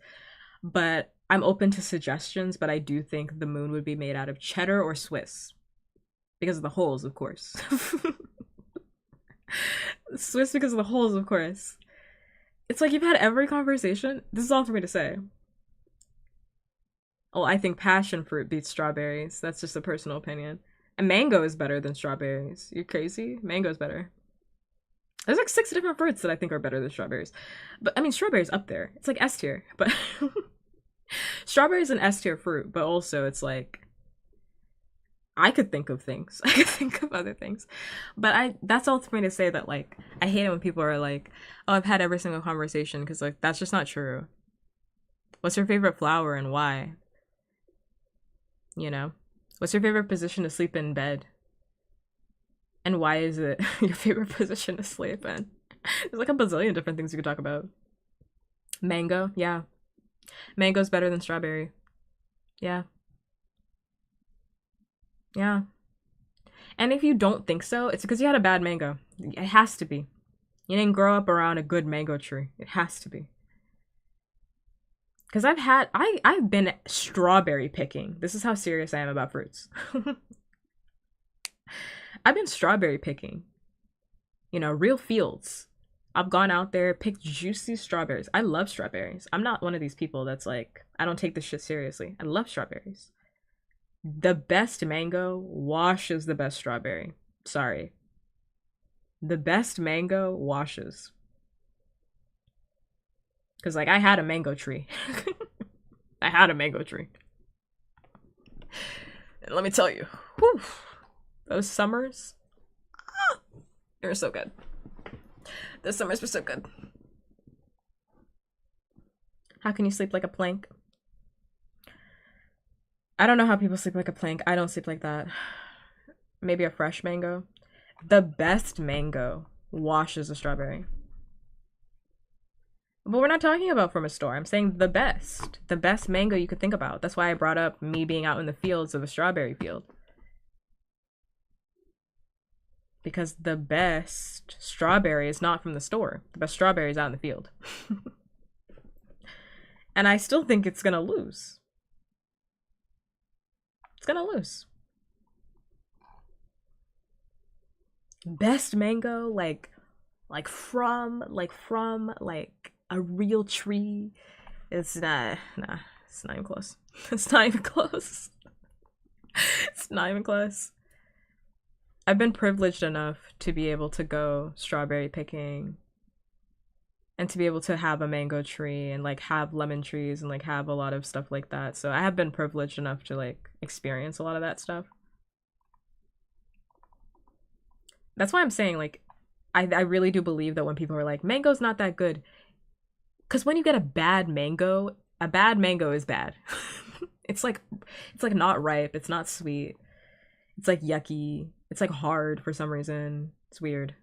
But I'm open to suggestions, but I do think the moon would be made out of cheddar or Swiss. Because of the holes, of course. Swiss because of the holes, of course. It's like you've had every conversation. This is all for me to say. Oh, I think passion fruit beats strawberries. That's just a personal opinion. And mango is better than strawberries. You're crazy? Mango's better. There's like 6 different fruits that I think are better than strawberries. But I mean, strawberries up there. It's like S tier. But strawberries an S tier fruit. But also it's like, I could think of things. I could think of other things. But that's all for me to say that, like, I hate it when people are like, oh, I've had every single conversation. Because, like, that's just not true. What's your favorite flower and why? You know? What's your favorite position to sleep in bed? And why is it your favorite position to sleep in? There's like a bazillion different things you could talk about. Mango, yeah. Mango's better than strawberry. Yeah. Yeah. And if you don't think so, it's because you had a bad mango. It has to be. You didn't grow up around a good mango tree. It has to be. Because I've been strawberry picking. This is how serious I am about fruits. I've been strawberry picking. You know, real fields. I've gone out there, picked juicy strawberries. I love strawberries. I'm not one of these people that's like, I don't take this shit seriously. I love strawberries. The best mango washes the best strawberry. Sorry. The best mango washes. Because, like, I had a mango tree. I had a mango tree. And let me tell you, whew, those summers, they were so good. Those summers were so good. How can you sleep like a plank? I don't know how people sleep like a plank. I don't sleep like that. Maybe a fresh mango. The best mango washes a strawberry. But we're not talking about from a store. I'm saying the best. The best mango you could think about. That's why I brought up me being out in the fields of a strawberry field. Because the best strawberry is not from the store. The best strawberry is out in the field. And I still think it's gonna lose. It's gonna lose. Best mango, like from a real tree. It's not, nah, it's not even close. It's not even close. It's not even close. I've been privileged enough to be able to go strawberry picking and to be able to have a mango tree and like have lemon trees and like have a lot of stuff like that. So I have been privileged enough to like experience a lot of that stuff. That's why I'm saying, like, I really do believe that when people are like, mango's not that good, because when you get a bad mango is bad. It's like not ripe, it's not sweet, it's like yucky, it's like hard for some reason. It's weird.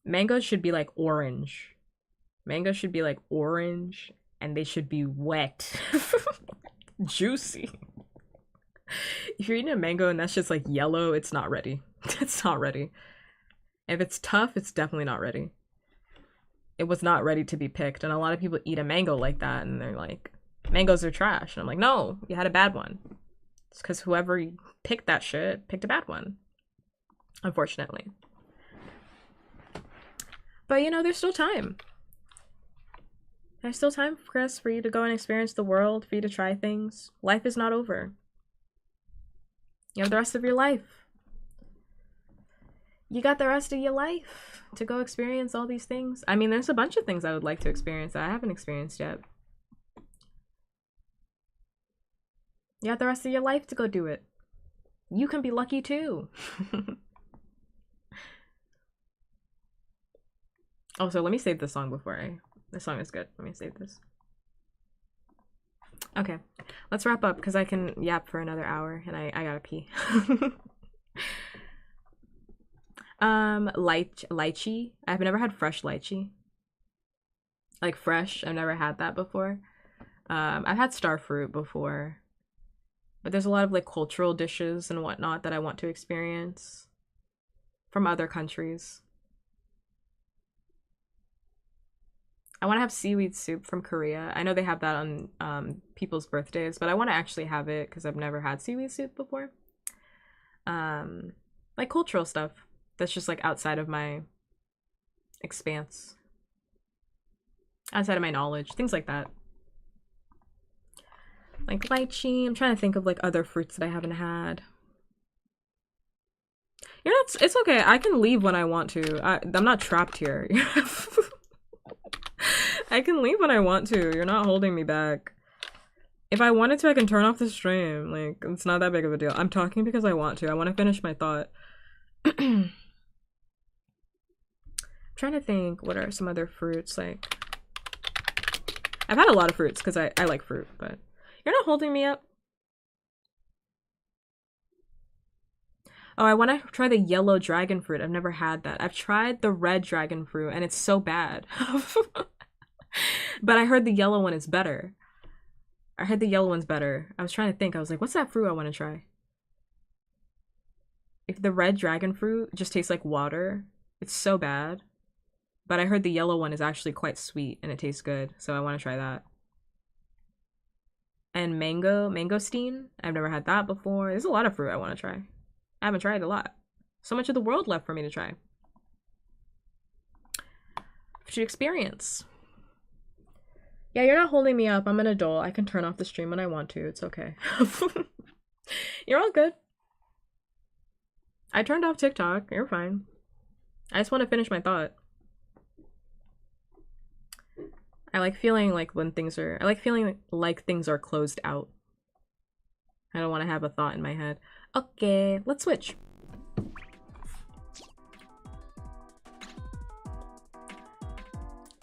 Mangoes should be like orange. Mangoes should be like orange and they should be wet. Juicy. If you're eating a mango and that's just like yellow, it's not ready. It's not ready. If it's tough, it's definitely not ready. It was not ready to be picked. And a lot of people eat a mango like that and they're like, mangoes are trash. And I'm like, no, you had a bad one. It's because whoever picked that shit picked a bad one. Unfortunately. But you know, there's still time. There's still time, Chris, for you to go and experience the world, for you to try things. Life is not over. You have the rest of your life. You got the rest of your life to go experience all these things. I mean, there's a bunch of things I would like to experience that I haven't experienced yet. You got the rest of your life to go do it. You can be lucky too. Also, let me save this song before this song is good. Let me save this. Okay, let's wrap up because I can yap for another hour and I gotta pee. Lychee. I've never had fresh lychee. Like fresh, I've never had that before. I've had starfruit before. But there's a lot of like cultural dishes and whatnot that I want to experience from other countries. I want to have seaweed soup from Korea. I know they have that on people's birthdays, but I want to actually have it because I've never had seaweed soup before. Like cultural stuff that's just like outside of my expanse, outside of my knowledge, things like that. Like lychee. I'm trying to think of like other fruits that I haven't had. You're not. It's okay. I can leave when I want to. I'm not trapped here. I can leave when I want to. You're not holding me back. If I wanted to, I can turn off the stream. Like, it's not that big of a deal. I'm talking because I want to. I want to finish my thought. I'm trying to think, what are some other fruits? Like, I've had a lot of fruits because I like fruit, but you're not holding me up. Oh, I want to try the yellow dragon fruit. I've never had that. I've tried the red dragon fruit and it's so bad. But I heard the yellow one is better. I heard the yellow one's better. I was trying to think. I was like, what's that fruit I want to try? If the red dragon fruit just tastes like water, it's so bad. But I heard the yellow one is actually quite sweet and it tastes good. So I want to try that. And mangosteen. I've never had that before. There's a lot of fruit I want to try. I haven't tried a lot. So much of the world left for me to try. To experience. Yeah, you're not holding me up. I'm an adult. I can turn off the stream when I want to. It's okay. You're all good. I turned off TikTok. You're fine. I just want to finish my thought. I like feeling like when things are... I like feeling like things are closed out. I don't want to have a thought in my head. Okay, let's switch.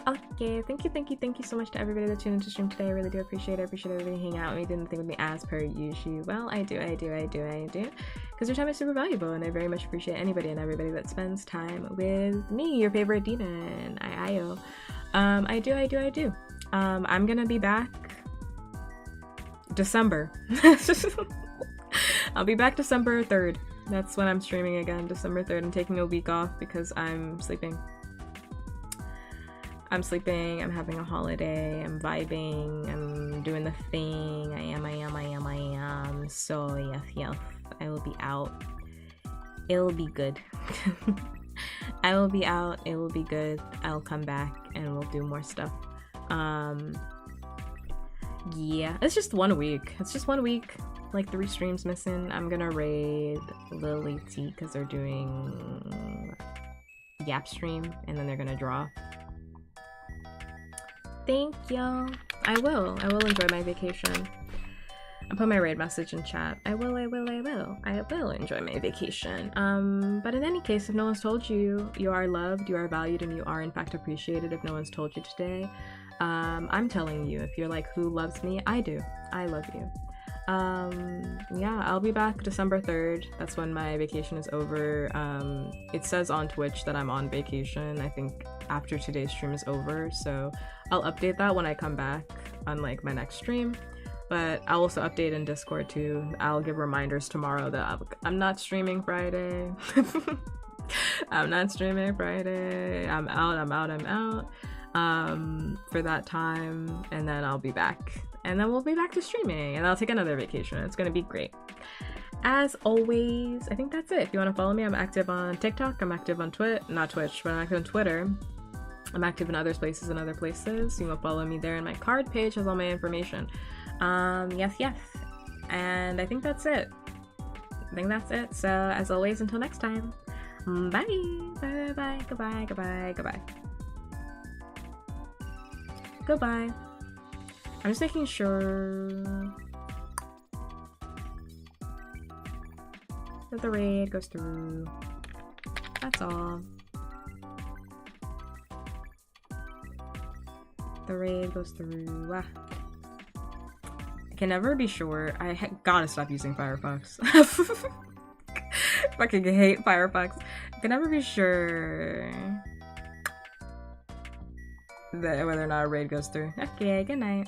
Okay, thank you so much to everybody that tuned into stream today. I really do appreciate it. I appreciate everybody hanging out with me, doing the thing with me as per usual. Well, I do. Because your time is super valuable, and I very much appreciate anybody and everybody that spends time with me, your favorite demon. I do. I'm gonna be back December. I'll be back December 3rd. That's when I'm streaming again, December 3rd. I'm taking a week off because I'm sleeping. I'm having a holiday, I'm vibing, I'm doing the thing, I am. So yes, I will be out. It'll be good. I will be out, it will be good. I'll come back and we'll do more stuff. Yeah, it's just 1 week. Like 3 streams missing. I'm gonna raid Lily T because they're doing Yap stream and then they're gonna draw. Thank you. I will enjoy my vacation. I'll put my raid message in chat. I will enjoy my vacation. But in any case, if no one's told you, you are loved, you are valued, and you are in fact appreciated. If no one's told you today, I'm telling you, if you're like, who loves me? I do. I love you. Yeah, I'll be back December 3rd. That's when my vacation is over. It says on Twitch that I'm on vacation, I think after today's stream is over, so I'll update that when I come back on like my next stream. But I'll also update in Discord too. I'll give reminders tomorrow that I'm not streaming Friday. I'm not streaming Friday. I'm out for that time, and then I'll be back. And then we'll be back to streaming, and I'll take another vacation. It's gonna be great. As always, I think that's it. If you want to follow me, I'm active on TikTok. I'm active on not Twitch, but I'm active on Twitter. I'm active in other places. You can follow me there, and my card page has all my information. Yes. And I think that's it. So as always, until next time, Bye. Bye bye. Goodbye. Goodbye. Goodbye. Goodbye. I'm just making sure that the raid goes through. That's all. The raid goes through. I can never be sure. I gotta stop using Firefox. Fucking hate Firefox. I can never be sure that whether or not a raid goes through. Okay, good night.